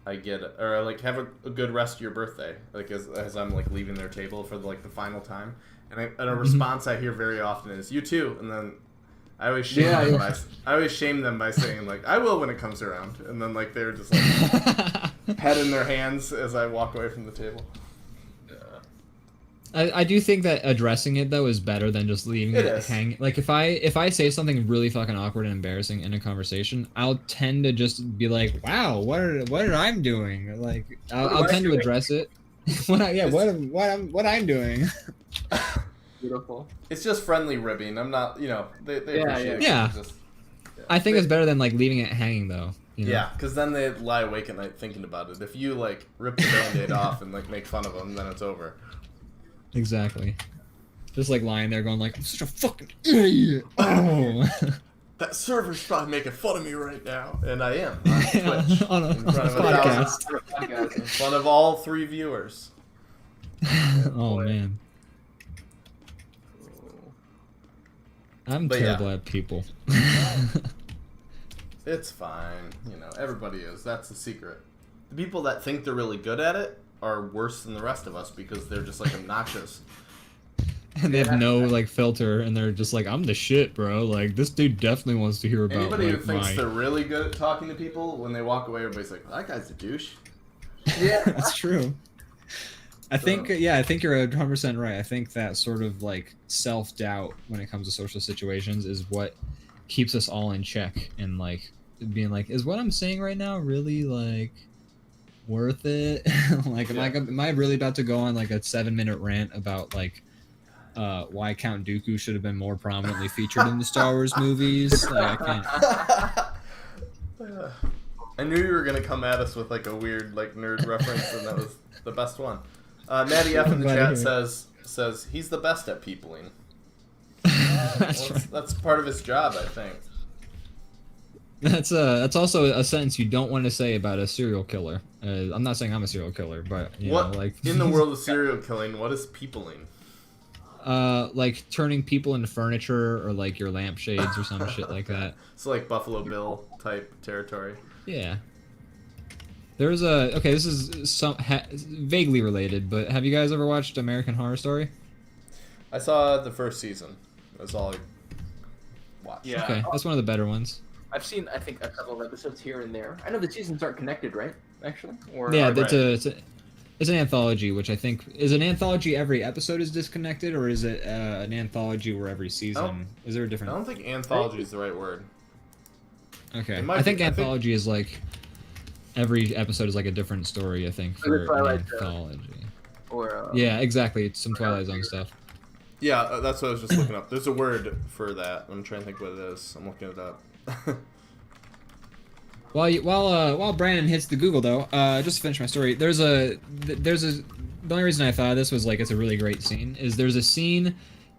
S2: I get or like have a good rest of your birthday, like as I'm like leaving their table for the final time, and a response I hear very often is "you too," and then I always shame them by saying like "I will when it comes around," and then like they're just like head in their hands as I walk away from the table.
S1: I do think that addressing it though is better than just leaving
S2: It
S1: it
S2: is.
S1: hang. Like if I say something really fucking awkward and embarrassing in a conversation, I'll tend to just be like, "Wow, what are I'm doing?" Like I'll tend to address it. What I'm doing.
S3: Beautiful.
S2: It's just friendly ribbing. I'm not, they appreciate it.
S1: Yeah.
S2: Just,
S1: I think it's better than like leaving it hanging though. You know?
S2: Yeah, because then they lie awake at night thinking about it. If you like rip the band-aid off and like make fun of them, then it's over.
S1: Exactly. Just like lying there going like, "I'm such a fucking idiot." Oh.
S2: That server's probably making fun of me right now, and I am on Twitch
S1: on a
S2: in front of
S1: podcast.
S2: in front of all 3 viewers.
S1: Oh man. I'm
S2: But
S1: terrible at people.
S2: It's fine, everybody is. That's the secret. The people that think they're really good at it are worse than the rest of us because they're just like obnoxious.
S1: And they have no like filter, and they're just like, "I'm the shit, bro. Like this dude definitely wants to hear about
S2: Anybody who
S1: like,
S2: thinks
S1: my."
S2: they're really good at talking to people, when they walk away, everybody's like, "That guy's a douche."
S3: Yeah.
S1: That's true. I think you're 100% right. I think that sort of like self-doubt when it comes to social situations is what keeps us all in check and like being like, "Is what I'm saying right now really like worth it?" Like am I really about to go on like a 7-minute rant about like why Count Dooku should have been more prominently featured in the Star Wars movies? Like I can't.
S2: I knew you were gonna come at us with like a weird like nerd reference, and that was the best one. Maddie F in the chat says he's the best at peopling. That's part of his job, I think.
S1: That's also a sentence you don't want to say about a serial killer. I'm not saying I'm a serial killer, but you know, like
S2: in the world of serial killing, what is peopling?
S1: Like turning people into furniture or like your lampshades or some shit like that.
S2: So like Buffalo Bill type territory.
S1: Yeah. There's this is vaguely related, but have you guys ever watched American Horror Story?
S2: I saw the first season. That's all I watched.
S3: Yeah.
S1: Okay, that's one of the better ones.
S3: I've seen, I think, a couple of episodes here and there. I know the seasons aren't connected, right? Actually, or
S1: Yeah,
S2: right.
S1: it's an anthology, which I think is an anthology. Every episode is disconnected, or is it an anthology where every season is there a
S2: I
S1: different?
S2: don't think anthology is the right word.
S1: Okay,
S2: It might
S1: I think
S2: be.
S1: anthology is like every episode is like a different story, I think,
S3: For the
S1: for an
S3: Twilight Zone.
S1: anthology.
S3: Or
S1: Yeah, exactly. It's some Twilight Zone stuff.
S2: Yeah, that's what I was just looking up. There's a word for that. I'm trying to think what it is. I'm looking it up.
S1: While Brandon hits the Google though, just to finish my story, the only reason I thought of this was like it's a really great scene is there's a scene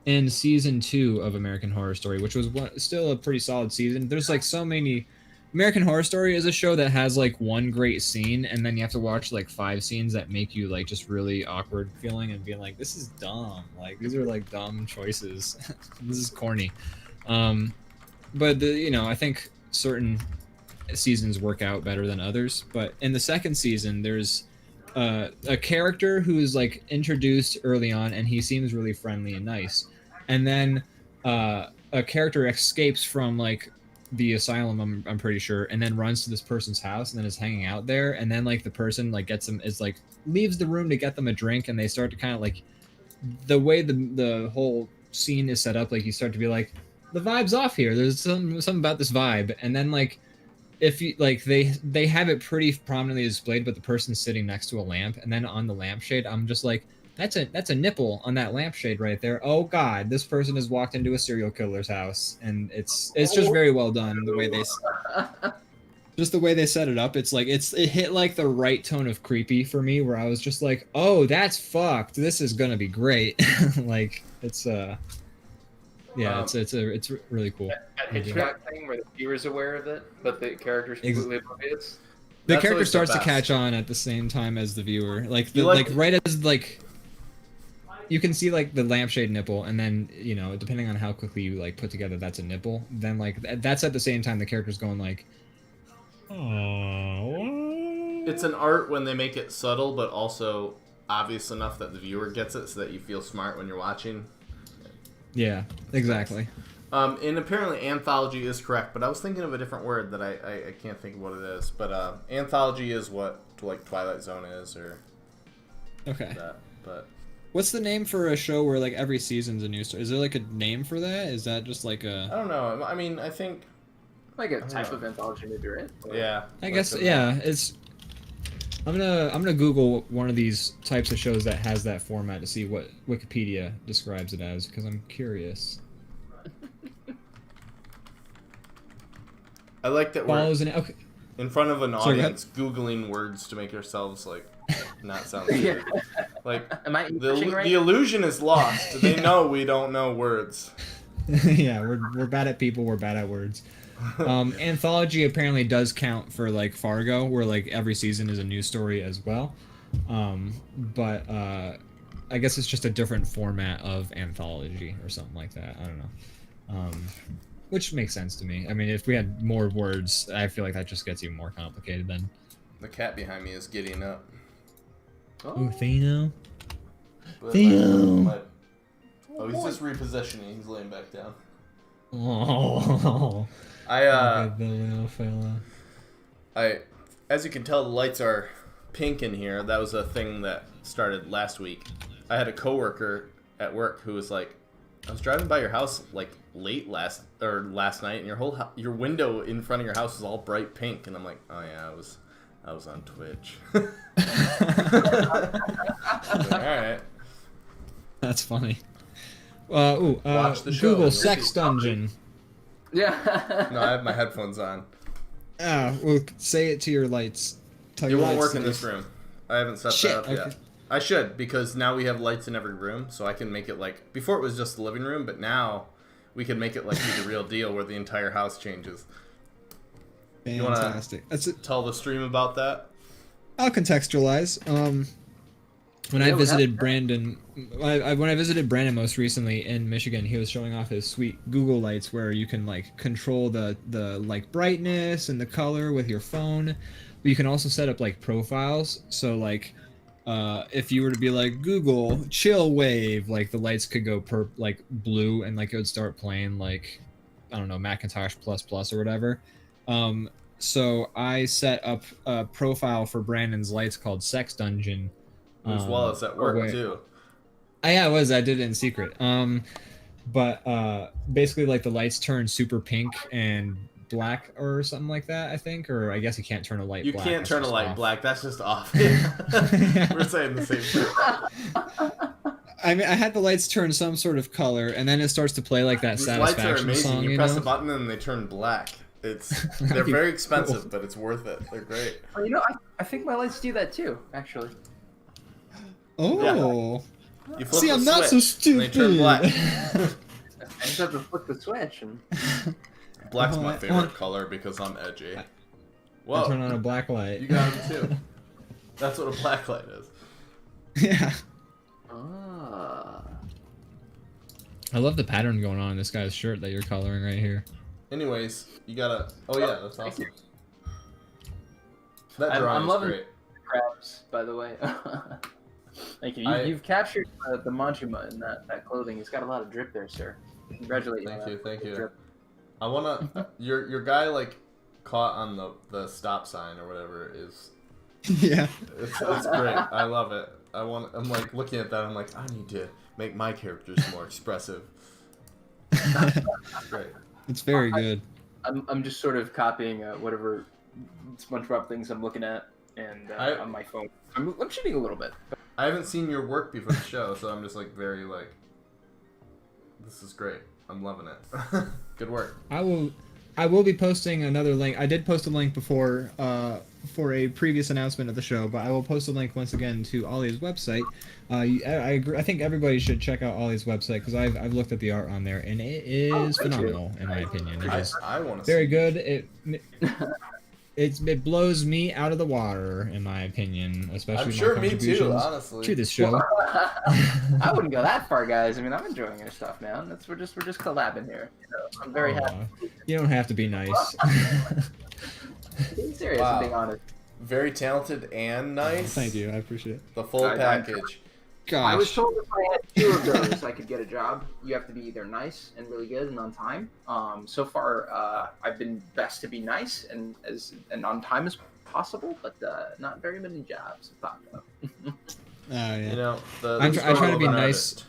S1: in season 2 of American Horror Story, which was still a pretty solid season. There's like so many. American Horror Story is a show that has like one great scene, and then you have to watch like 5 scenes that make you like just really awkward feeling and being like, this is dumb. Like these are like dumb choices. This is corny. But I think certain seasons work out better than others. But in the second season, there's a character who is like introduced early on, and he seems really friendly and nice, and then a character escapes from like the asylum, I'm pretty sure, and then runs to this person's house and then is hanging out there, and then like the person like leaves the room to get them a drink, and they start to kind of like the way the whole scene is set up, like you start to be like, the vibe's off here, there's something about this vibe, and then like if you like they have it pretty prominently displayed, but the person's sitting next to a lamp, and then on the lampshade I'm just like, that's a nipple on that lampshade right there. Oh God, this person has walked into a serial killer's house, and it's just very well done the way the way they set it up. It's like it hit like the right tone of creepy for me, where I was just like, oh, that's fucked. This is gonna be great. Like it's it's really cool.
S3: That Hitchcock thing where the viewer's aware of it, but the character's completely oblivious.
S1: The
S2: That's
S1: character
S2: always the
S1: starts to
S2: best.
S1: catch on at the same time as the viewer. Like
S2: You like-
S1: right as like you can see like the lampshade nipple, and then depending on how quickly you like put together that's a nipple, then like that's at the same time the character's going like, oh.
S2: It's an art when they make it subtle, but also obvious enough that the viewer gets it, so that you feel smart when you're watching.
S1: Yeah, exactly.
S2: And apparently anthology is correct, but I was thinking of a different word that I can't think of what it is. But anthology is what like Twilight Zone is, or
S1: Okay.
S2: that. But
S1: What's the name for a show where like every season's a new story? Is there like a name for that? Is that just like
S2: I
S1: a?
S2: don't know. I mean, I think
S3: Like a
S2: don't
S3: type
S2: know.
S3: of anthology, maybe, right? Or-
S2: yeah.
S1: I
S2: like
S1: guess
S2: a-
S1: yeah. It's. I'm gonna Google one of these types of shows that has that format to see what Wikipedia describes it as, because I'm curious.
S2: I like that we're
S1: Follows an okay.
S2: in front of an
S1: Sorry, go ahead.
S2: audience googling words to make ourselves like not sound
S3: Yeah.
S2: stupid. Like
S3: Am I
S2: the
S3: pushing right?
S2: the illusion is lost. They know we don't know words.
S1: Yeah, we're bad at people. We're bad at words. Anthology apparently does count for like Fargo, where like every season is a new story as well. But I guess it's just a different format of anthology or something like that. I don't know. Which makes sense to me. I mean, if we had more words, I feel like that just gets even more complicated then.
S2: The cat behind me is getting up.
S1: Ooh, Theo.
S2: But
S1: Theo.
S2: Oh, he's just repositioning. He's laying back down.
S1: Oh.
S2: I
S1: Look at the little fella.
S2: as you can tell, the lights are pink in here. That was a thing that started last week. I had a coworker at work who was like, I was driving by your house like late last night, and your window in front of your house was all bright pink, and I'm like, oh yeah, I was on Twitch. Like, all right.
S1: That's funny.
S2: Watch the show and
S1: Google
S2: you'll
S1: sex
S2: see.
S1: dungeon.
S3: Yeah.
S2: No, I have my headphones on.
S1: Well, say it to your lights. Tell
S2: It
S1: your
S2: won't
S1: lights
S2: work in
S1: to-
S2: this room. I haven't set
S1: Shit,
S2: that up yet.
S1: okay.
S2: I should, because now we have lights in every room, so I can make it like... Before it was just the living room, but now we can make it like be the real deal where the entire house changes. You wanna-
S1: Fantastic. That's it.
S2: Tell the stream about that?
S1: I'll contextualize. When I
S3: Yeah,
S1: visited Brandon, when I visited Brandon most recently in Michigan, he was showing off his sweet Google lights where you can like control the like brightness and the color with your phone, but you can also set up like profiles. So like, if you were to be like Google chill wave, like the lights could go like blue, and like it would start playing like, I don't know, Macintosh plus or whatever. So I set up a profile for Brandon's lights called Sex Dungeon.
S2: As well as at work,
S1: wait.
S2: too.
S1: Yeah, it was. I did it in secret. But basically, like the lights turn super pink and black or something like that, I think, or I guess you can't turn a light
S2: You
S1: black.
S2: can't
S1: that's
S2: turn a
S1: just
S2: light
S1: off.
S2: black. That's just off. We're saying the same thing.
S1: I mean, I had the lights turn some sort of color, and then it starts to play like that
S2: These lights are
S1: satisfaction
S2: amazing.
S1: song,
S2: You
S1: you
S2: press
S1: know?
S2: a button and they turn black. They're
S1: That'd be
S2: very expensive,
S1: cool.
S2: but it's worth it. They're great.
S3: Well, you know, I think my lights do that too, actually.
S1: Oh.
S2: You flip
S1: See,
S2: the
S1: I'm not so
S2: switch, and they turn
S1: stupid.
S2: black.
S3: I just have to flip the switch and.
S2: Black's
S1: Oh,
S2: my
S1: I-
S2: favorite color because I'm edgy. Whoa,
S1: Turn on a black light.
S2: you got it too. That's what a black light is.
S1: Yeah.
S3: Ah.
S1: I love the pattern going on in this guy's shirt that you're coloring right here.
S2: Anyways, you gotta. Oh yeah, that's awesome. That
S3: I'm
S2: drawing is
S3: loving-
S2: great.
S3: Krabs, by the way. Thank you. You've captured the Majima in that clothing. He's got a lot of drip there, sir. Congratulate you. on that.
S2: Thank you.
S3: Drip.
S2: I wanna. Your guy like caught on the stop sign or whatever is.
S1: Yeah.
S2: It's great. I love it. I'm like looking at that. I'm like, I need to make my characters more expressive. Great.
S1: It's very good.
S3: I'm just sort of copying whatever SpongeBob things I'm looking at and on my phone. I'm cheating a little bit.
S2: I haven't seen your work before the show, so I'm just like very like. This is great. I'm loving it. Good work.
S1: I will be posting another link. I did post a link before for a previous announcement of the show, but I will post a link once again to Ollie's website. I agree. I think everybody should check out Ollie's website because I've looked at the art on there and it is phenomenal in my opinion. It is
S2: I want to.
S1: very good. It blows me out of the water in my opinion, especially
S2: I'm
S1: my
S2: sure me too.
S1: contributions
S2: Honestly.
S1: to this show.
S3: I wouldn't go that far, guys. I mean, I'm enjoying your stuff, man. We're just collabing here. You know, I'm very happy.
S1: You don't have to be nice.
S3: Being serious,
S2: Wow.
S3: and being honest.
S2: Very talented and nice.
S1: Thank you. I appreciate it.
S2: The full package.
S3: I was
S1: Gosh.
S3: told if I had 2 of those, I could get a job. You have to be either nice and really good and on time. So far, I've been best to be nice and on time as possible, but not very many jobs have popped up.
S1: Yeah.
S2: You know,
S1: I try to be
S2: of an
S1: nice.
S2: artist.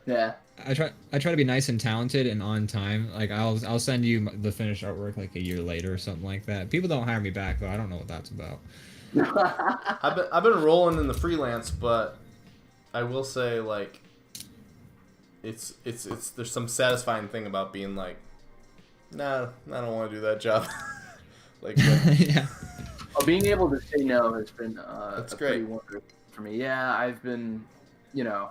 S3: Yeah.
S1: I try to be nice and talented and on time. Like I'll send you the finished artwork like a year later or something like that. People don't hire me back though. I don't know what that's about.
S2: I've been rolling in the freelance, but I will say like it's there's some satisfying thing about being like, nah, I don't want to do that job. like
S1: Yeah.
S3: Well, being able to say no has been
S2: That's
S3: pretty
S2: great.
S3: wonderful for me. Yeah, I've been, you know,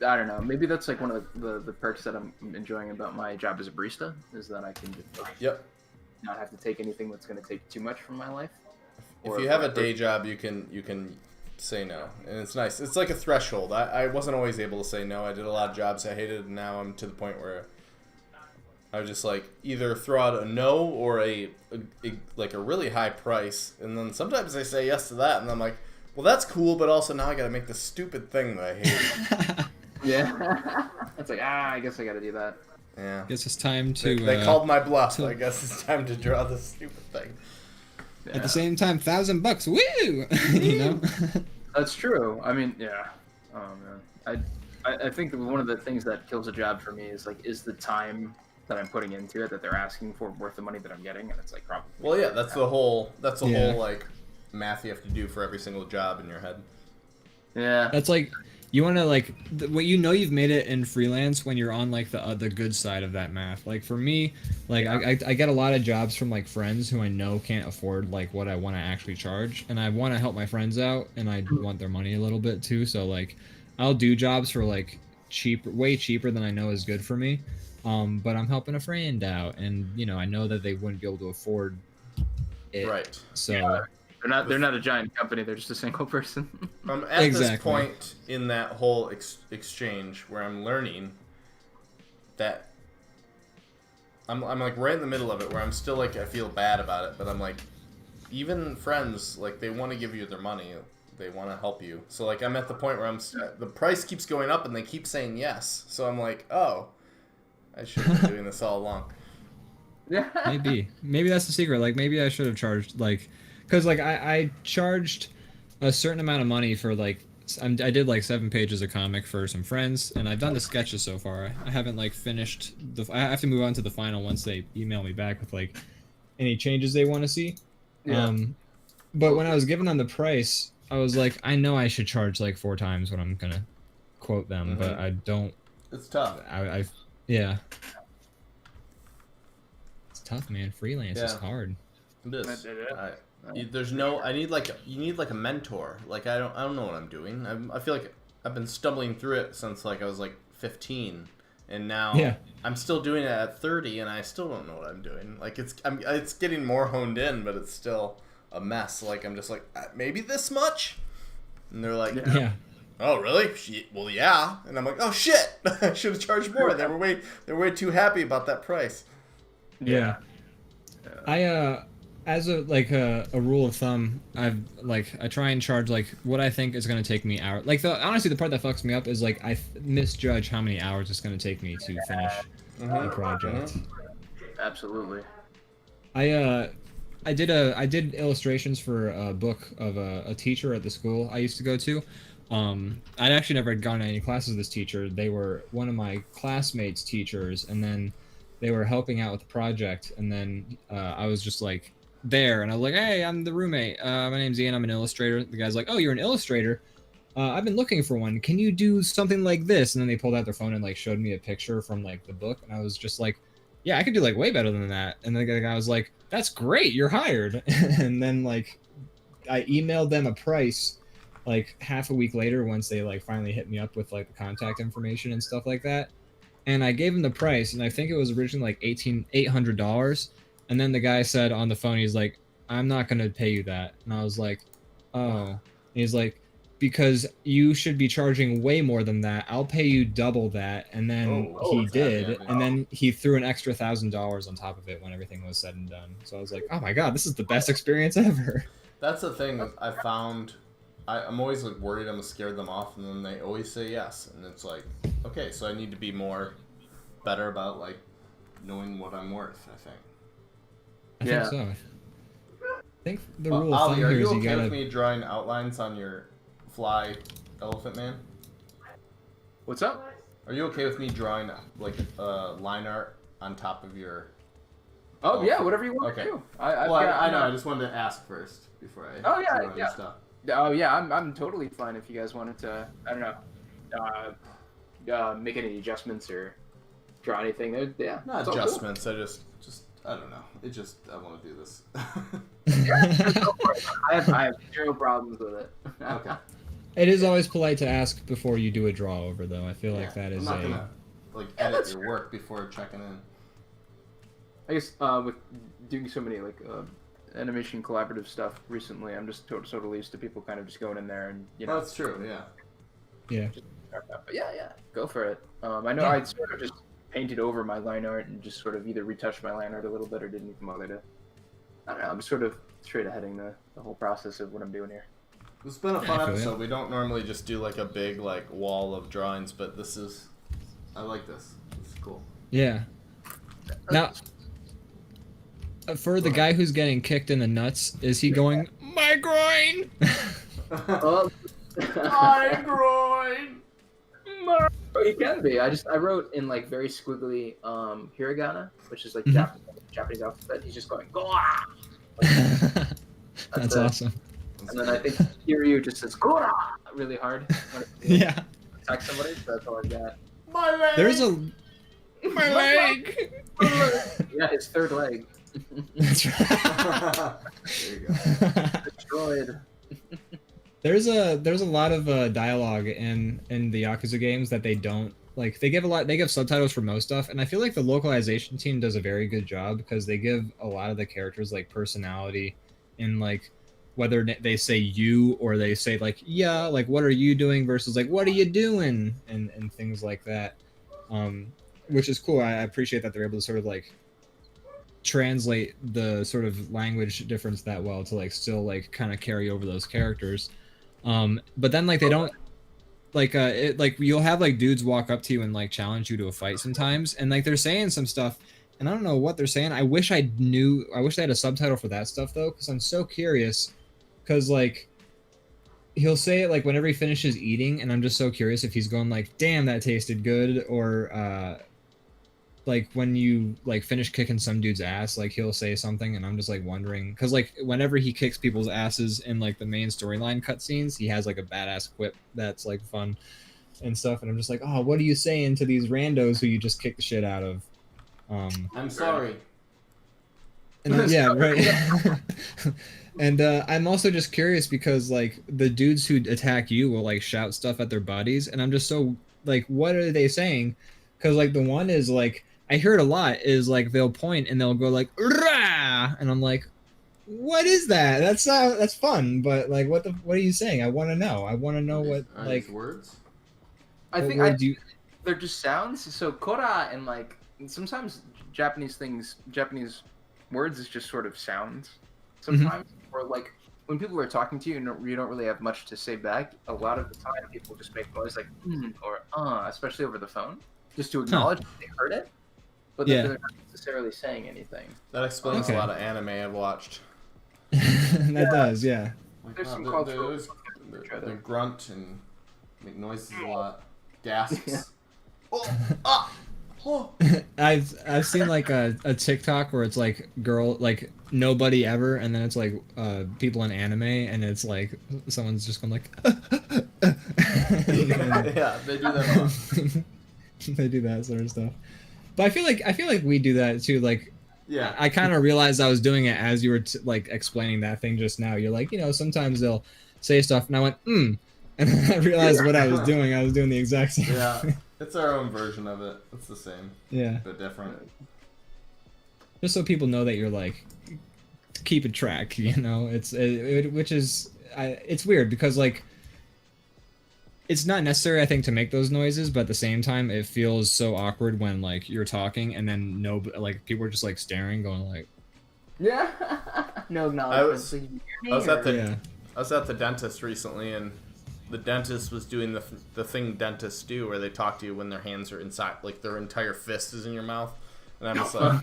S3: I don't know. Maybe that's like one of the perks that I'm enjoying about my job as a barista is that I can just like,
S2: Yep.
S3: not have to take anything that's going to take too much from my life.
S2: If you have a day job, you can say no, and it's nice. It's like a threshold. I wasn't always able to say no. I did a lot of jobs I hated, and now I'm to the point where I was just like either throw out a no or a really high price, and then sometimes I say yes to that, and I'm like, well, that's cool, but also now I got to make this stupid thing that I hate.
S3: Yeah. It's like, I guess I got to do that.
S2: Yeah.
S1: Guess it's time to.
S2: They called my bluff. So I guess it's time to draw this stupid thing.
S1: At the same time, $1,000, woo! You know.
S3: That's true. I mean, yeah. Oh man, I think that one of the things that kills a job for me is like, is the time that I'm putting into it that they're asking for worth the money that I'm getting? And it's like probably.
S2: Well, yeah, that's the whole
S1: Yeah.
S2: whole like math you have to do for every single job in your head.
S3: Yeah.
S1: That's like you want to like what you know you've made it in freelance when you're on like the good side of that math. Like for me, like I get a lot of jobs from like friends who I know can't afford like what I want to actually charge, and I want to help my friends out, and I want their money a little bit too. So like I'll do jobs for like way cheaper than I know is good for me. But I'm helping a friend out, and you know I know that they wouldn't be able to afford it.
S2: Right.
S1: So.
S3: Yeah. They're not a giant company. They're just a single person.
S2: I'm at this
S1: Exactly.
S2: point in that whole exchange where I'm learning that I'm like right in the middle of it where I'm still like I feel bad about it, but I'm like even friends like they want to give you their money, they want to help you. So like I'm at the point where the price keeps going up and they keep saying yes. So I'm like, oh, I should have been doing this all along.
S3: Yeah.
S1: Maybe that's the secret. Like maybe I should have charged like. Because, like, I charged a certain amount of money for, like, I did like 7 pages of comic for some friends, and I've done the sketches so far. I haven't like finished I have to move on to the final once they email me back with like any changes they want to see.
S3: Yeah.
S1: But when I was giving them the price, I was like, I know I should charge like 4 times what I'm gonna quote them, but I don't.
S2: It's tough.
S1: Yeah. It's tough, man. Freelance is
S2: Yeah.
S1: hard.
S2: It is. There's no. You need like a mentor. Like I don't know what I'm doing. I feel like I've been stumbling through it since like I was like 15, and now I'm still doing it at 30, and I still don't know what I'm doing. Like it's getting more honed in, but it's still a mess. Like I'm just like maybe this much, and they're like,
S1: Yeah.
S2: oh really? Well yeah, and I'm like, oh shit, I should have charged more. They were way too happy about that price.
S1: Yeah. As a rule of thumb, I try and charge like what I think is gonna take me hours. Like honestly, the part that fucks me up is like I misjudge how many hours it's gonna take me to finish the project.
S3: Absolutely.
S1: I did illustrations for a book of a teacher at the school I used to go to. I'd actually never gone to any classes with this teacher. They were one of my classmates' teachers, and then they were helping out with the project, and then I was just like there, and I was like, hey, I'm the roommate. My name's Ian. I'm an illustrator. The guy's like, oh, you're an illustrator? I've been looking for one. Can you do something like this? And then they pulled out their phone and like showed me a picture from like the book, and I was just like, yeah, I could do like way better than that. And then the guy was like, that's great, you're hired. And then like I emailed them a price like half a week later once they like finally hit me up with like the contact information and stuff like that. And I gave him the price, and I think it was originally like $800. And then the guy said on the phone, he's like, I'm not gonna pay you that. And I was like, oh. And he's like, because you should be charging way more than that. I'll pay you double that. And then he did, and then he threw an extra $1,000 on top of it when everything was said and done. So I was like, oh my god, this is the best experience ever.
S2: That's the thing I found. I'm always like worried I'm gonna scare them off, and then they always say yes, and it's like, okay, so I need to be better about like knowing what I'm worth. I think.
S1: I think so. I think the rule of
S2: Ollie,
S1: thumb
S2: are
S1: here
S2: you
S1: is you
S2: okay
S1: gotta.
S2: with me drawing outlines on your fly elephant man?
S3: What's up?
S2: Are you okay with me drawing like line art on top of your?
S3: Oh yeah, whatever you want to do. I
S2: know. I just wanted to ask first before I.
S3: Oh yeah,
S2: drew any stuff.
S3: Oh yeah, I'm totally fine if you guys wanted to. I don't know, make any adjustments or draw anything. Yeah,
S2: Not adjustments. Cool. I just I don't know. I want to do this.
S3: I have zero problems with it.
S2: Okay.
S1: It is always polite to ask before you do a draw over, though. I feel like that is
S2: I'm not gonna like edit your work before checking in.
S3: I guess with doing so many like animation collaborative stuff recently, I'm just totally used to people kind of just going in there and
S2: That's true. Yeah.
S1: Yeah.
S3: But yeah, go for it. I know I sort of just painted over my line art and just sort of either retouched my line art a little bit or didn't even bother to. I don't know. I'm sort of straight aheading the whole process of what I'm doing here.
S2: It's been a fun episode. We don't normally just do like a big like wall of drawings, but I like this. It's cool.
S1: Yeah. Now, for the guy who's getting kicked in the nuts, is he going, my groin?
S2: My groin.
S3: Oh, he can be. I wrote in like very squiggly hiragana, which is like Japanese alphabet. He's just going Gora.
S1: That's awesome.
S3: And then I think Kiryu just says Gora really hard.
S1: Yeah.
S3: Attack somebody. So that's all I got.
S2: My leg.
S1: There's my leg.
S3: Yeah, his third leg.
S1: That's right.
S2: There you go.
S3: Destroyed.
S1: There's a lot of dialogue in the Yakuza games that they don't like. They give subtitles for most stuff, and I feel like the localization team does a very good job because they give a lot of the characters like personality, in like whether they say you or they say like yeah, like what are you doing versus like what are you doing and things like that, which is cool. I appreciate that they're able to sort of like translate the sort of language difference that well to like still like kind of carry over those characters. But then like they don't like you'll have like dudes walk up to you and like challenge you to a fight sometimes, and like they're saying some stuff and I don't know what they're saying. I wish I had a subtitle for that stuff though, because I'm so curious, because like he'll say it like whenever he finishes eating, and I'm just so curious if he's going like, "Damn, that tasted good," or like when you like finish kicking some dude's ass, like he'll say something, and I'm just like wondering, because like whenever he kicks people's asses in like the main storyline cutscenes, he has like a badass quip that's like fun and stuff, and I'm just like, oh, what are you saying to these randos who you just kick the shit out of?
S2: I'm sorry.
S1: And then, yeah, right. And I'm also just curious because like the dudes who attack you will like shout stuff at their buddies, and I'm just so like, what are they saying? Because like the one is like, I hear it a lot, is like they'll point and they'll go like rah, and I'm like, what is that? That's fun, but like what are you saying? I want to know. I want to know what like
S2: words.
S3: I think
S1: you...
S3: they're just sounds. So kora and like sometimes Japanese words is just sort of sounds. Sometimes, or like when people are talking to you and you don't really have much to say back. A lot of the time, people just make noise like or especially over the phone, just to acknowledge that they heard it, but that they're not necessarily saying anything.
S2: That explains a lot of anime I've watched.
S1: That does, yeah.
S2: Like,
S3: There's some cultural.
S2: They grunt and make noises a lot. Gasps.
S1: I've seen like a TikTok where it's like like nobody ever, and then it's like people in anime, and it's like someone's just going like
S2: yeah, they do that a lot.
S1: They do that sort of stuff. But I feel like we do that too. Like,
S2: yeah,
S1: I kind of realized I was doing it as you were like explaining that thing just now. You're like, sometimes they'll say stuff, and I went and then I realized what I was doing. I was doing the exact same.
S2: Yeah. It's our own version of it. It's the same.
S1: Yeah.
S2: But different.
S1: Just so people know that you're like keeping track, It's which is it's weird because like it's not necessary, I think, to make those noises, but at the same time it feels so awkward when like you're talking and then like people are just like staring, going like,
S3: yeah, no knowledge.
S2: I was at the dentist recently, and the dentist was doing the thing dentists do where they talk to you when their hands are inside, like their entire fist is in your mouth. And I'm just like,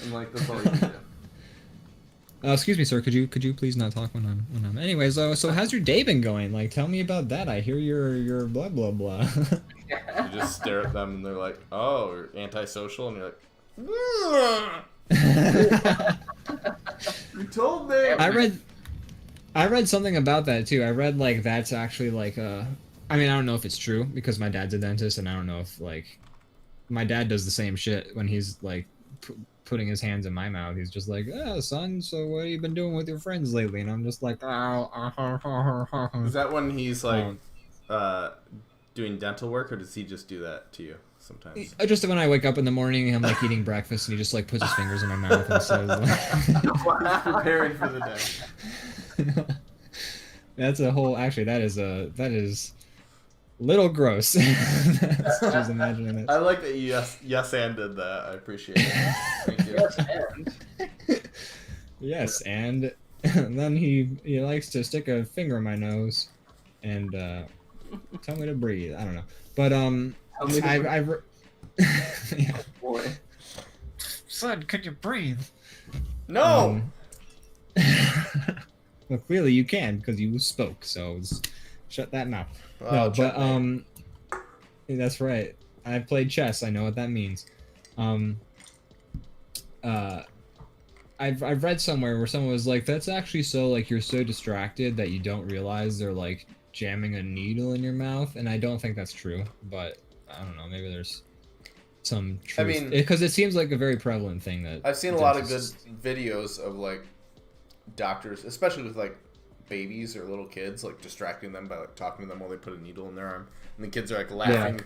S2: And like, that's all you can do.
S1: Excuse me, sir, could you please not talk when I'm... Anyways, so how's your day been going? Like, tell me about that. I hear you're blah, blah, blah.
S2: You just stare at them and they're like, oh, you're antisocial? And you're like, you told me!
S1: I read something about that too. I read like that's actually like I mean, I don't know if it's true because my dad's a dentist, and I don't know if like my dad does the same shit when he's like putting his hands in my mouth. He's just like, "Oh, son, so what have you been doing with your friends lately?" And I'm just like, "Oh."
S2: Is that when he's like doing dental work, or does he just do that to you sometimes?
S1: Just when I wake up in the morning and I'm like eating breakfast, and he just like puts his fingers in my mouth and says, like,
S2: preparing for the day.
S1: That's a whole. Actually, that is little gross. Just imagining it.
S2: I like that you yes and did that. I appreciate it. Thank you.
S1: Yes, and then he likes to stick a finger in my nose and tell me to breathe. I don't know, but I've yeah.
S3: Boy.
S1: Son, can you breathe?
S2: No.
S1: Well, clearly you can because you spoke. So shut that mouth.
S2: Oh,
S1: no, but that's right. I played chess. I know what that means. I've read somewhere where someone was like, "That's actually so like you're so distracted that you don't realize they're like jamming a needle in your mouth." And I don't think that's true, but I don't know. Maybe there's some truth.
S2: I mean,
S1: because it seems like a very prevalent thing that
S2: I've seen a lot of good videos of like doctors, especially with like babies or little kids, like distracting them by like talking to them while they put a needle in their arm, and the kids are like laughing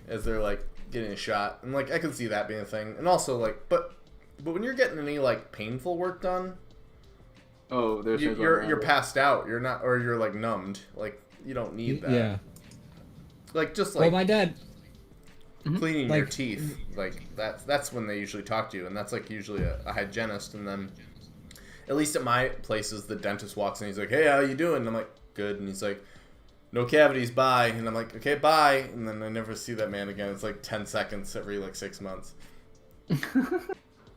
S2: as they're like getting a shot, and like I can see that being a thing. And also like, but when you're getting any like painful work done, you're passed out. You're not, or you're like numbed. Like you don't need that.
S1: Yeah.
S2: Like just like
S1: well, my dad
S2: cleaning your teeth, like that's when they usually talk to you, and that's like usually a hygienist. And then at least at my places, the dentist walks in, he's like, "Hey, how you doing?" And I'm like, "Good." And he's like, "No cavities, bye." And I'm like, "Okay, bye." And then I never see that man again. It's like 10 seconds every like 6 months.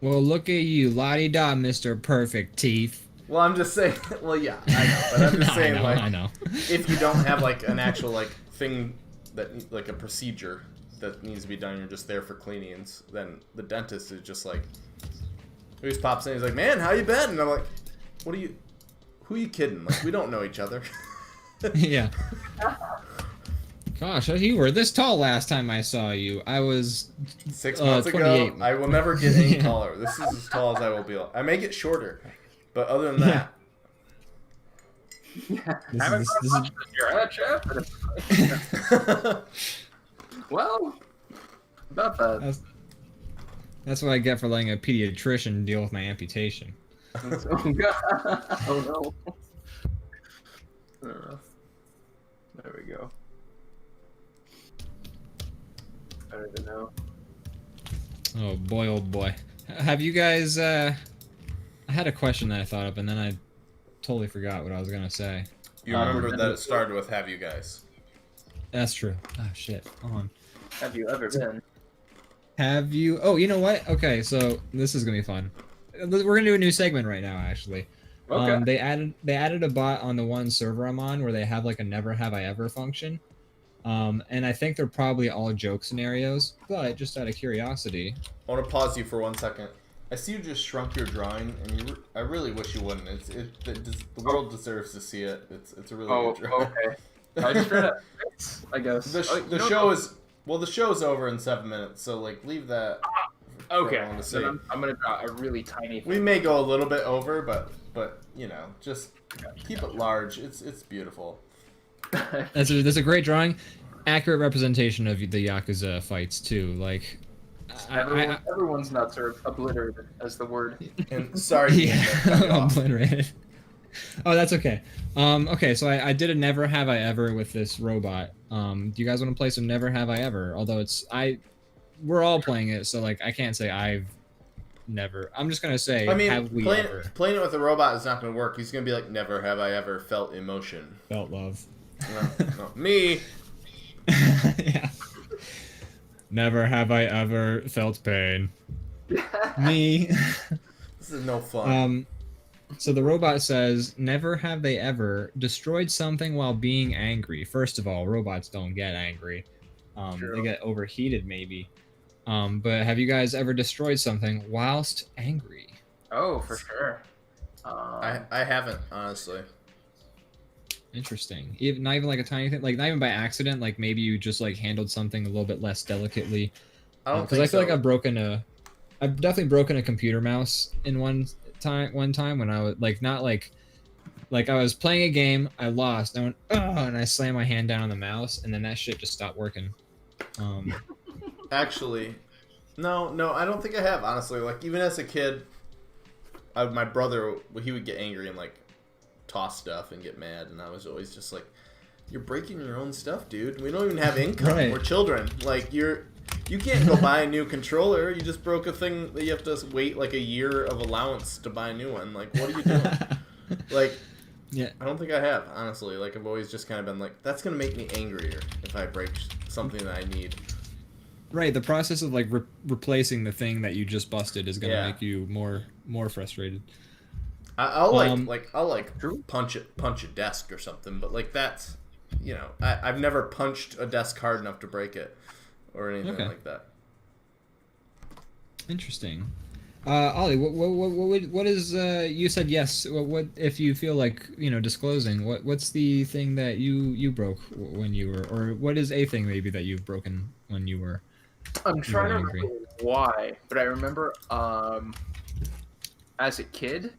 S1: Well, look at you, la-di-da, Mr. Perfect Teeth.
S2: Well, I'm just saying. Well, yeah, I know, but I'm just saying,
S1: I know.
S2: if you don't have like an actual like thing that like a procedure that needs to be done, you're just there for cleanings. Then the dentist is just like, he just pops in. He's like, "Man, how you been?" And I'm like, "What are you? Who are you kidding? Like, we don't know each other."
S1: Yeah. Gosh, you were this tall last time I saw you. I was
S2: 6 months
S1: 28.
S2: ago. I will never get any
S1: Yeah.
S2: taller. This is as tall as I will be. I may get shorter, but other than that,
S3: I haven't
S1: this
S3: got much this year, Chip? Well, about that.
S1: That's what I get for letting a pediatrician deal with my amputation.
S3: Oh, God. Oh, no. There we go. I don't even know.
S1: Oh boy, oh boy. Have you guys, I had a question that I thought of, and then I totally forgot what I was gonna say.
S2: you remember that it started with "Have you guys?"
S1: That's true. Oh shit. Hold on.
S3: Have you ever been?
S1: Have you? Oh, you know what? Okay, so this is gonna be fun. We're gonna do a new segment right now, actually.
S3: Okay.
S1: They added a bot on the one server I'm on where they have like a never have I ever function. And I think they're probably all joke scenarios, but just out of curiosity.
S2: I want to pause you for 1 second. I see you just shrunk your drawing, and I really wish you wouldn't. The world deserves to see it. It's a really good drawing.
S3: Okay. I just read it. I guess.
S2: The show is the show's over in 7 minutes, so like leave that. For
S3: Okay.
S2: everyone to see.
S3: Then I'm gonna draw a really tiny thing.
S2: We may go a little bit over, but you know, just keep it large. It's beautiful.
S1: That's a great drawing, accurate representation of the Yakuza fights too. Like,
S3: Everyone's nuts are obliterated as the word.
S2: And sorry,
S1: yeah, obliterated. Oh, that's okay. Okay, so I did a never have I ever with this robot. Do you guys want to play some never have I ever? Although we're all playing it, so like I can't say I've never. I'm just gonna say,
S2: I mean,
S1: have we ever
S2: playing it with a robot is not going to work. He's going to be like, never have I ever felt emotion.
S1: felt love?
S2: No. Me.
S1: Yeah. Never have I ever felt pain. Me.
S2: This is no fun.
S1: So the robot says, never have they ever destroyed something while being angry. First of all, robots don't get angry. They get overheated maybe. But have you guys ever destroyed something whilst angry?
S3: Oh, for sure.
S2: I haven't, honestly.
S1: Interesting. Not even like a tiny thing, like not even by accident. Like maybe you just like handled something a little bit less delicately.
S2: I don't
S1: Because
S2: think
S1: I feel
S2: so.
S1: like I've definitely broken a computer mouse in one time when I was like not like I was playing a game, I lost, I went and I slammed my hand down on the mouse, and then that shit just stopped working.
S2: Actually, no, I don't think I have, honestly. Like, even as a kid, my brother, he would get angry and, like, toss stuff and get mad, and I was always just like, you're breaking your own stuff, dude. We don't even have income.
S1: Right.
S2: We're children. Like, you can't go buy a new controller. You just broke a thing that you have to wait, like, a year of allowance to buy a new one. Like, what are you doing? Like,
S1: Yeah.
S2: I don't think I have, honestly. Like, I've always just kind of been like, that's going to make me angrier if I break something that I need.
S1: Right, the process of like replacing the thing that you just busted is gonna
S2: Yeah.
S1: make you more frustrated.
S2: I'll punch a desk or something, but like that's, you know, I've never punched a desk hard enough to break it or anything
S1: Okay.
S2: like that.
S1: Interesting. Ollie, what is you said yes? What if you feel like disclosing? What's the thing that you broke when you were, or what is a thing maybe that you've broken when you were?
S3: I'm trying to
S1: angry.
S3: remember why, but I remember as a kid,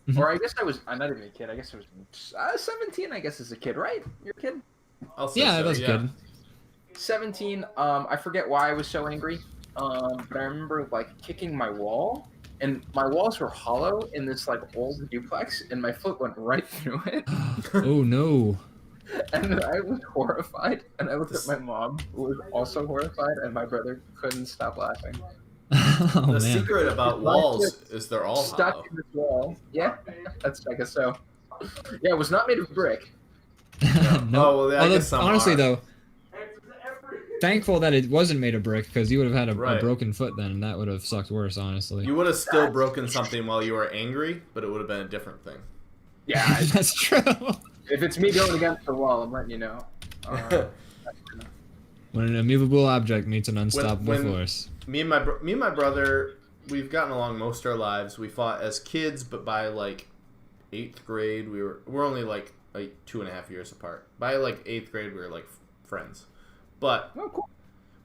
S1: Mhm.
S3: or I guess I'm not even a kid. I guess I was 17. I guess as a kid, right? You're a kid.
S2: I'll say
S1: Yeah,
S2: so,
S1: that's good.
S3: 17. I forget why I was so angry. But I remember like kicking my wall, and my walls were hollow in this like old duplex, and my foot went right through it,
S1: Oh no!
S3: and I was horrified. And I looked at my mom, who was also horrified, and my brother couldn't stop laughing.
S1: Oh
S2: The
S1: man!
S2: secret about walls is they're all
S3: Stuck
S2: hollow.
S3: in this wall. Yeah, I guess so. Yeah, it was not made of brick.
S1: No.
S2: Oh, well, I guess some
S1: honestly
S2: are.
S1: though, thankful that it wasn't made of brick, because you would have had a
S2: Right.
S1: broken foot then, and that would have sucked worse, honestly.
S2: You would have still broken something while you were angry, but it would have been a different thing.
S3: Yeah,
S1: That's true.
S3: if it's me going against the wall, I'm letting you know.
S1: When an immovable object meets an unstoppable
S2: when-
S1: force.
S2: Me and my brother, we've gotten along most of our lives. We fought as kids, but by like 8th grade, we're only like 2.5 years apart. By like 8th grade, we were like friends. But
S3: Oh, cool.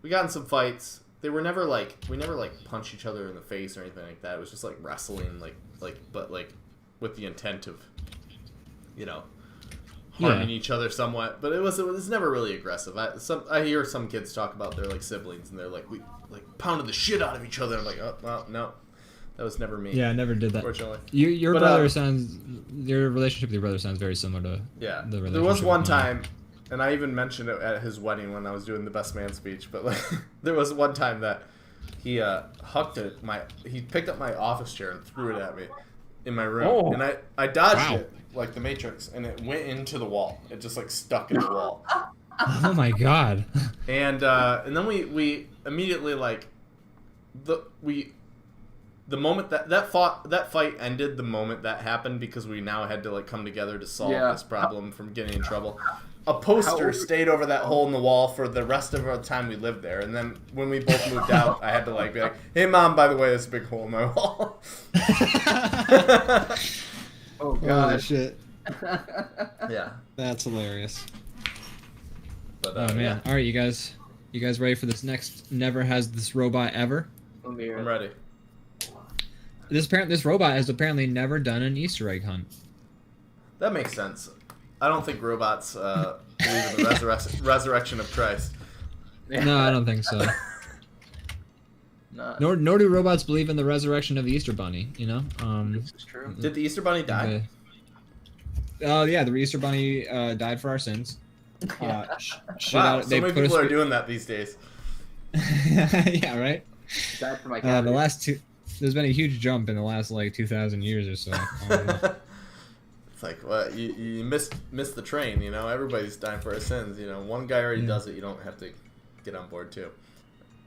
S2: we got in some fights. They were never like we never like punched each other in the face or anything like that. It was just like wrestling, but with the intent of, you know, harming each other somewhat. But it was never really aggressive. I hear some kids talk about their like siblings and they're like, we like pounded the shit out of each other. I'm like, oh well, no, that was never me.
S1: Yeah, I never did that.
S2: Fortunately.
S1: Your relationship with your brother sounds very similar to
S2: Yeah.
S1: the relationship.
S2: There was
S1: with
S2: one
S1: mine.
S2: time, and I even mentioned it at his wedding when I was doing the best man speech, but like there was one time that he he picked up my office chair and threw it at me in my room.
S3: Oh.
S2: And I dodged
S1: Wow.
S2: it like the Matrix, and it went into the wall. It just like stuck in the wall.
S1: Oh my god.
S2: And then we immediately like the moment that fight ended the moment that happened, because we now had to like come together to solve this problem from getting in trouble. A poster stayed over that hole in the wall for the rest of our time we lived there, and then when we both moved out, I had to like be like, "Hey mom, by the way, there's a big hole in my wall."
S3: Oh
S1: Oh
S3: god.
S1: shit.
S2: Yeah.
S1: That's hilarious.
S2: But,
S1: Oh man.
S2: yeah,
S1: All right, you guys ready for this next Never Has This Robot Ever?
S3: Let me hear
S2: I'm
S3: it.
S2: ready.
S1: This robot has apparently never done an Easter egg hunt.
S2: That makes sense. I don't think robots believe in the resurrection of Christ.
S1: No, I don't think so.
S3: Nah,
S1: Nor do robots believe in the resurrection of the Easter Bunny. You know.
S3: this is true.
S2: Did the Easter Bunny die?
S1: Yeah, the Easter Bunny died for our sins.
S2: Wow,
S1: They
S2: so many
S1: put
S2: people
S1: us-
S2: are doing that these days.
S1: Yeah, right.
S3: Died for my
S1: The
S3: cat.
S1: last there's been a huge jump in the last like 2,000 years or so.
S2: It's like, well, you missed the train, you know. Everybody's dying for our sins, you know. One guy already does it. You don't have to get on board too.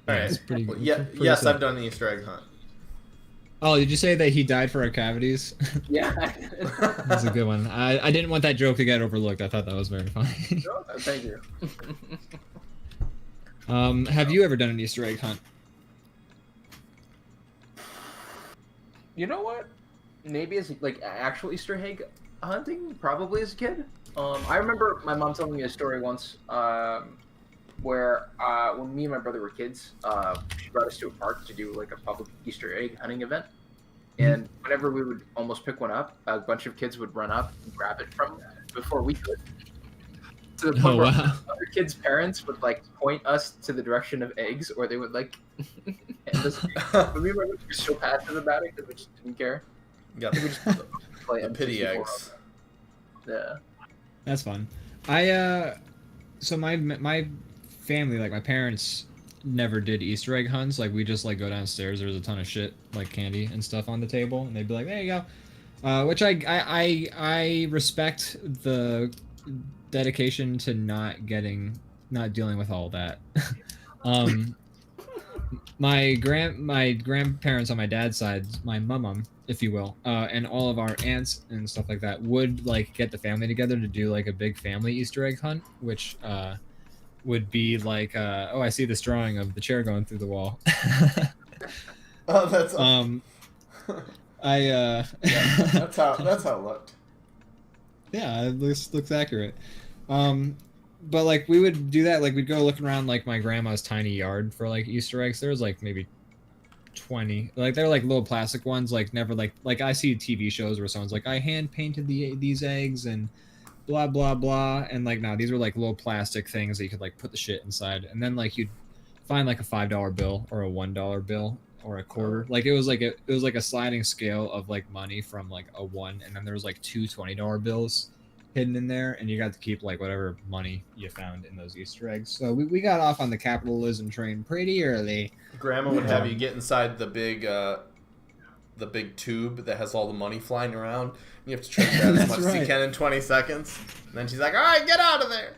S2: All right.
S1: it's pretty-
S2: Well, yeah.
S1: pretty
S2: Yes,
S1: sick.
S2: I've done an Easter egg hunt.
S1: Oh, did you say that he died for our cavities?
S3: Yeah.
S1: That's a good one. I didn't want that joke to get overlooked. I thought that was very funny.
S3: No, thank you.
S1: Have you ever done an Easter egg hunt?
S3: You know what? Maybe as like actual Easter egg hunting, probably as a kid. I remember my mom telling me a story once where when me and my brother were kids, she brought us to a park to do like a public Easter egg hunting event. And whenever we would almost pick one up, a bunch of kids would run up and grab it from before we could. To the point
S1: Oh
S3: where
S1: wow.
S3: other kids' parents would like point us to the direction of eggs, or they would like hand us. But we were so passive about it because we just didn't care.
S2: Got
S3: We just play
S2: the pity
S3: N64.
S2: eggs.
S3: Yeah.
S1: That's fun. So my family, like my parents, never did Easter egg hunts. Like we just like go downstairs. There's a ton of shit like candy and stuff on the table, and they'd be like, "There you go," which I respect the dedication to not dealing with all that. My grandparents on my dad's side, my mum, if you will, and all of our aunts and stuff like that would like get the family together to do like a big family Easter egg hunt, which would be like, oh, I see this drawing of the chair going through the wall.
S2: Oh, that's
S1: yeah,
S2: that's how it looked.
S1: Yeah, it looks accurate. But like we would do that, like we'd go looking around like my grandma's tiny yard for like Easter eggs. There was like maybe 20. Like they're like little plastic ones, like never like I see TV shows where someone's like, I hand painted these eggs and blah blah blah, and like no, these were like little plastic things that you could like put the shit inside, and then like you'd find like a $5 bill or a $1 bill or a quarter. Like it was like a sliding scale of like money from like a 1, and then there was like two $20 bills hidden in there, and you got to keep like whatever money you found in those Easter eggs. So we got off on the capitalism train pretty early.
S2: Grandma would have you get inside the big tube that has all the money flying around. And you have to try to grab as
S1: That's
S2: much as you
S1: right.
S2: can in 20 seconds. And then she's like, "All right, get out of there."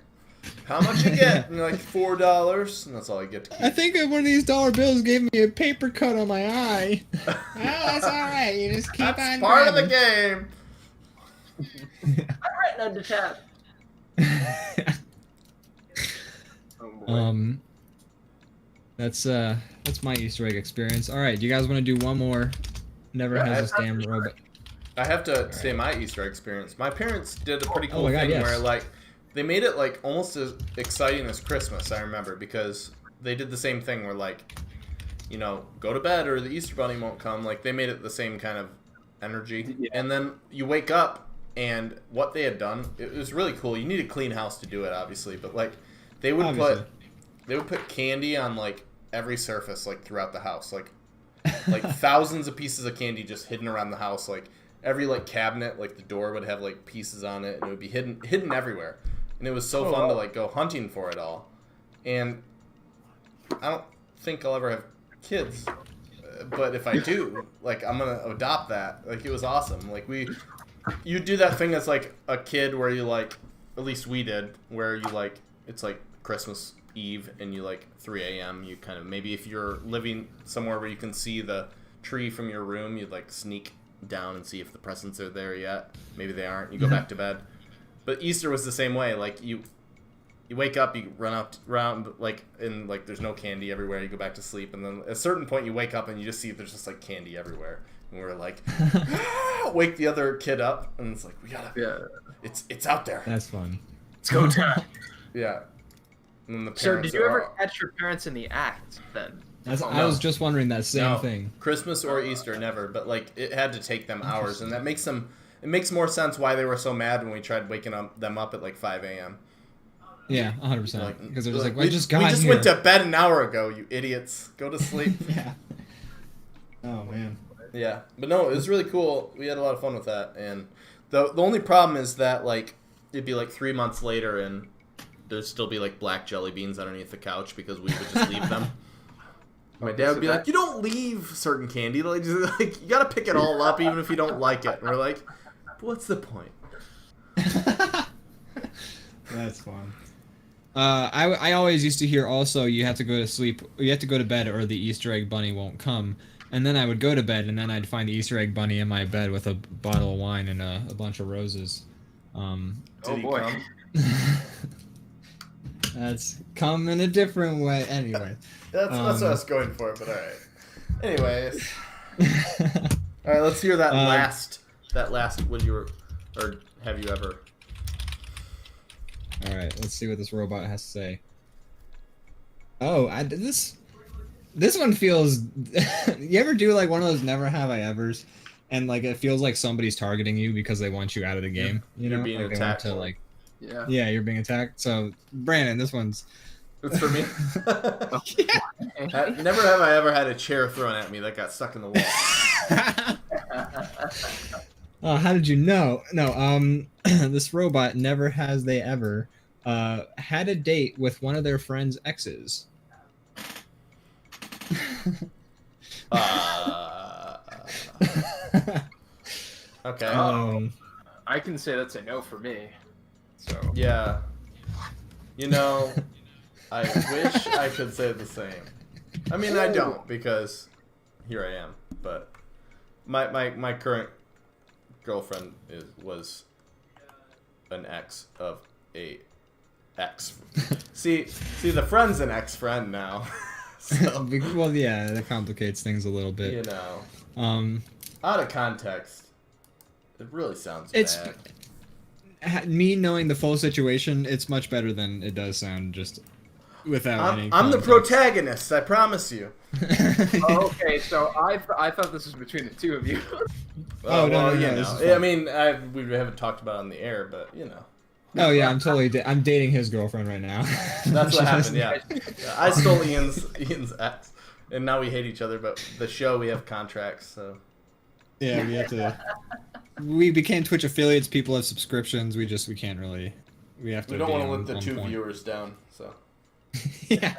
S2: How much you get? And like $4, and that's all I get to keep.
S1: I think one of these dollar bills gave me a paper cut on my eye. Oh, that's all right. You just keep
S2: That's
S1: on.
S2: part of the
S1: grabbing.
S2: game.
S3: I'm writing on the tab. Oh, boy.
S1: That's my Easter egg experience. All right, do you guys want to do one more? Never
S2: Yeah,
S1: has this damn robot.
S2: I have to say my Easter egg experience. My parents did a pretty cool
S1: my God,
S2: thing
S1: yes.
S2: where like they made it like almost as exciting as Christmas. I remember because they did the same thing where like, you know, go to bed or the Easter Bunny won't come. Like they made it the same kind of energy.
S3: Yeah.
S2: And then you wake up and what they had done, it was really cool. You need a clean house to do it, obviously, but like they would put candy on like every surface like throughout the house, like thousands of pieces of candy just hidden around the house, like every like cabinet, like the door would have like pieces on it, and it would be hidden everywhere. And it was so fun to like go hunting for it all. And I don't think I'll ever have kids, but if I do, like I'm gonna adopt that. Like it was awesome. Like you do that thing as like a kid where you like, at least we did, where you like it's like Christmas Eve and you like 3 a.m. you kind of, maybe if you're living somewhere where you can see the tree from your room, you'd like sneak down and see if the presents are there yet. Maybe they aren't. You go back to bed. But Easter was the same way. Like you wake up, you run out around like, and like there's no candy everywhere. You go back to sleep, and then at a certain point you wake up and you just see there's just like candy everywhere. And we're like, wake the other kid up, and it's like we gotta. It's out there.
S1: That's fun.
S3: It's go time.
S2: Yeah. And then the
S3: So
S2: parents
S3: did you
S2: are,
S3: ever catch your parents in the act then?
S1: I was just wondering that same thing.
S2: Christmas or Easter, never. But like, it had to take them hours, and that makes them. It makes more sense why they were so mad when we tried waking them up at like 5 a.m.
S1: Yeah, 100%. Because they're just like,
S2: we
S1: I just got
S2: We just
S1: here.
S2: went to bed an hour ago, you idiots. Go to sleep.
S1: Yeah. Oh man.
S2: Yeah, but no, it was really cool. We had a lot of fun with that, and the only problem is that like it'd be like 3 months later, and there'd still be like black jelly beans underneath the couch because we would just leave them. My dad would be like, "You don't leave certain candy. Like, just, like you gotta pick it all up, even if you don't like it." And we're like, "What's the point?"
S1: That's fun. I always used to hear also you have to go to sleep, you have to go to bed, or the Easter egg bunny won't come. And then I would go to bed, and then I'd find the Easter egg bunny in my bed with a bottle of wine and a bunch of roses.
S2: Did he
S3: boy.
S2: come?
S1: That's come in a different way. Anyway.
S2: That's what I was going for, but all right. Anyways, all right. Let's hear that last. That last. Would you or have you ever?
S1: All right. Let's see what this robot has to say. Oh, this one feels. You ever do like one of those never have I ever's, and like it feels like somebody's targeting you because they want you out of the game. You know,
S2: You're being
S1: like
S2: attacked.
S1: They want to, like,
S3: Yeah.
S1: yeah, you're being attacked. So Brandon, this one's.
S2: It's for me.
S1: Yeah.
S2: Never have I ever had a chair thrown at me that got stuck in the wall.
S1: Oh, how did you know? No, this robot never has they ever had a date with one of their friends' exes.
S2: Okay.
S3: I can say that's a no for me. So
S2: Yeah. You know, I wish I could say the same. I mean, I don't, because here I am. But my current girlfriend was an ex of a ex. See, the friend's an ex-friend now. So,
S1: Well, yeah, that complicates things a little bit.
S2: you know, out of context, it really sounds bad.
S1: Me knowing the full situation, it's much better than it does sound just without any.
S2: I'm the
S1: context.
S2: protagonist, I promise you.
S3: okay, so I thought this was between the two of you.
S1: Oh, no,
S2: well,
S1: no,
S2: you
S1: no, this
S2: know.
S1: is fine.
S2: I mean, we haven't talked about it on the air, but you know.
S1: Oh yeah, I'm totally. I'm dating his girlfriend right now.
S2: That's what happened. Yeah, I stole Ian's ex, and now we hate each other. But the show, we have contracts, so
S1: Yeah, we have to. We became Twitch affiliates. People have subscriptions. We can't really. We have to.
S2: we don't
S1: be
S2: want to
S1: on-
S2: let the
S1: on
S2: two
S1: point.
S2: viewers down. So
S1: Yeah,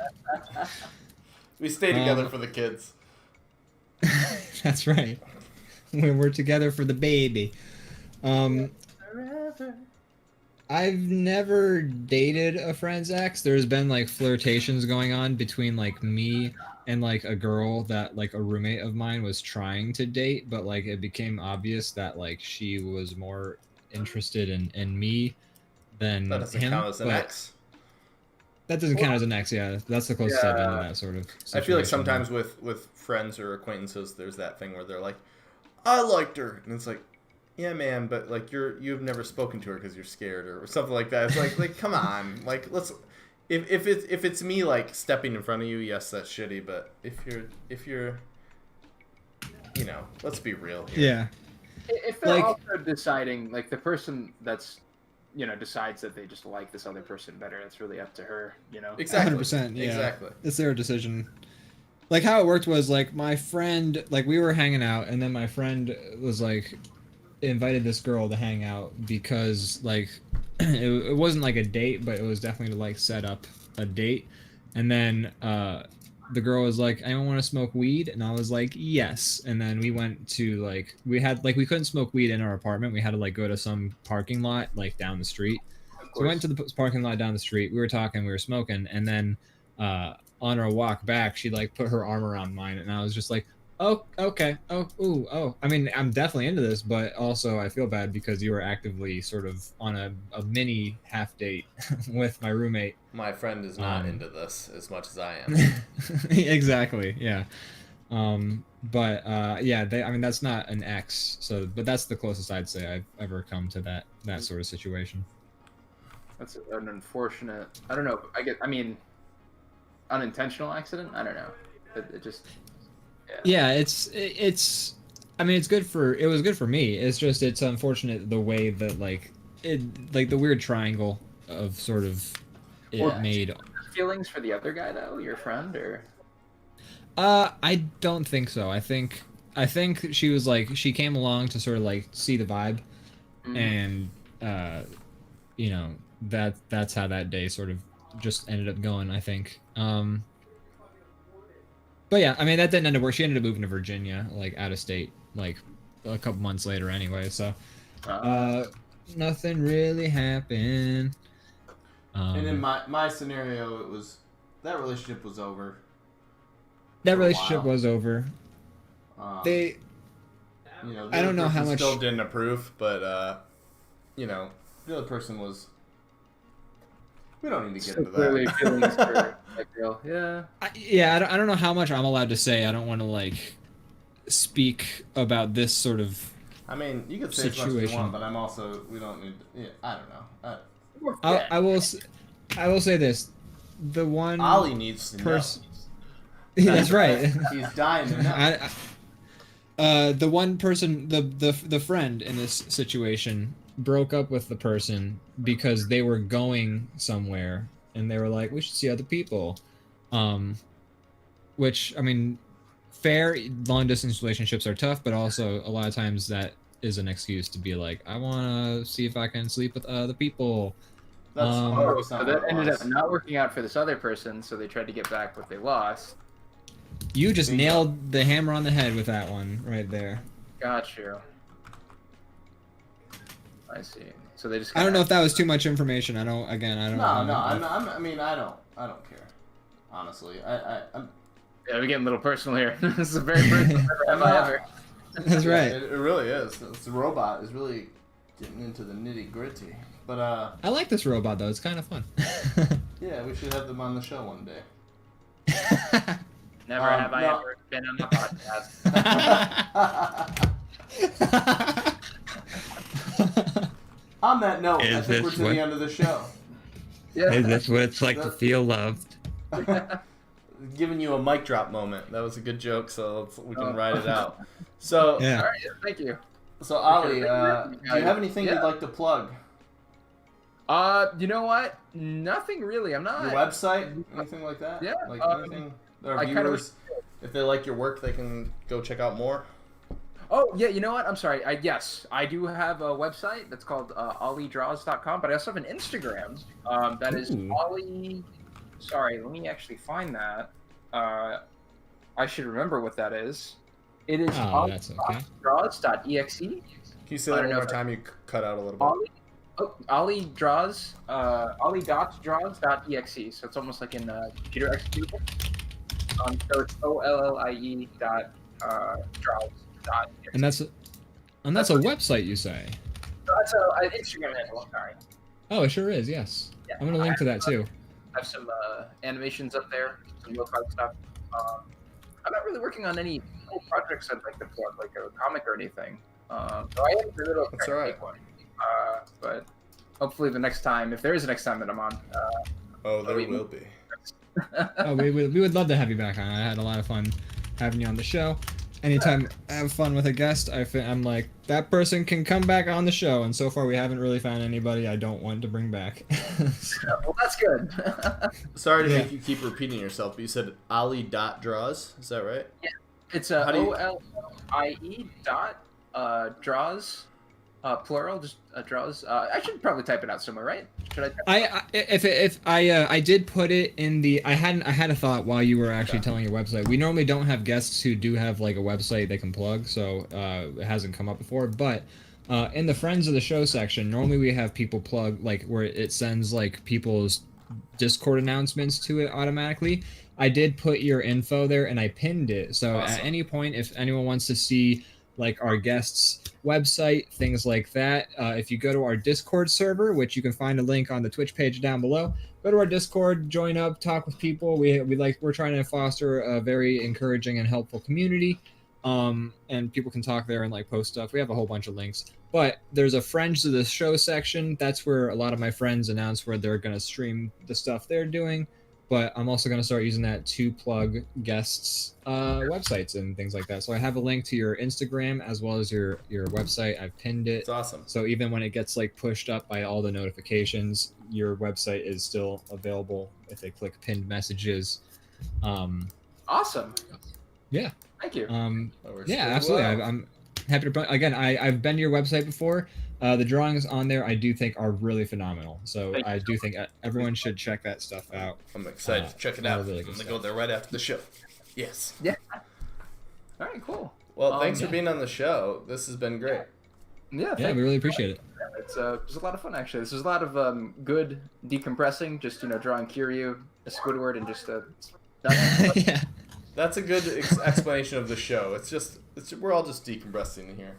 S2: we stay together for the kids.
S1: that's right. We're together for the baby. I've never dated a friend's ex. There's been like flirtations going on between like me and like a girl that like a roommate of mine was trying to date, but like it became obvious that like she was more interested in me
S2: That
S1: than
S2: doesn't
S1: him.
S2: count as an
S1: But
S2: ex.
S1: that doesn't count as an ex. Yeah, that's the closest I've been to
S3: Yeah.
S1: that sort of situation.
S2: I feel like sometimes with friends or acquaintances, there's that thing where they're like, "I liked her," and it's like, "Yeah, man, but like you've never spoken to her because you're scared or something like that." It's like come on, like let's. If it's me like stepping in front of you, yes, that's shitty. But if you're, you know, let's be real here.
S1: Yeah.
S3: If they're
S1: Like-
S3: also deciding, like the person that's, you know, decides that they just like this other person better, that's really up to her, you know?
S2: Exactly.
S1: 100%. Yeah.
S2: Exactly.
S1: It's their decision. Like how it worked was like my friend, like we were hanging out, and then my friend was like invited this girl to hang out because like it wasn't like a date, but it was definitely to like set up a date. And then the girl was like, "I don't want to smoke weed," and I was like, "Yes." And then we went to like we couldn't smoke weed in our apartment. We had to like go to some parking lot like down the street. So we went to the parking lot down the street. We were talking, we were smoking, and then on our walk back, she like put her arm around mine, and I was just like, "Oh, okay, oh, ooh, oh." I mean, I'm definitely into this, but also I feel bad because you were actively sort of on a mini half date with my roommate.
S2: My friend is not into this as much as I am.
S1: Exactly, yeah. But yeah, I mean that's not an ex, so but that's the closest I'd say I've ever come to that sort of situation.
S3: That's an unfortunate, I don't know, I mean, unintentional accident? I don't know. It just,
S1: Yeah, it's I mean it was good for me. It's just it's unfortunate the way that like the weird triangle of sort of it
S3: Well,
S1: made.
S3: Feelings for the other guy though, your friend, or?
S1: I don't think so. I think she was like she came along to sort of like see the vibe, and you know that's how that day sort of just ended up going. I think. But yeah, I mean that didn't end up work. She ended up moving to Virginia, like out of state, like a couple months later anyway. So nothing really happened.
S2: And in my scenario, it was that relationship was over.
S1: That
S2: for a
S1: relationship
S2: while.
S1: was over. They,
S2: you know,
S1: I don't know how
S2: person
S1: much.
S2: Still didn't approve, but you know, the other person was. We don't need to get into
S3: Clearly
S2: that.
S3: feelings for that girl. Yeah.
S1: I don't know how much I'm allowed to say. I don't want to like speak about this sort of.
S2: I mean, you could say as much as you
S1: situation.
S2: want, but I'm also we don't need. Yeah, I don't know.
S1: I will say this: the one
S2: Ollie needs to know.
S1: Yeah, that's right.
S2: He's dying to know.
S1: The one person, the friend in this situation broke up with the person because they were going somewhere and they were like, we should see other people. Which, I mean, fair, long distance relationships are tough, but also a lot of times that is an excuse to be like, I want to see if I can sleep with other people.
S2: That's 100%
S3: So
S2: what
S3: that
S2: it
S3: ended
S2: was.
S3: up not working out for this other person, so they tried to get back what they lost.
S1: You just
S2: Bingo.
S1: nailed the hammer on the head with that one right there.
S3: Got you. I see. So they just.
S1: I don't know if that was too much information. I don't.
S2: No, I mean, I don't care. Honestly, I'm.
S3: Yeah, we're getting a little personal here. This is a very personal. Have I ever?
S1: That's right.
S2: It really is. The robot is really getting into the nitty gritty. But
S1: I like this robot though. It's kind of fun.
S2: yeah, we should have them on the show one day.
S3: Never have I ever been on the podcast.
S2: On that note, I
S5: Is
S2: think we're
S5: this
S2: to
S5: what-
S2: the end of the show.
S3: Yeah.
S5: Is this what it's like to feel loved?
S2: Giving you a mic drop moment. That was a good joke, so we can ride it out. So,
S1: Yeah.
S3: All right. Thank you.
S2: so Ollie, do you have anything you'd like to plug?
S3: You know what? Nothing really. I'm not.
S2: Your website, anything like that?
S3: Yeah,
S2: Like anything. Our
S3: I kinda
S2: viewers, if they like your work, they can go check out more.
S3: Oh, yeah, you know what? I'm sorry. Yes, I do have a website that's called olliedraws.com, but I also have an Instagram that is
S1: Ooh.
S3: Ollie. Sorry, let me actually find that. I should remember what that is. It is
S1: Oh, that's okay.
S3: olliedraws.exe.
S2: Can you say
S3: I
S2: that
S3: don't
S2: one
S3: know
S2: more
S3: if
S2: time? You cut out a little bit.
S3: Ollie, Ollie draws. Ollie.draws.exe. So it's almost like in computer executable. So it's OLLIE draws.
S1: And that's a website, you say?
S3: That's an Instagram handle. I'm sorry.
S1: Oh, it sure is. Yes.
S3: Yeah,
S1: I'm gonna link to that too.
S3: I have some animations up there, some lo-fi stuff. I'm not really working on any cool projects I'd like to plug, like a comic or anything. So I am in the middle of
S2: That's
S3: trying to
S2: all
S3: make one. But hopefully the next time, if there is a next time that I'm on.
S2: There will be.
S1: Oh, we would love to have you back on. I had a lot of fun having you on the show. Anytime I have fun with a guest, I'm like, that person can come back on the show. And so far, we haven't really found anybody I don't want to bring back.
S3: Well, that's good.
S2: Sorry to make you keep repeating yourself, but you said Ollie.draws. Is that right?
S3: Yeah. It's OLIE.draws. Plural, just draws. I should probably type it out somewhere, right? Should I?
S1: I did put it in the. I had a thought while you were actually telling your website. We normally don't have guests who do have like a website they can plug, so it hasn't come up before. But in the friends of the show section, normally we have people plug like where it sends like people's Discord announcements to it automatically. I did put your info there and I pinned it. So
S2: Awesome.
S1: At any point, if anyone wants to see like our guests' website, things like that. If you go to our Discord server, which you can find a link on the Twitch page down below, go to our Discord, join up, talk with people. We're trying to foster a very encouraging and helpful community, and people can talk there and like post stuff. We have a whole bunch of links, but there's a friends of the show section. That's where a lot of my friends announce where they're gonna stream the stuff they're doing. But I'm also going to start using that to plug guests' websites and things like that. So I have a link to your Instagram as well as your website. I've pinned it.
S2: It's awesome.
S1: So even when it gets like pushed up by all the notifications, your website is still available if they click pinned messages.
S3: Awesome.
S1: Yeah.
S3: Thank you.
S1: Yeah, absolutely. I'm happy to. Again, I've been to your website before. The drawings on there, I do think, are really phenomenal. So I do think everyone should check that stuff out.
S2: I'm excited to check it out.
S1: Really
S2: I'm
S1: good
S2: going to go there right after the show. Yes.
S3: Yeah. All right, cool.
S2: Well, thanks for being on the show. This has been great.
S3: Yeah,
S1: Yeah, we really appreciate it.
S3: It was a lot of fun, actually. This was a lot of good decompressing, just, drawing Kiryu, a Squidward, and just
S1: Yeah.
S2: That's a good explanation of the show. We're all just decompressing here.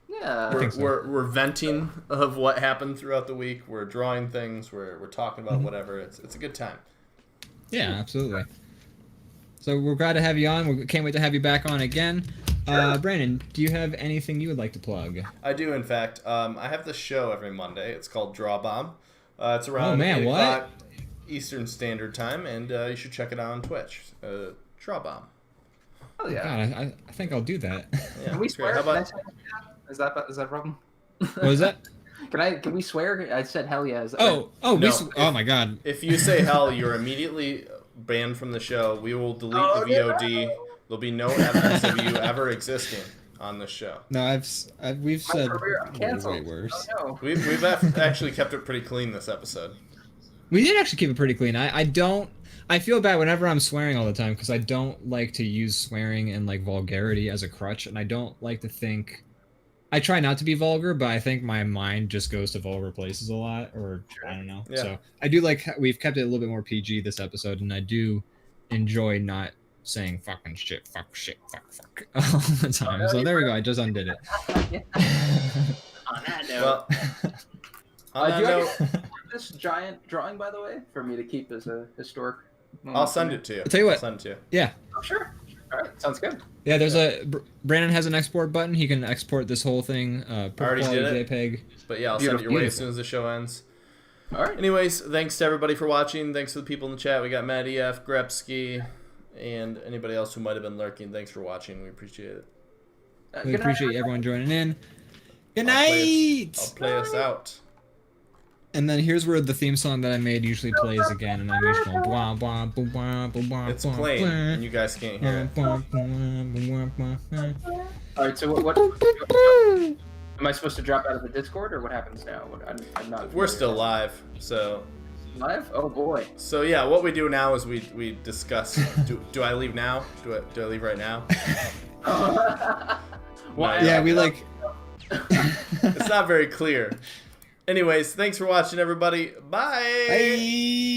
S3: Yeah.
S2: We're venting of what happened throughout the week. We're drawing things. We're talking about whatever. It's a good time.
S1: Yeah, absolutely. So we're glad to have you on. We can't wait to have you back on again. Sure. Brandon, do you have anything you would like to plug?
S2: I do, in fact. I have this show every Monday. It's called DrawBomb. It's around 8
S1: what?
S2: o'clock Eastern Standard Time, and you should check it out on Twitch. DrawBomb.
S3: Oh yeah.
S1: God, I think I'll do that.
S2: Yeah,
S3: Can we
S2: it's great.
S3: swear?
S2: How about?
S3: Is that a problem?
S1: What was that?
S3: Can we swear? I said hell yeah.
S1: Oh,
S2: No.
S1: oh my God.
S2: If you say hell, you're immediately banned from the show. We will delete the VOD.
S3: No.
S2: There'll be no evidence of you ever existing on this show.
S1: No, we've said
S3: canceled.
S1: way worse.
S3: Oh, no.
S2: We've actually kept it pretty clean this episode.
S1: We did actually keep it pretty clean. I feel bad whenever I'm swearing all the time because I don't like to use swearing and like vulgarity as a crutch, and I don't like to think. I try not to be vulgar, but I think my mind just goes to vulgar places a lot, or I don't know.
S2: Yeah.
S1: So I do like we've kept it a little bit more PG this episode, and I do enjoy not saying fucking shit, fuck all the time. So there we go. I just undid it.
S3: On that note.
S2: Well,
S3: Do you have this giant drawing, by the way, for me to keep as a historic?
S2: I'll send it to you.
S1: I'll tell you what.
S2: I'll send it to you.
S1: Yeah.
S3: Oh, sure. All right, sounds good.
S1: Yeah, there's Brandon has an export button. He can export this whole thing.
S2: I already did it.
S1: JPEG.
S2: But yeah, I'll send it your way as soon as the show ends.
S3: All right.
S2: Anyways, thanks to everybody for watching. Thanks to the people in the chat. We got Matt EF, Grepsky, and anybody else who might have been lurking. Thanks for watching. We appreciate it.
S1: We appreciate everyone joining in. Good
S2: I'll
S1: night.
S2: play us out.
S1: And then here's where the theme song that I made usually plays again, and I'm usually going blah blah blah blah blah.
S2: It's playing, and you guys can't hear it.
S3: All right. So what am I supposed to drop out of the Discord, or what happens now? I'm not.
S2: We're still live, so.
S3: Live? Oh boy.
S2: So yeah, what we do now is we discuss. Do I leave now? Do I leave right now?
S3: Why?
S1: Yeah, we like.
S2: It's not very clear. Anyways, thanks for watching, everybody. Bye.
S4: Bye.